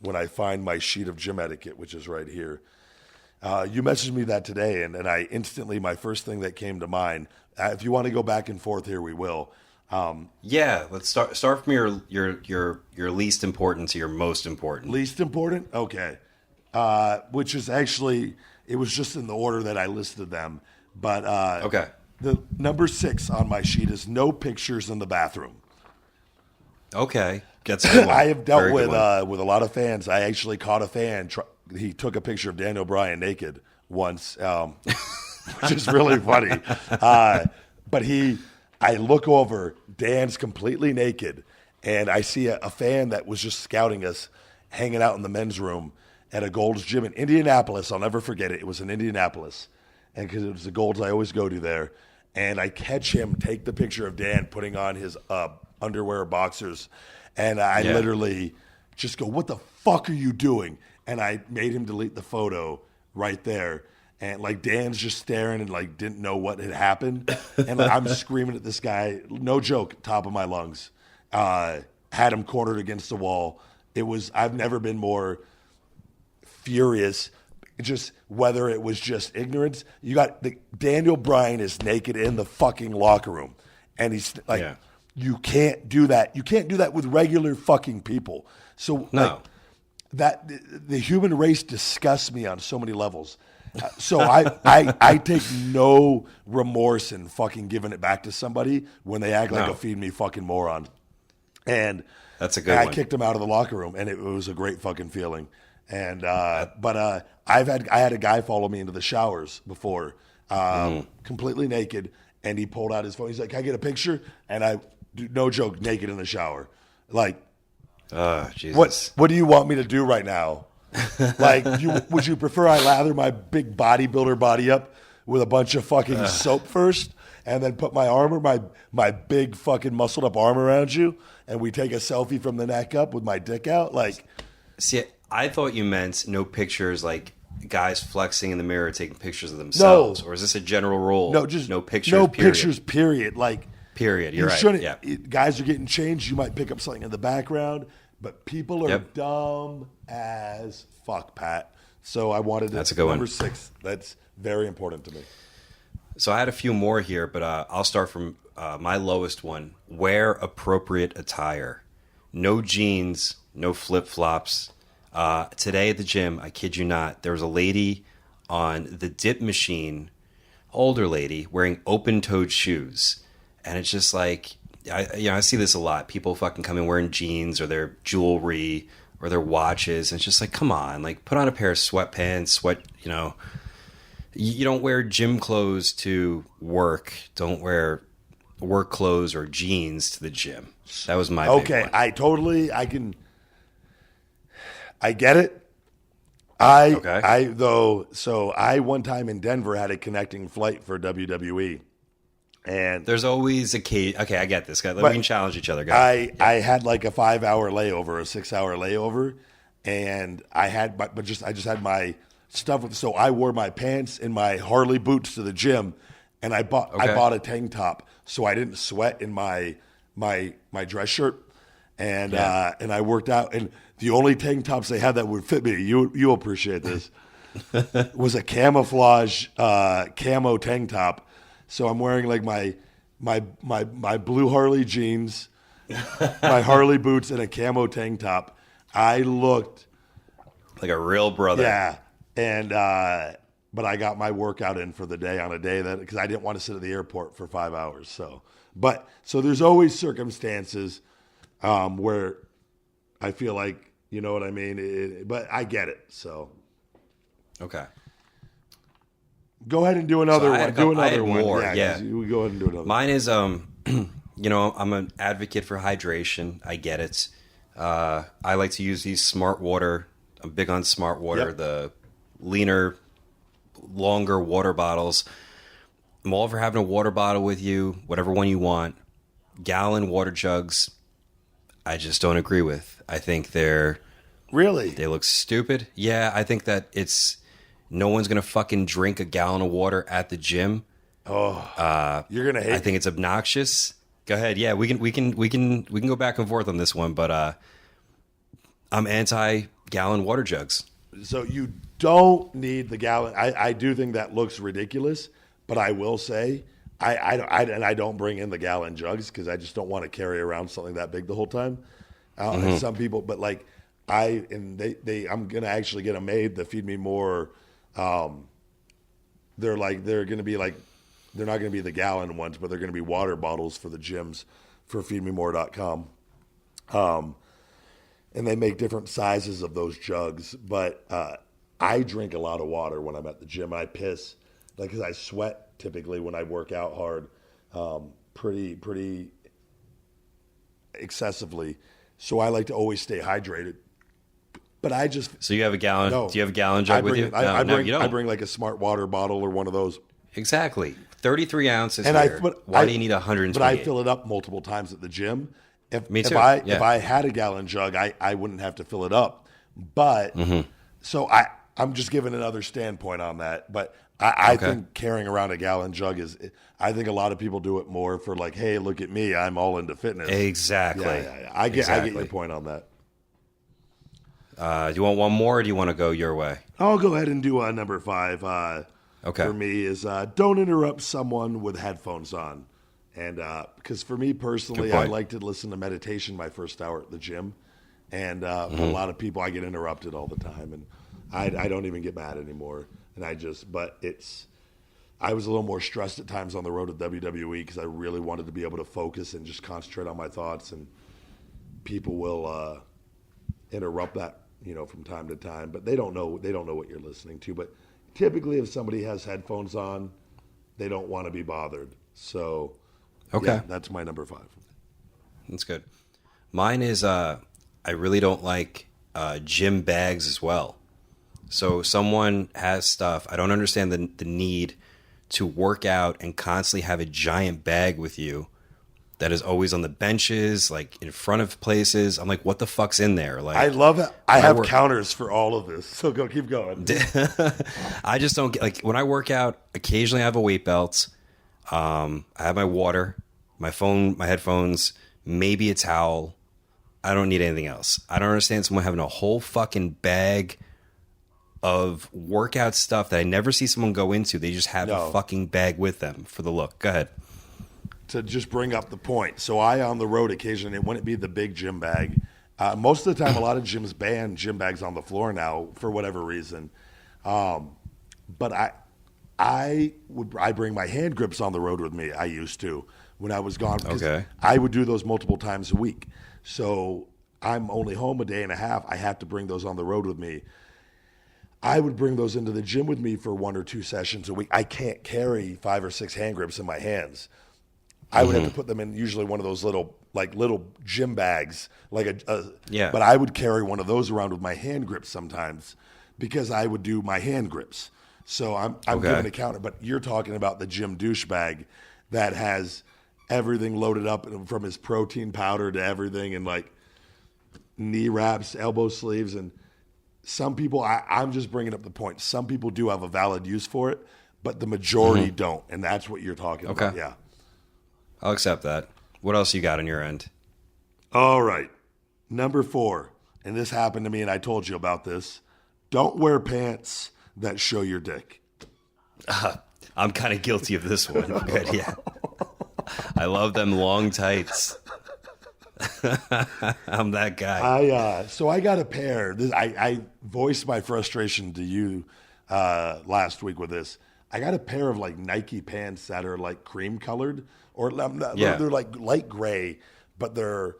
when I find my sheet of gym etiquette, which is right here, you messaged me that today. And I instantly, my first thing that came to mind, if you want to go back and forth here, we will. Let's start from your least important to your most important. Least important? Okay. Which is actually, it was just in the order that I listed them. But okay. The number 6 on my sheet is no pictures in the bathroom. Okay. That's a good one. I have dealt with a lot of fans. I actually caught a fan. He took a picture of Daniel Bryan naked once, which is really funny. But I look over, Dan's completely naked, and I see a fan that was just scouting us hanging out in the men's room at a Gold's Gym in Indianapolis. I'll never forget it. It was in Indianapolis. And because it was the Gold's I always go to there. And I catch him take the picture of Dan putting on his underwear boxers. And I literally just go, what the fuck are you doing? And I made him delete the photo right there. And Dan's just staring and didn't know what had happened. And I'm screaming at this guy, no joke, top of my lungs. Had him cornered against the wall. I've never been more furious. Just whether it was just ignorance. You got Daniel Bryan is naked in the fucking locker room. And he's you can't do that. You can't do that with regular fucking people. So no. The human race disgusts me on so many levels. So I take no remorse in fucking giving it back to somebody when they act like a feed me fucking moron. And that's a good one. I kicked him out of the locker room, and it was a great fucking feeling. And I had a guy follow me into the showers before, completely naked, and he pulled out his phone. He's like, "Can I get a picture?" And no joke, naked in the shower. Jesus. What do you want me to do right now? Would you prefer I lather my big bodybuilder body up with a bunch of fucking soap first, and then put my big fucking muscled up arm around you, and we take a selfie from the neck up with my dick out? See, I thought you meant no pictures, guys flexing in the mirror taking pictures of themselves. No. Or is this a general rule? No, just no pictures. No period. pictures. Period. Period. You're right. Shouldn't. Yeah. Guys are getting changed. You might pick up something in the background, but people are dumb as fuck, Pat. So I wanted to. That's a good number one. 6. That's very important to me. So I had a few more here, but I'll start from my lowest one. Wear appropriate attire. No jeans. No flip flops. Today at the gym, I kid you not, there was a lady on the dip machine, older lady, wearing open-toed shoes. And it's just I see this a lot. People fucking come in wearing jeans or their jewelry or their watches. And it's just come on, put on a pair of sweatpants, you don't wear gym clothes to work. Don't wear work clothes or jeans to the gym. That was my big one. I get it. I one time in Denver had a connecting flight for WWE, And There's always a case. Okay, I get this. We can challenge each other, guys. I had like a 5-hour layover, a 6-hour layover, and I just had my stuff. So I wore my pants and my Harley boots to the gym, and I bought a tank top so I didn't sweat in my dress shirt, and I worked out. And the only tank tops they had that would fit me, you'll appreciate this, was a camouflage camo tank top. So I'm wearing like my blue Harley jeans, my Harley boots, and a camo tank top. I looked like a real brother. Yeah, and but I got my workout in for the day on a day that because I didn't want to sit at the airport for 5 hours. So there's always circumstances where I feel like you know what I mean. But I get it. So okay. Go ahead and do another one. Do another one. More, yeah. We go ahead and do another. Mine is, you know, I'm an advocate for hydration. I get it. I like to use these smart water. I'm big on smart water. Yep. The leaner, longer water bottles. I'm all for having a water bottle with you, whatever one you want. Gallon water jugs, I just don't agree with. I think they look stupid. Yeah, I think that no one's gonna fucking drink a gallon of water at the gym. You're gonna hate. I think it's obnoxious. Go ahead. Yeah, we can go back and forth on this one, but I'm anti-gallon water jugs. So you don't need the gallon. I do think that looks ridiculous, but I will say I don't bring in the gallon jugs because I just don't want to carry around something that big the whole time. And some people, but like I'm gonna actually get them made that feed me more. They're not going to be the gallon ones, but they're going to be water bottles for the gyms for feedmemore.com. And they make different sizes of those jugs, but I drink a lot of water when I'm at the gym. I piss, like, because I sweat typically when I work out hard, pretty excessively. So I like to always stay hydrated. But I just so you have a gallon. No, do you have a gallon jug with you? I You bring like a smart water bottle or one of those. Exactly, 33 ounces. And here. Why do you need 120? But I fill it up multiple times at the gym. Me too. If I had a gallon jug, I wouldn't have to fill it up. But so I'm just giving another standpoint on that. But I think carrying around a gallon jug I think a lot of people do it more for like, hey, look at me, I'm all into fitness. Exactly. Yeah. I get your point on that. Do you want one more, or do you want to go your way? I'll go ahead and do number 5. Okay. For me is don't interrupt someone with headphones on. And because for me personally, I like to listen to meditation my first hour at the gym. And a lot of people, I get interrupted all the time. And I don't even get mad anymore. And I was a little more stressed at times on the road to WWE because I really wanted to be able to focus and just concentrate on my thoughts. And people will interrupt that, from time to time, but they don't know what you're listening to. But typically if somebody has headphones on, they don't want to be bothered. So yeah, that's my number 5. That's good. Mine is I really don't like gym bags as well. So someone has stuff, I don't understand the need to work out and constantly have a giant bag with you that is always on the benches, like in front of places. I'm like, what the fuck's in there? Like, I love it. I have counters for all of this. So keep going. I just don't get, like, when I work out, occasionally I have a weight belt. I have my water, my phone, my headphones, maybe a towel. I don't need anything else. I don't understand someone having a whole fucking bag of workout stuff that I never see someone go into. They just have a fucking bag with them for the look. Go ahead. To just bring up the point. So on the road occasionally, it wouldn't be the big gym bag. Most of the time, a lot of gyms ban gym bags on the floor now for whatever reason. But I bring my hand grips on the road with me. I used to when I was gone. I would do those multiple times a week. So I'm only home a day and a half. I have to bring those on the road with me. I would bring those into the gym with me for 1 or 2 sessions a week. I can't carry 5 or 6 hand grips in my hands. I would have to put them in usually one of those little gym bags, But I would carry one of those around with my hand grips sometimes because I would do my hand grips. So I'm giving a counter. But you're talking about the gym douche bag. that has everything loaded up from his protein powder to everything, and like knee wraps, elbow sleeves, and some people, I'm just bringing up the point. Some people do have a valid use for it, but the majority don't, and that's what you're talking about. Yeah. I'll accept that. What else you got on your end? All right. Number 4, and this happened to me, and I told you about this. Don't wear pants that show your dick. I'm kind of guilty of this one. But yeah. I love them long tights. I'm that guy. So I got a pair. I voiced my frustration to you last week with this. I got a pair of like Nike pants that are like cream colored, or they're like light gray, but they're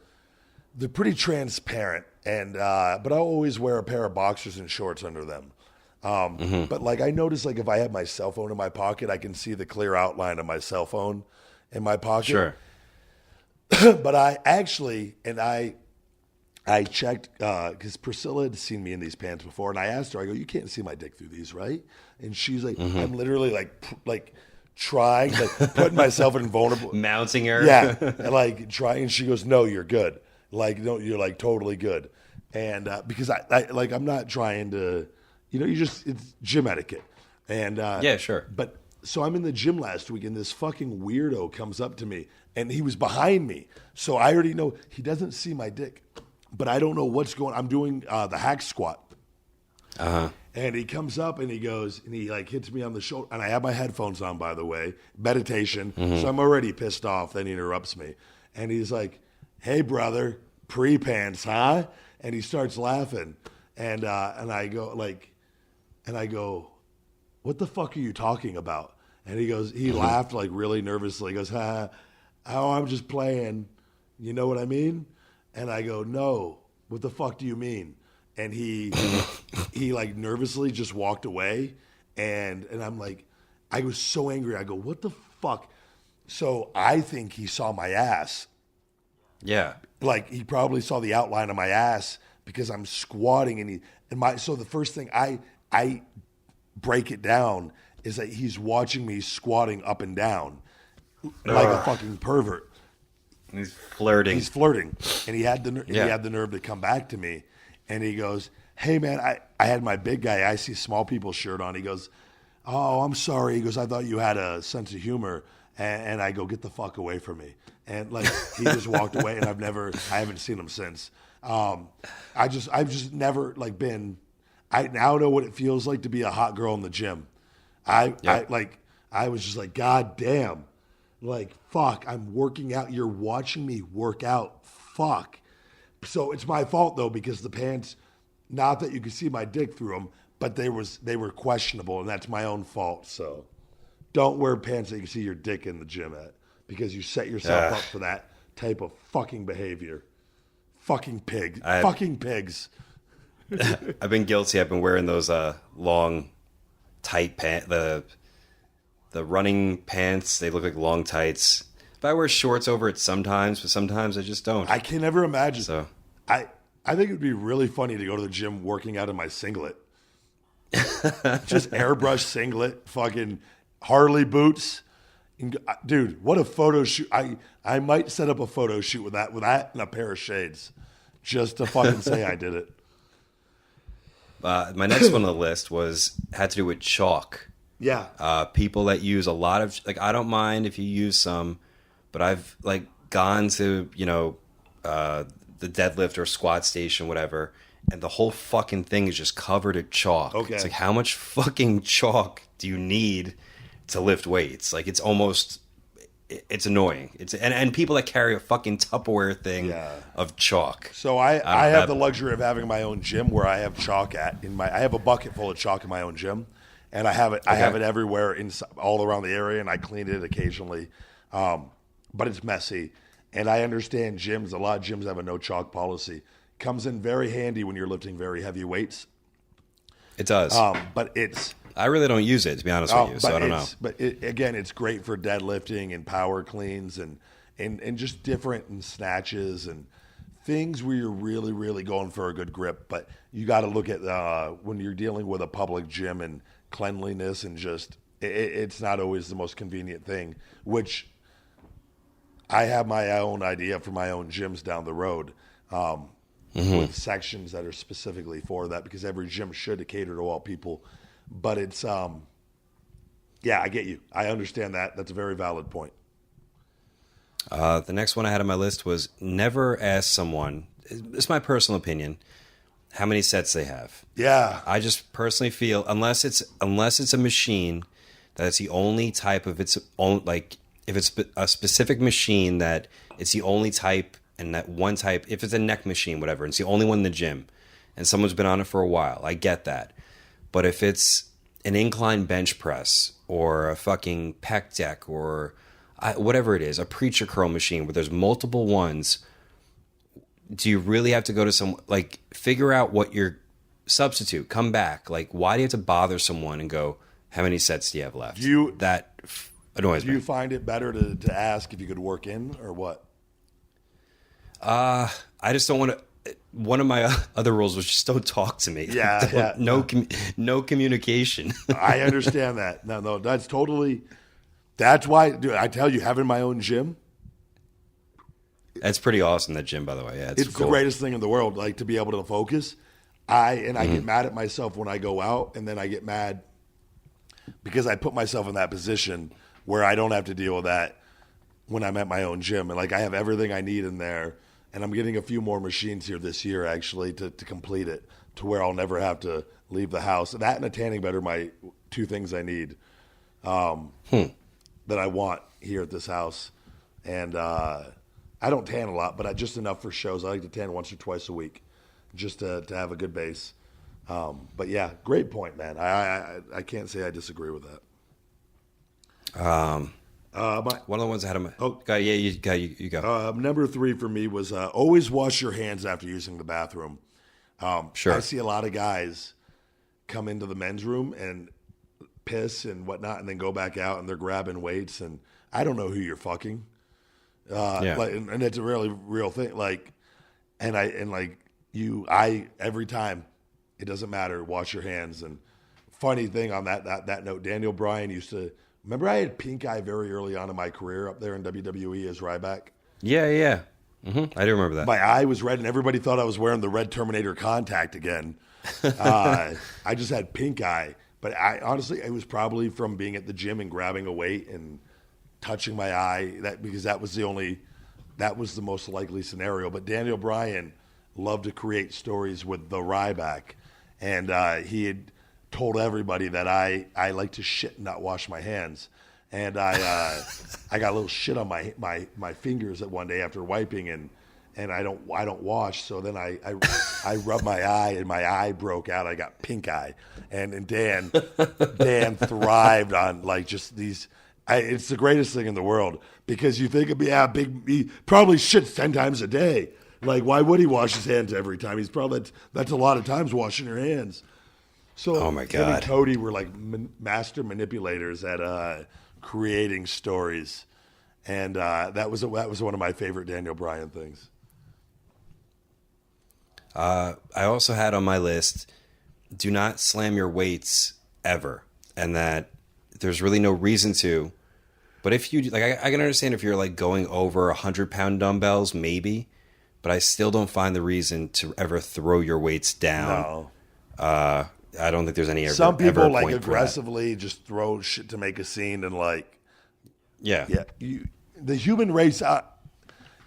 pretty transparent. And but I always wear a pair of boxers and shorts under them. But like I notice, like if I have my cell phone in my pocket, I can see the clear outline of my cell phone in my pocket. Sure. But I actually, and I checked, because Priscilla had seen me in these pants before, and I asked her, I go, you can't see my dick through these, right? And she's like, I'm literally like trying, like putting myself in vulnerable. Mounting her. Yeah, and like trying, and she goes, no, you're good. Like, no, you're like totally good. And because I like, I'm not trying to, it's gym etiquette. And yeah, sure. But so I'm in the gym last week, and this fucking weirdo comes up to me, and he was behind me. So I already know he doesn't see my dick, but I don't know what's going on. I'm doing the hack squat. And he comes up and he goes, and he like hits me on the shoulder, and I have my headphones on, by the way, meditation. So I'm already pissed off. Then he interrupts me, and he's like, hey brother, pre-pants, huh? And he starts laughing, and I go, what the fuck are you talking about? And he laughed like really nervously. He goes, oh, I'm just playing. You know what I mean? And I go, no, what the fuck do you mean? And he like nervously just walked away. And I'm like, I was so angry. I go, what the fuck? So I think he saw my ass. Yeah. Like he probably saw the outline of my ass because I'm squatting, so the first thing I break it down is that he's watching me squatting up and down like a fucking pervert. He's flirting. And he had the nerve to come back to me, and he goes, hey man, I had my big guy I see small people shirt on. He goes, oh, I'm sorry. He goes, I thought you had a sense of humor. And I go, get the fuck away from me. And like he just walked away, and I haven't seen him since. I've just never like been. I now know what it feels like to be a hot girl in the gym. I was just like, God damn, like fuck, I'm working out. You're watching me work out. Fuck. So it's my fault though, because the pants, not that you could see my dick through them, but they were questionable, and that's my own fault. So don't wear pants that you can see your dick in the gym at, because you set yourself up for that type of fucking behavior. Fucking pig. Fucking pigs. I've been guilty. I've been wearing those long, tight pants, the running pants. They look like long tights. But I wear shorts over it sometimes, but sometimes I just don't. I can never imagine. So I think it would be really funny to go to the gym working out in my singlet. Just airbrush singlet, fucking Harley boots. Dude, what a photo shoot. I might set up a photo shoot with that and a pair of shades just to fucking say I did it. My next one on the list had to do with chalk. Yeah. People that use a lot of, like, I don't mind if you use some, but I've like gone to, the deadlift or squat station, whatever, and the whole fucking thing is just covered in chalk. Okay. It's like, how much fucking chalk do you need to lift weights? Like, it's annoying. And people that carry a fucking Tupperware thing of chalk. So I have the luxury of having my own gym where I have chalk I have a bucket full of chalk in my own gym, and I have it everywhere all around the area, and I clean it occasionally. But it's messy, and I understand gyms. A lot of gyms have a no chalk policy. Comes in very handy when you're lifting very heavy weights. It does. But it's. I really don't use it, to be honest with you, so I don't know. But again, it's great for deadlifting and power cleans and just different snatches and things where you're really, really going for a good grip. But you got to look at when you're dealing with a public gym and cleanliness, and just it's not always the most convenient thing, which I have my own idea for my own gyms down the road with sections that are specifically for that, because every gym should cater to all people. But it's, yeah, I get you. I understand that. That's a very valid point. The next one I had on my list was never ask someone, it's my personal opinion, how many sets they have. Yeah. I just personally feel unless it's a machine that's the only type of its own, like if it's a specific machine that it's the only type, and that one type, if it's a neck machine, whatever, it's the only one in the gym and someone's been on it for a while, I get that. But if it's an incline bench press or a fucking pec deck or whatever it is, a preacher curl machine where there's multiple ones, do you really have to go to some, like, figure out what your substitute, come back. Like, why do you have to bother someone and go, how many sets do you have left? That annoys me. Do you find it better to ask if you could work in or what? I just don't want to. One of my other rules was just don't talk to me. Yeah. No communication. I understand that. No, that's why, dude, I tell you, having my own gym. That's pretty awesome, that gym, by the way. Yeah, it's cool. The greatest thing in the world, like, to be able to focus. I get mad at myself when I go out, and then I get mad because I put myself in that position where I don't have to deal with that when I'm at my own gym. And, like, I have everything I need in there, and I'm getting a few more machines here this year, actually, to complete it, to where I'll never have to leave the house. That and a tanning bed are my two things I need that I want here at this house. And I don't tan a lot, but just enough for shows. I like to tan once or twice a week just to have a good base. But, yeah, great point, man. I can't say I disagree with that. One of the ones I had on my... Oh, you go. Number 3 for me was always wash your hands after using the bathroom. Sure. I see a lot of guys come into the men's room and piss and whatnot and then go back out and they're grabbing weights, and I don't know who you're fucking. And it's a really real thing. Like, every time, it doesn't matter, wash your hands. And funny thing on that note, Daniel Bryan used to... Remember I had pink eye very early on in my career up there in WWE as Ryback? Yeah. Mm-hmm. I do remember that. My eye was red, and everybody thought I was wearing the red Terminator contact again. I just had pink eye. But honestly, it was probably from being at the gym and grabbing a weight and touching my eye, because that was the most likely scenario. But Daniel Bryan loved to create stories with the Ryback, and he had told everybody that I like to shit and not wash my hands. And I got a little shit on my fingers at one day after wiping, and I don't wash. So then I rubbed my eye, and my eye broke out. I got pink eye, and Dan thrived on, like, just these. It's the greatest thing in the world, because you think he probably shits 10 times a day. Like, why would he wash his hands every time? That's a lot of times washing your hands. So oh my God. him and Cody were like master manipulators at creating stories, and that was one of my favorite Daniel Bryan things. I also had on my list, do not slam your weights ever, and that there's really no reason to. But if you, like, I can understand if you're, like, going over 100-pound dumbbells, maybe, but I still don't find the reason to ever throw your weights down. No. I don't think there's any Some people ever like point aggressively just throw shit to make a scene, and like, yeah. The human race.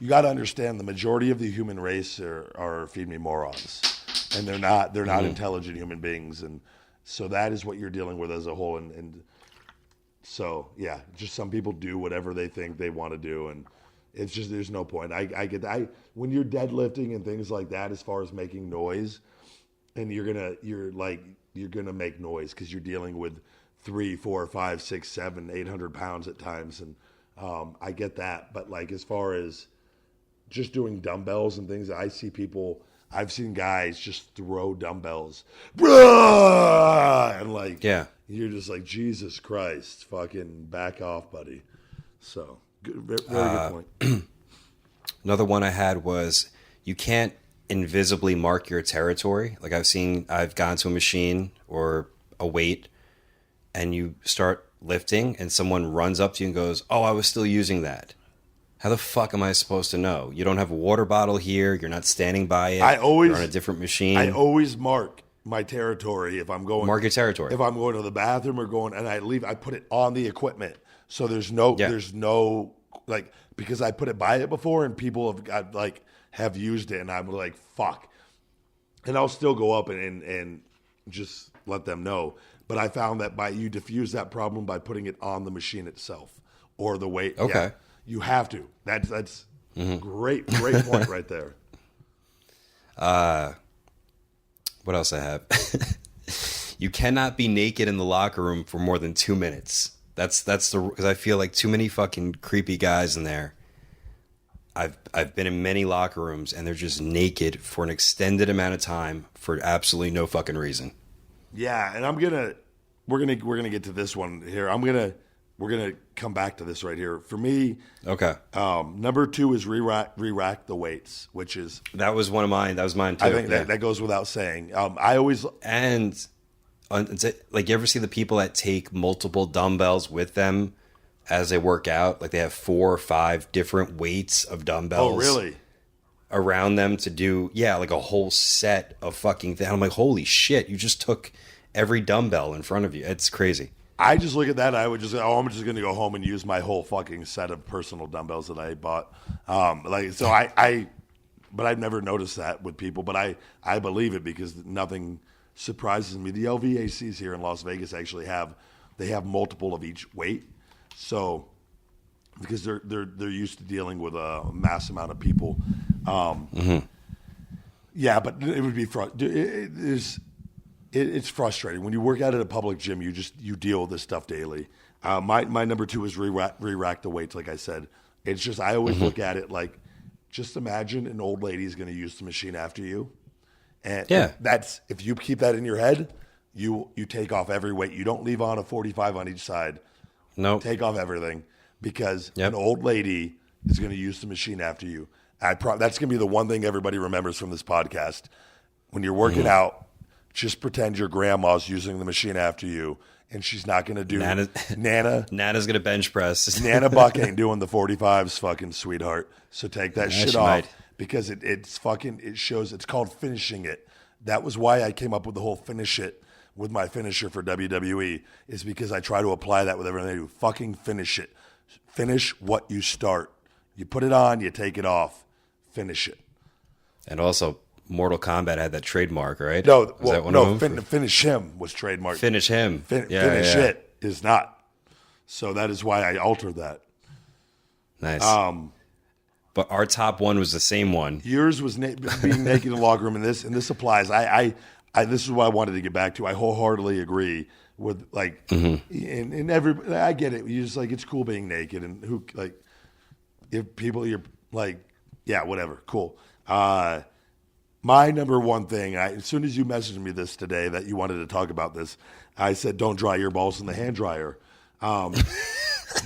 You got to understand, the majority of the human race are feed me morons, and they're not intelligent human beings, and so that is what you're dealing with as a whole, and so yeah, just some people do whatever they think they want to do, and it's just, there's no point. I get that. When you're deadlifting and things like that, as far as making noise. And you're gonna make noise because you're dealing with 3, 4, 5, 6, 7, 800 pounds at times, and I get that. But, like, as far as just doing dumbbells and things, I've seen guys just throw dumbbells, and like, yeah, you're just like, Jesus Christ, fucking back off, buddy. So very good point. Another one I had was, you can't invisibly mark your territory. Like, I've gone to a machine or a weight, and you start lifting and someone runs up to you and goes, oh, I was still using that. How the fuck am I supposed to know? You don't have a water bottle here. You're not standing by it. You're on a different machine. I always mark my territory if I'm going. Mark your territory. If I'm going to the bathroom or going, and I leave, I put it on the equipment. So there's no, like, because I put it by it before, and people have used it, and I'm like, fuck. And I'll still go up and just let them know. But I found that you diffuse that problem by putting it on the machine itself or the weight. Okay. Yeah, you have to. That's great point right there. What else I have? You cannot be naked in the locker room for more than 2 minutes. That's because I feel like too many fucking creepy guys in there. I've been in many locker rooms and they're just naked for an extended amount of time for absolutely no fucking reason. Yeah, and we're gonna get to this one here. We're gonna come back to this right here. For me, okay. Number 2 is re-rack the weights, which is that was one of mine. That was mine too. I think that goes without saying. I always like you ever see the people that take multiple dumbbells with them as they work out? Like they have 4 or 5 different weights of dumbbells. Oh, really? Around them to do, like a whole set of fucking things. I'm like, holy shit, you just took every dumbbell in front of you. It's crazy. I just look at that. I would just, I'm just going to go home and use my whole fucking set of personal dumbbells that I bought. But I've never noticed that with people. But I believe it because nothing surprises me. The LVACs here in Las Vegas actually have multiple of each weight. So because they're used to dealing with a mass amount of people. Yeah, but it would be it's frustrating when you work out at a public gym. You deal with this stuff daily. My number 2 is re-rack the weights. Like I said, it's just I always look at it like, just imagine an old lady is going to use the machine after you, and that's if you keep that in your head, you take off every weight. You don't leave on a 45 on each side. No, take off everything because an old lady is going to use the machine after you. That's going to be the one thing everybody remembers from this podcast. When you're working out, just pretend your grandma's using the machine after you, and she's not going to do Nana's going to bench press. Nana Buck ain't doing the 45s, fucking sweetheart. So take that shit off because it shows. It's called finishing it. That was why I came up with the whole finish it with my finisher for WWE, is because I try to apply that with everything I do. Fucking finish it. Finish what you start. You put it on, you take it off. Finish it. And also, Mortal Kombat had that trademark, right? Finish him was trademarked. Finish him. Finish it is not. So that is why I altered that. Nice. But our top one was the same one. Yours was being naked in the locker room, and this applies. This is what I wanted to get back to. I wholeheartedly agree with and every. I get it. You just like it's cool being naked, and who like if people you're like whatever, cool. My number 1 thing, as soon as you messaged me this today that you wanted to talk about this, I said don't dry your balls in the hand dryer,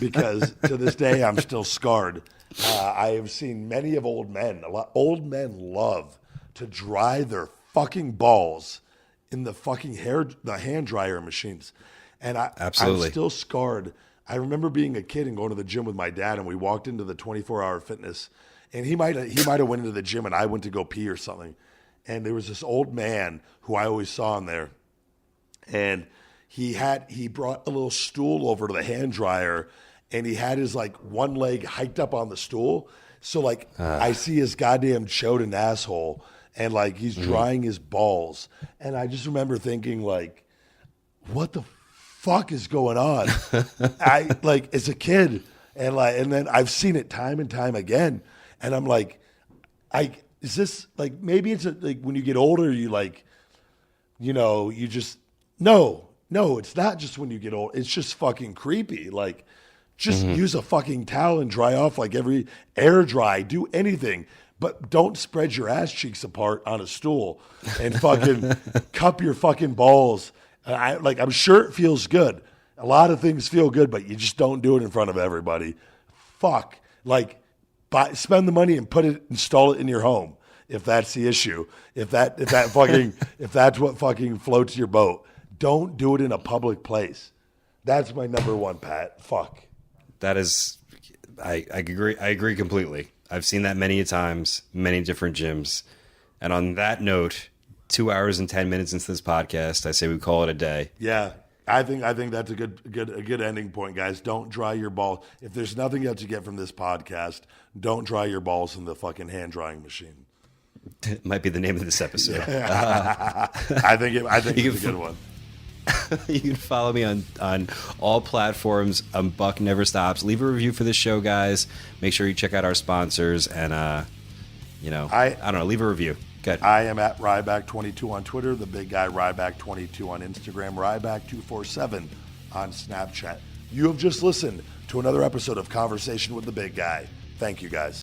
because to this day I'm still scarred. I have seen many of old men. Old men love to dry their fucking balls in the fucking hand dryer machines, and I'm still scarred. I remember being a kid and going to the gym with my dad, and we walked into the 24-hour fitness, and he might have went into the gym, and I went to go pee or something, and there was this old man who I always saw in there, and he brought a little stool over to the hand dryer, and he had his like one leg hiked up on the stool, so like I see his goddamn choden asshole, and like he's drying his balls, and I just remember thinking like, what the fuck is going on? I like as a kid, and then I've seen it time and time again, and I'm like, is this like maybe it's like when you get older you like, you just no, it's not just when you get old. It's just fucking creepy. Like, just use a fucking towel and dry off like every air dry. Do anything, but don't spread your ass cheeks apart on a stool and fucking cup your fucking balls. I'm sure it feels good. A lot of things feel good, but you just don't do it in front of everybody. Fuck. Like, spend the money and install it in your home if that's the issue. If that's what fucking floats your boat. Don't do it in a public place. That's my number 1, Pat. Fuck. That is I agree. I agree completely. I've seen that many times, many different gyms. And on that note, 2 hours and 10 minutes into this podcast, I say we call it a day. Yeah, I think that's a good ending point, guys. Don't dry your balls. If there's nothing else you get from this podcast, don't dry your balls in the fucking hand drying machine. It might be the name of this episode. I think it's a good one. You can follow me on all platforms. Buck Never Stops. Leave a review for this show, guys. Make sure you check out our sponsors, and I don't know, leave a review. Good. I am at Ryback22 on Twitter, the big guy Ryback22 on Instagram, Ryback247 on Snapchat. You have just listened to another episode of Conversation with the Big Guy. Thank you, guys.